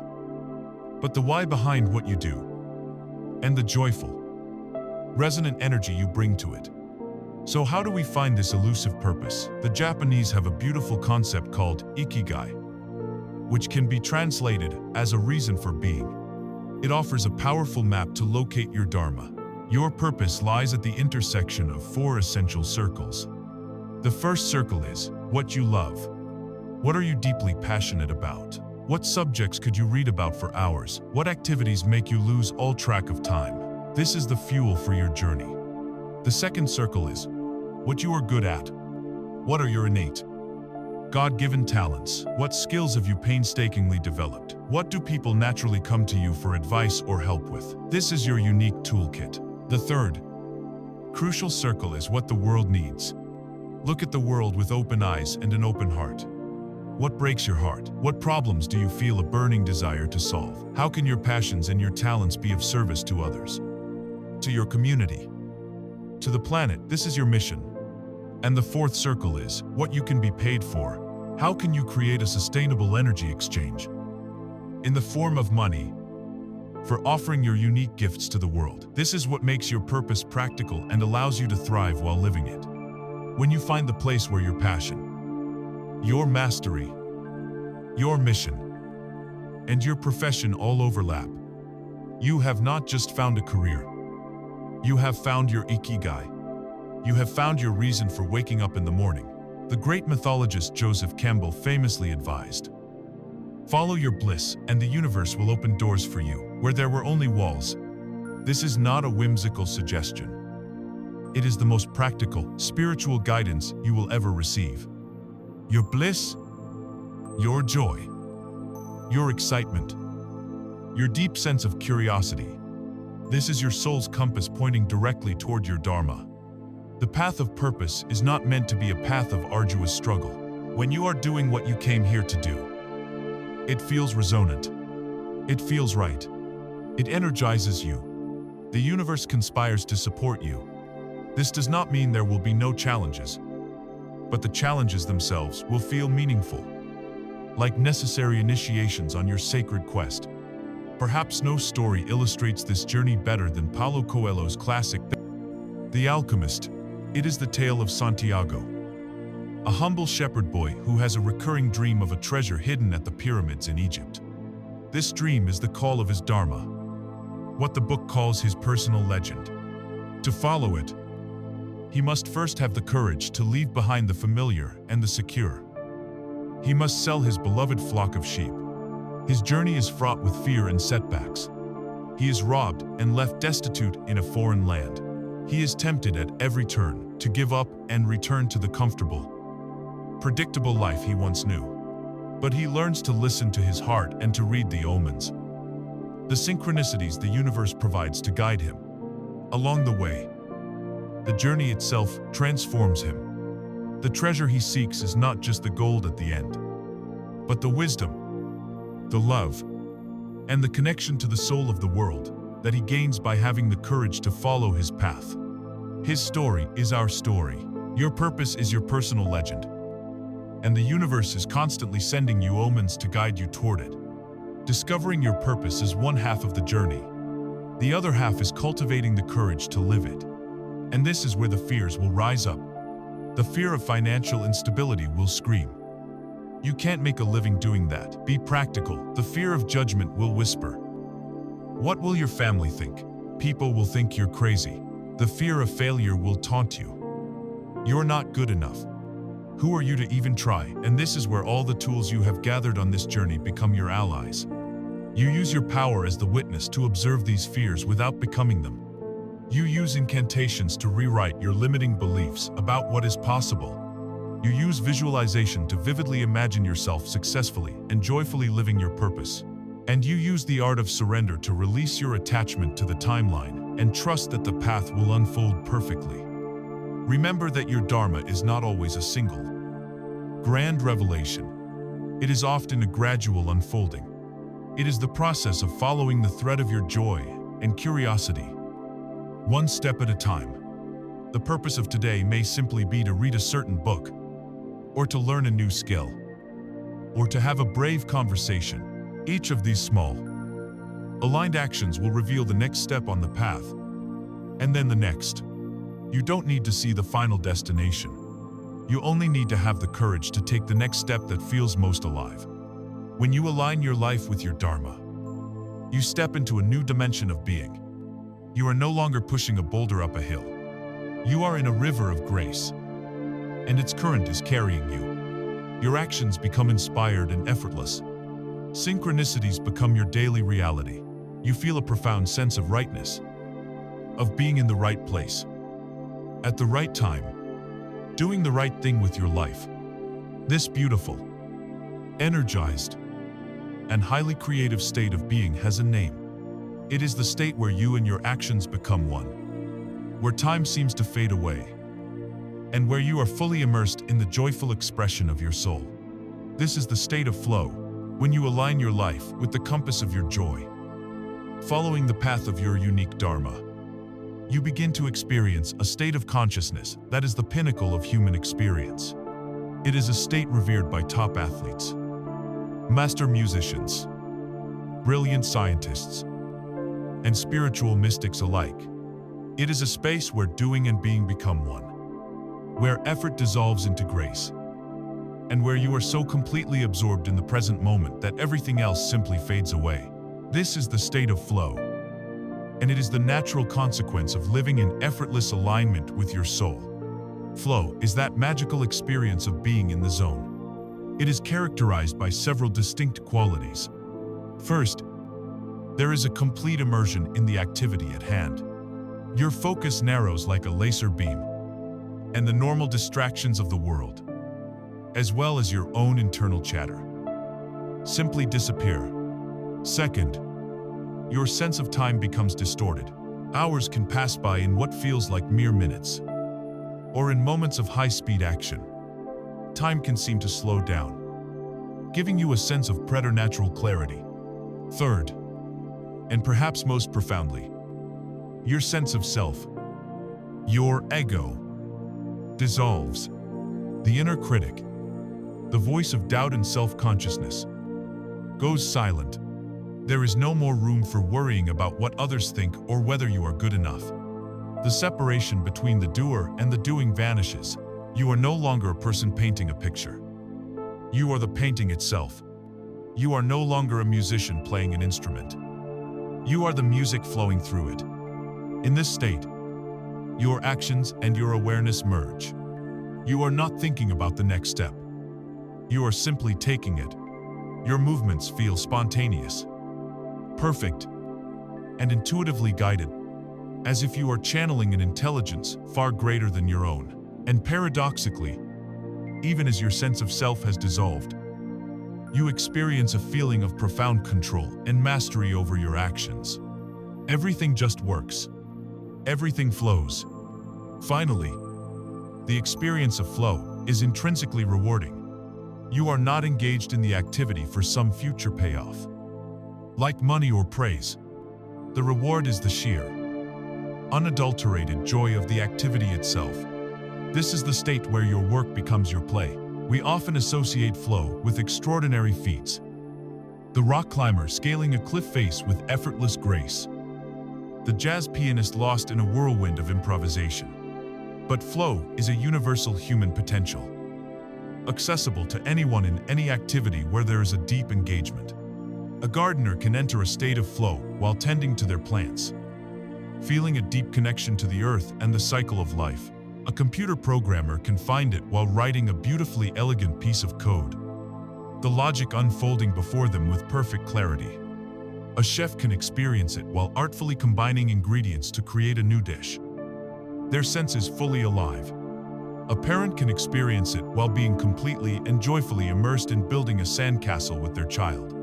but the why behind what you do, and the joyful, resonant energy you bring to it. So how do we find this elusive purpose? The Japanese have a beautiful concept called ikigai, which can be translated as a reason for being. It offers a powerful map to locate your Dharma. Your purpose lies at the intersection of 4 essential circles. The first circle is what you love. What are you deeply passionate about? What subjects could you read about for hours? What activities make you lose all track of time? This is the fuel for your journey. The second circle is what you are good at. What are your innate, God-given talents? What skills have you painstakingly developed? What do people naturally come to you for advice or help with? This is your unique toolkit. The third, crucial circle is what the world needs. Look at the world with open eyes and an open heart. What breaks your heart? What problems do you feel a burning desire to solve? How can your passions and your talents be of service to others? To your community? To the planet? This is your mission. And the fourth circle is what you can be paid for. How can you create a sustainable energy exchange in the form of money for offering your unique gifts to the world? This is what makes your purpose practical and allows you to thrive while living it. When you find the place where your passion, your mastery, your mission, and your profession all overlap, you have not just found a career. You have found your ikigai. You have found your reason for waking up in the morning. The great mythologist Joseph Campbell famously advised, "Follow your bliss, and the universe will open doors for you, where there were only walls." This is not a whimsical suggestion. It is the most practical, spiritual guidance you will ever receive. Your bliss, your joy, your excitement, your deep sense of curiosity. This is your soul's compass pointing directly toward your Dharma. The path of purpose is not meant to be a path of arduous struggle. When you are doing what you came here to do, it feels resonant. It feels right. It energizes you. The universe conspires to support you. This does not mean there will be no challenges, but the challenges themselves will feel meaningful, like necessary initiations on your sacred quest. Perhaps no story illustrates this journey better than Paulo Coelho's classic, The Alchemist. It is the tale of Santiago, a humble shepherd boy who has a recurring dream of a treasure hidden at the pyramids in Egypt. This dream is the call of his Dharma, what the book calls his personal legend. To follow it, he must first have the courage to leave behind the familiar and the secure. He must sell his beloved flock of sheep. His journey is fraught with fear and setbacks. He is robbed and left destitute in a foreign land. He is tempted at every turn to give up and return to the comfortable, predictable life he once knew. But he learns to listen to his heart and to read the omens, the synchronicities the universe provides to guide him. Along the way, the journey itself transforms him. The treasure he seeks is not just the gold at the end, but the wisdom, the love, and the connection to the soul of the world that he gains by having the courage to follow his path. His story is our story. Your purpose is your personal legend, and the universe is constantly sending you omens to guide you toward it. Discovering your purpose is one half of the journey. The other half is cultivating the courage to live it. And this is where the fears will rise up. The fear of financial instability will scream, "You can't make a living doing that." Be practical. The fear of judgment will whisper, "What will your family think?" People will think you're crazy. The fear of failure will taunt you. "You're not good enough. Who are you to even try?" And this is where all the tools you have gathered on this journey become your allies. You use your power as the witness to observe these fears without becoming them. You use incantations to rewrite your limiting beliefs about what is possible. You use visualization to vividly imagine yourself successfully and joyfully living your purpose. And you use the art of surrender to release your attachment to the timeline and trust that the path will unfold perfectly. Remember that your Dharma is not always a single, grand revelation. It is often a gradual unfolding. It is the process of following the thread of your joy and curiosity, one step at a time. The purpose of today may simply be to read a certain book, or to learn a new skill, or to have a brave conversation. Each of these small, aligned actions will reveal the next step on the path, and then the next. You don't need to see the final destination. You only need to have the courage to take the next step that feels most alive. When you align your life with your Dharma, you step into a new dimension of being. You are no longer pushing a boulder up a hill. You are in a river of grace, and its current is carrying you. Your actions become inspired and effortless. Synchronicities become your daily reality. You feel a profound sense of rightness, of being in the right place, at the right time, doing the right thing with your life. This beautiful, energized, and highly creative state of being has a name. It is the state where you and your actions become one, where time seems to fade away, and where you are fully immersed in the joyful expression of your soul. This is the state of flow, when you align your life with the compass of your joy, following the path of your unique Dharma. You begin to experience a state of consciousness that is the pinnacle of human experience. It is a state revered by top athletes, master musicians, brilliant scientists, and spiritual mystics alike. It is a space where doing and being become one, where effort dissolves into grace, and where you are so completely absorbed in the present moment that everything else simply fades away. This is the state of flow, and it is the natural consequence of living in effortless alignment with your soul. Flow is that magical experience of being in the zone. It is characterized by several distinct qualities. First, there is a complete immersion in the activity at hand. Your focus narrows like a laser beam, and the normal distractions of the world, as well as your own internal chatter, simply disappear. Second, your sense of time becomes distorted. Hours can pass by in what feels like mere minutes, or in moments of high-speed action. Time can seem to slow down, giving you a sense of preternatural clarity. Third, and perhaps most profoundly, your sense of self, your ego, dissolves. The inner critic, the voice of doubt and self-consciousness, goes silent. There is no more room for worrying about what others think or whether you are good enough. The separation between the doer and the doing vanishes. You are no longer a person painting a picture. You are the painting itself. You are no longer a musician playing an instrument. You are the music flowing through it. In this state, your actions and your awareness merge. You are not thinking about the next step. You are simply taking it. Your movements feel spontaneous, perfect, and intuitively guided, as if you are channeling an intelligence far greater than your own. And paradoxically, even as your sense of self has dissolved, you experience a feeling of profound control and mastery over your actions. Everything just works. Everything flows. Finally, the experience of flow is intrinsically rewarding. You are not engaged in the activity for some future payoff, like money or praise. The reward is the sheer, unadulterated joy of the activity itself. This is the state where your work becomes your play. We often associate flow with extraordinary feats. The rock climber scaling a cliff face with effortless grace. The jazz pianist lost in a whirlwind of improvisation. But flow is a universal human potential, accessible to anyone in any activity where there is a deep engagement. A gardener can enter a state of flow while tending to their plants, feeling a deep connection to the earth and the cycle of life. A computer programmer can find it while writing a beautifully elegant piece of code, the logic unfolding before them with perfect clarity. A chef can experience it while artfully combining ingredients to create a new dish. Their sense is fully alive. A parent can experience it while being completely and joyfully immersed in building a sandcastle with their child.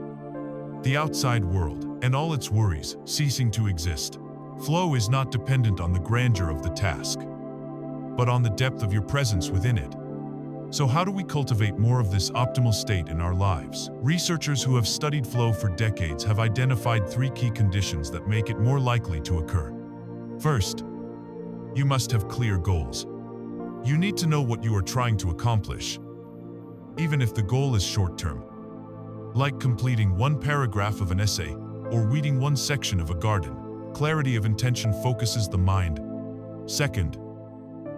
The outside world, and all its worries, ceasing to exist. Flow is not dependent on the grandeur of the task, but on the depth of your presence within it. So how do we cultivate more of this optimal state in our lives? Researchers who have studied flow for decades have identified 3 key conditions that make it more likely to occur. First, you must have clear goals. You need to know what you are trying to accomplish, even if the goal is short-term, like completing 1 paragraph of an essay or weeding 1 section of a garden. Clarity of intention focuses the mind. Second,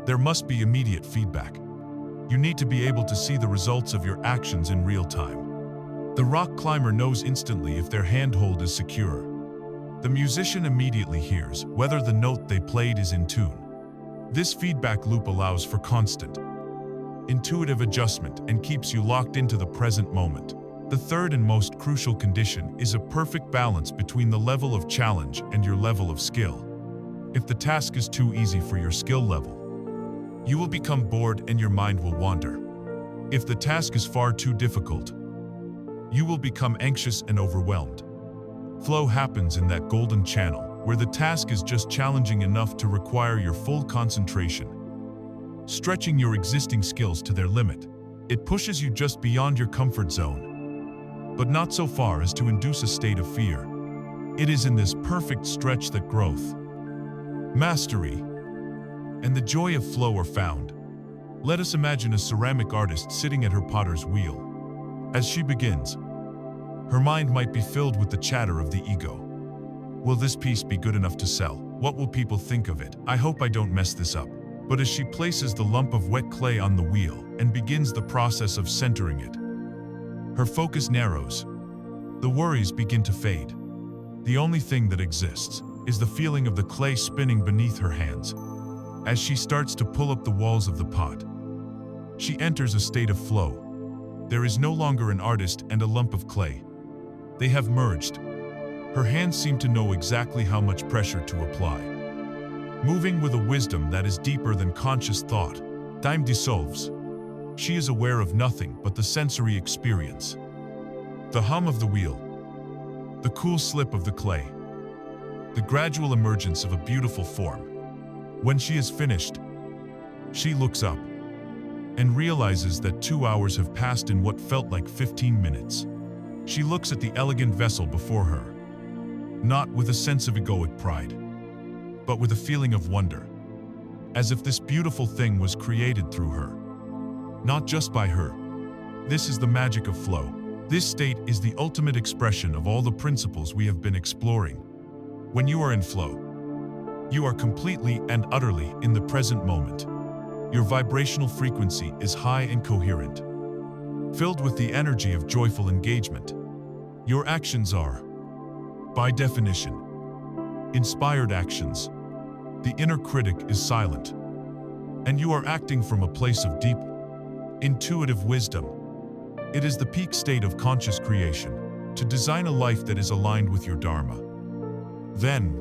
there must be immediate feedback. You need to be able to see the results of your actions in real time. The rock climber knows instantly if their handhold is secure. The musician immediately hears whether the note they played is in tune. This feedback loop allows for constant, intuitive adjustment and keeps you locked into the present moment. The third and most crucial condition is a perfect balance between the level of challenge and your level of skill. If the task is too easy for your skill level, you will become bored and your mind will wander. If the task is far too difficult, you will become anxious and overwhelmed. Flow happens in that golden channel, where the task is just challenging enough to require your full concentration, stretching your existing skills to their limit. It pushes you just beyond your comfort zone, but not so far as to induce a state of fear. It is in this perfect stretch that growth, mastery, and the joy of flow are found. Let us imagine a ceramic artist sitting at her potter's wheel. As she begins, her mind might be filled with the chatter of the ego. Will this piece be good enough to sell? What will people think of it? I hope I don't mess this up. But as she places the lump of wet clay on the wheel and begins the process of centering it, her focus narrows. The worries begin to fade. The only thing that exists is the feeling of the clay spinning beneath her hands. As she starts to pull up the walls of the pot, she enters a state of flow. There is no longer an artist and a lump of clay. They have merged. Her hands seem to know exactly how much pressure to apply. Moving with a wisdom that is deeper than conscious thought, time dissolves. She is aware of nothing but the sensory experience. The hum of the wheel, the cool slip of the clay, the gradual emergence of a beautiful form. When she is finished, she looks up and realizes that 2 hours have passed in what felt like 15 minutes. She looks at the elegant vessel before her, not with a sense of egoic pride, but with a feeling of wonder, as if this beautiful thing was created through her, not just by her. This is the magic of flow. This state is the ultimate expression of all the principles we have been exploring. When you are in flow, you are completely and utterly in the present moment. Your vibrational frequency is high and coherent, filled with the energy of joyful engagement. Your actions are, by definition, inspired actions. The inner critic is silent, and you are acting from a place of deep, intuitive wisdom. It is the peak state of conscious creation, to design a life that is aligned with your Dharma. Then,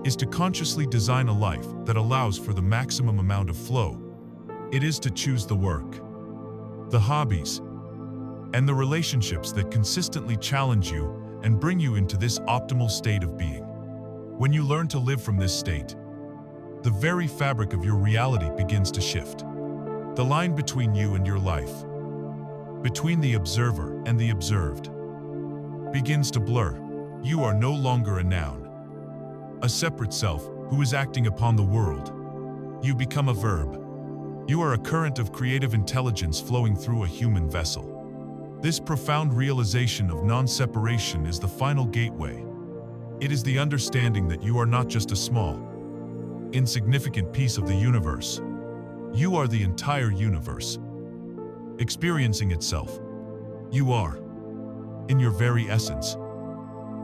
is to consciously design a life that allows for the maximum amount of flow. It is to choose the work, the hobbies, and the relationships that consistently challenge you and bring you into this optimal state of being. When you learn to live from this state, the very fabric of your reality begins to shift. The line between you and your life, between the observer and the observed, begins to blur. You are no longer a noun, a separate self who is acting upon the world. You become a verb. You are a current of creative intelligence flowing through a human vessel. This profound realization of non-separation is the final gateway. It is the understanding that you are not just a small, insignificant piece of the universe. You are the entire universe, experiencing itself. You are, in your very essence,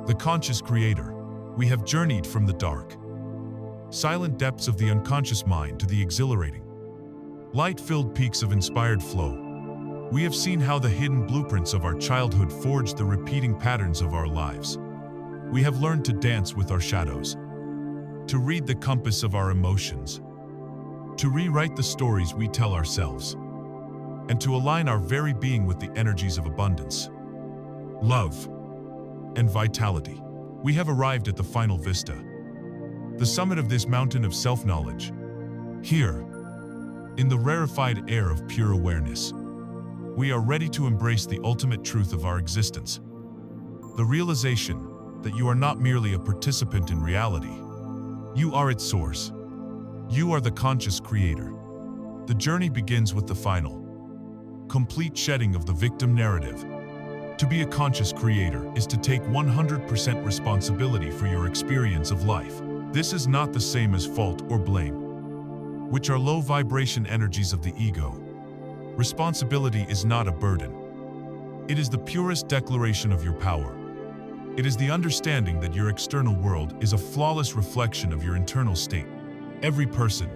the conscious creator. We have journeyed from the dark, silent depths of the unconscious mind to the exhilarating, light-filled peaks of inspired flow. We have seen how the hidden blueprints of our childhood forged the repeating patterns of our lives. We have learned to dance with our shadows, to read the compass of our emotions, to rewrite the stories we tell ourselves, and to align our very being with the energies of abundance, love, and vitality. We have arrived at the final vista, the summit of this mountain of self-knowledge. Here, in the rarefied air of pure awareness, we are ready to embrace the ultimate truth of our existence. The realization that you are not merely a participant in reality. You are its source. You are the conscious creator. The journey begins with the final, complete shedding of the victim narrative. To be a conscious creator is to take 100% responsibility for your experience of life. This is not the same as fault or blame, which are low vibration energies of the ego. Responsibility is not a burden. It is the purest declaration of your power. It is the understanding that your external world is a flawless reflection of your internal state. Every person,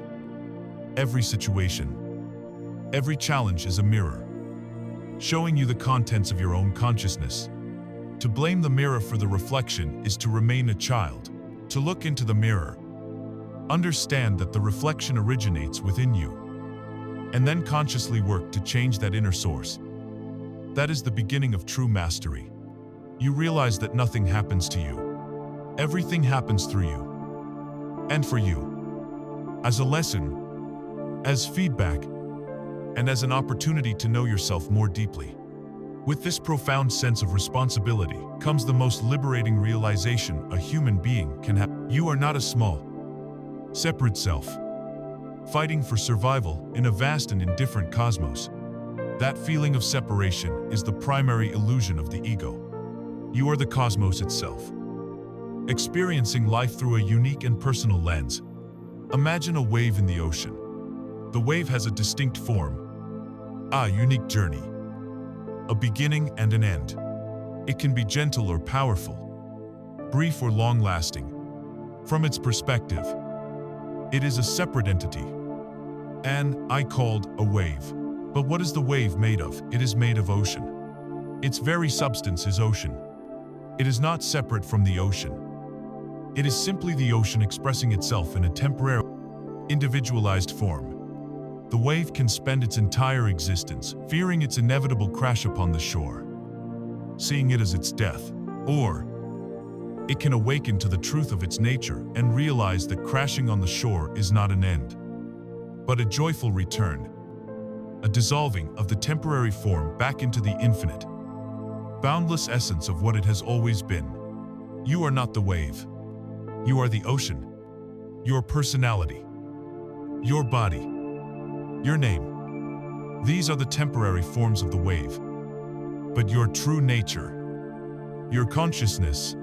every situation, every challenge is a mirror, showing you the contents of your own consciousness. To blame the mirror for the reflection is to remain a child. To look into the mirror, understand that the reflection originates within you, and then consciously work to change that inner source. That is the beginning of true mastery. You realize that nothing happens to you. Everything happens through you, and for you, as a lesson, as feedback, and as an opportunity to know yourself more deeply. With this profound sense of responsibility comes the most liberating realization a human being can have. You are not a small, separate self, fighting for survival in a vast and indifferent cosmos. That feeling of separation is the primary illusion of the ego. You are the cosmos itself, experiencing life through a unique and personal lens. Imagine a wave in the ocean. The wave has a distinct form, a unique journey, a beginning and an end. It can be gentle or powerful, brief or long-lasting. From its perspective, it is a separate entity, and I called a wave. But what is the wave made of? It is made of ocean. Its very substance is ocean. It is not separate from the ocean. It is simply the ocean expressing itself in a temporary, individualized form. The wave can spend its entire existence fearing its inevitable crash upon the shore, seeing it as its death, or it can awaken to the truth of its nature and realize that crashing on the shore is not an end, but a joyful return, a dissolving of the temporary form back into the infinite, boundless essence of what it has always been. You are not the wave. You are the ocean. Your personality, your body, your name. These are the temporary forms of the wave. But your true nature, your consciousness,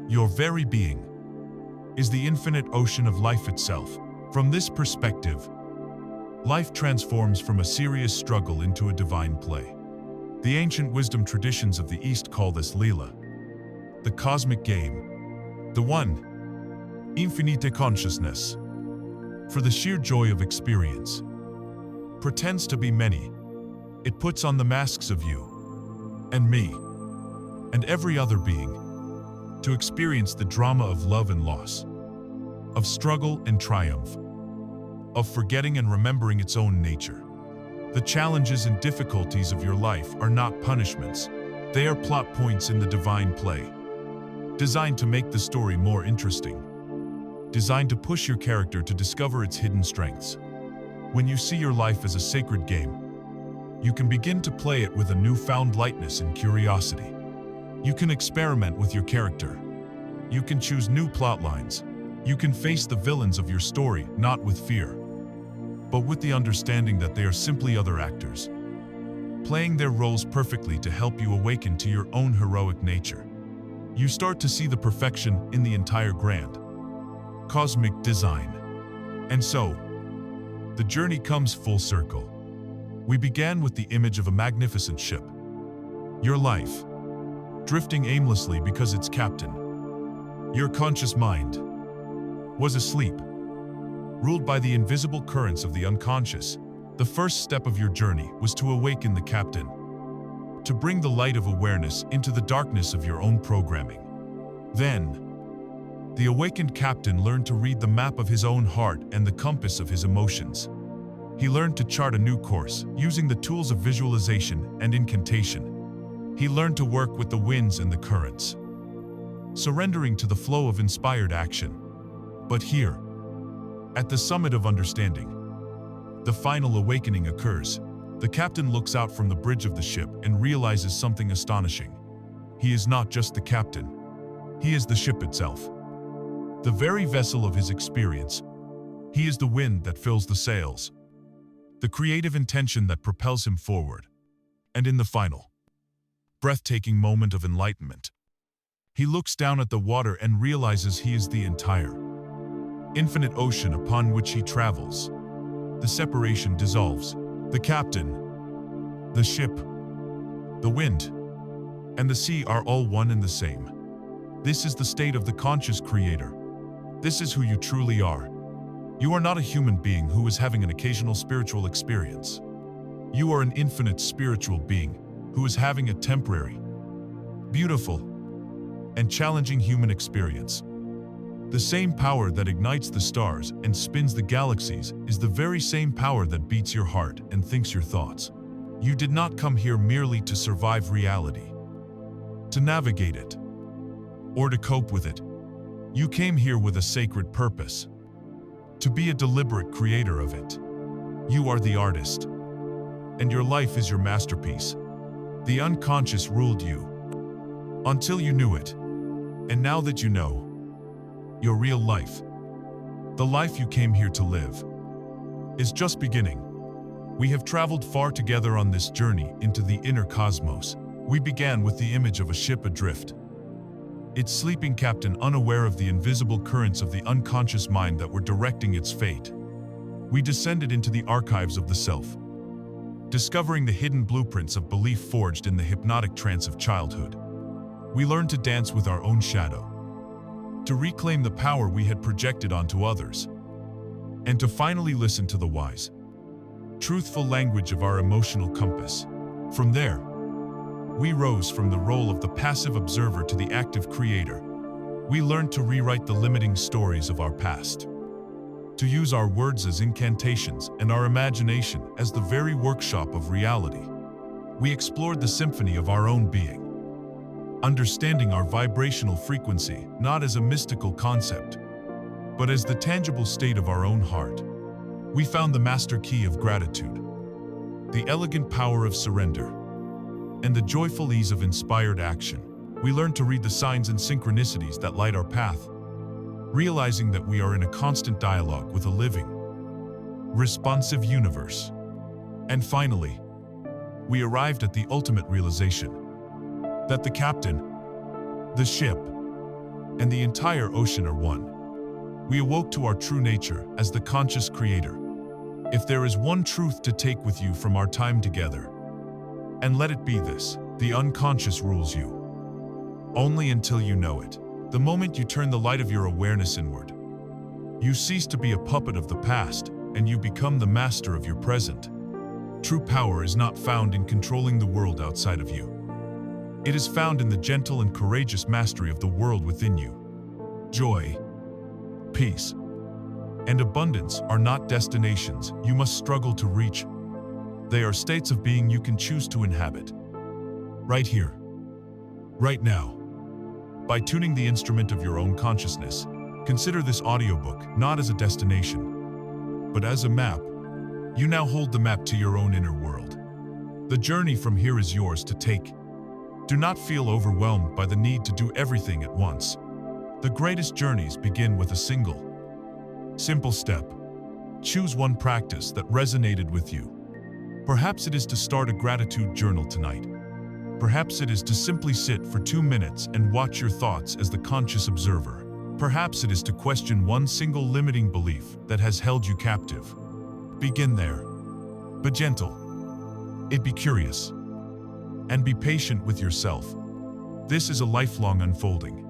your very being, is the infinite ocean of life itself. From this perspective, life transforms from a serious struggle into a divine play. The ancient wisdom traditions of the East call this Leela, the cosmic game, the one, infinite consciousness, for the sheer joy of experience. Pretends to be many. It puts on the masks of you, and me, and every other being, to experience the drama of love and loss, of struggle and triumph, of forgetting and remembering its own nature. The challenges and difficulties of your life are not punishments. They are plot points in the divine play, designed to make the story more interesting, designed to push your character to discover its hidden strengths. When you see your life as a sacred game, you can begin to play it with a newfound lightness and curiosity. You can experiment with your character. You can choose new plot lines. You can face the villains of your story not with fear, but with the understanding that they are simply other actors, playing their roles perfectly to help you awaken to your own heroic nature. You start to see the perfection in the entire grand, cosmic design. And so, the journey comes full circle. We began with the image of a magnificent ship. Your life, drifting aimlessly because its captain, your conscious mind, was asleep, ruled by the invisible currents of the unconscious. The first step of your journey was to awaken the captain, to bring the light of awareness into the darkness of your own programming. Then, the awakened captain learned to read the map of his own heart and the compass of his emotions. He learned to chart a new course, using the tools of visualization and incantation. He learned to work with the winds and the currents, surrendering to the flow of inspired action. But here, at the summit of understanding, the final awakening occurs. The captain looks out from the bridge of the ship and realizes something astonishing. He is not just the captain. He is the ship itself, the very vessel of his experience. He is the wind that fills the sails, the creative intention that propels him forward. And in the final, breathtaking moment of enlightenment, he looks down at the water and realizes he is the entire, infinite ocean upon which he travels. The separation dissolves. The captain, the ship, the wind, and the sea are all one and the same. This is the state of the conscious creator. This is who you truly are. You are not a human being who is having an occasional spiritual experience. You are an infinite spiritual being who is having a temporary, beautiful, and challenging human experience. The same power that ignites the stars and spins the galaxies is the very same power that beats your heart and thinks your thoughts. You did not come here merely to survive reality, to navigate it, or to cope with it. You came here with a sacred purpose, to be a deliberate creator of it. You are the artist, and your life is your masterpiece. The unconscious ruled you until you knew it, and now that you know, your real life, the life you came here to live, is just beginning. We have traveled far together on this journey into the inner cosmos. We began with the image of a ship adrift, its sleeping captain unaware of the invisible currents of the unconscious mind that were directing its fate. We descended into the archives of the self, discovering the hidden blueprints of belief forged in the hypnotic trance of childhood. We learned to dance with our own shadow, to reclaim the power we had projected onto others, and to finally listen to the wise, truthful language of our emotional compass. From there, we rose from the role of the passive observer to the active creator. We learned to rewrite the limiting stories of our past, to use our words as incantations and our imagination as the very workshop of reality. We explored the symphony of our own being, understanding our vibrational frequency not as a mystical concept, but as the tangible state of our own heart. We found the master key of gratitude, the elegant power of surrender, and the joyful ease of inspired action. We learned to read the signs and synchronicities that light our path, realizing that we are in a constant dialogue with a living, responsive universe. And finally, we arrived at the ultimate realization that the captain, the ship, and the entire ocean are one. We awoke to our true nature as the conscious creator. If there is one truth to take with you from our time together, and let it be this: the unconscious rules you, only until you know it. The moment you turn the light of your awareness inward, you cease to be a puppet of the past, and you become the master of your present. True power is not found in controlling the world outside of you. It is found in the gentle and courageous mastery of the world within you. Joy, peace, and abundance are not destinations you must struggle to reach. They are states of being you can choose to inhabit. Right here, right now. By tuning the instrument of your own consciousness, consider this audiobook not as a destination, but as a map. You now hold the map to your own inner world. The journey from here is yours to take. Do not feel overwhelmed by the need to do everything at once. The greatest journeys begin with a simple step. Choose one practice that resonated with you. Perhaps it is to start a gratitude journal tonight. Perhaps it is to simply sit for 2 minutes and watch your thoughts as the conscious observer. Perhaps it is to question one single limiting belief that has held you captive. Begin there. Be gentle. Be curious. And be patient with yourself. This is a lifelong unfolding,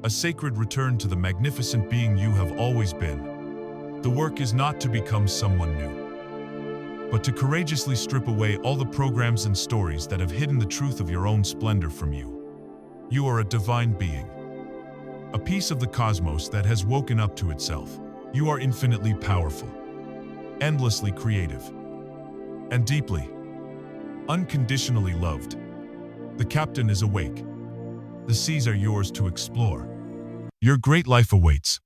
a sacred return to the magnificent being you have always been. The work is not to become someone new, but to courageously strip away all the programs and stories that have hidden the truth of your own splendor from you. You are a divine being, a piece of the cosmos that has woken up to itself. You are infinitely powerful, endlessly creative, and deeply, unconditionally loved. The captain is awake. The seas are yours to explore. Your great life awaits.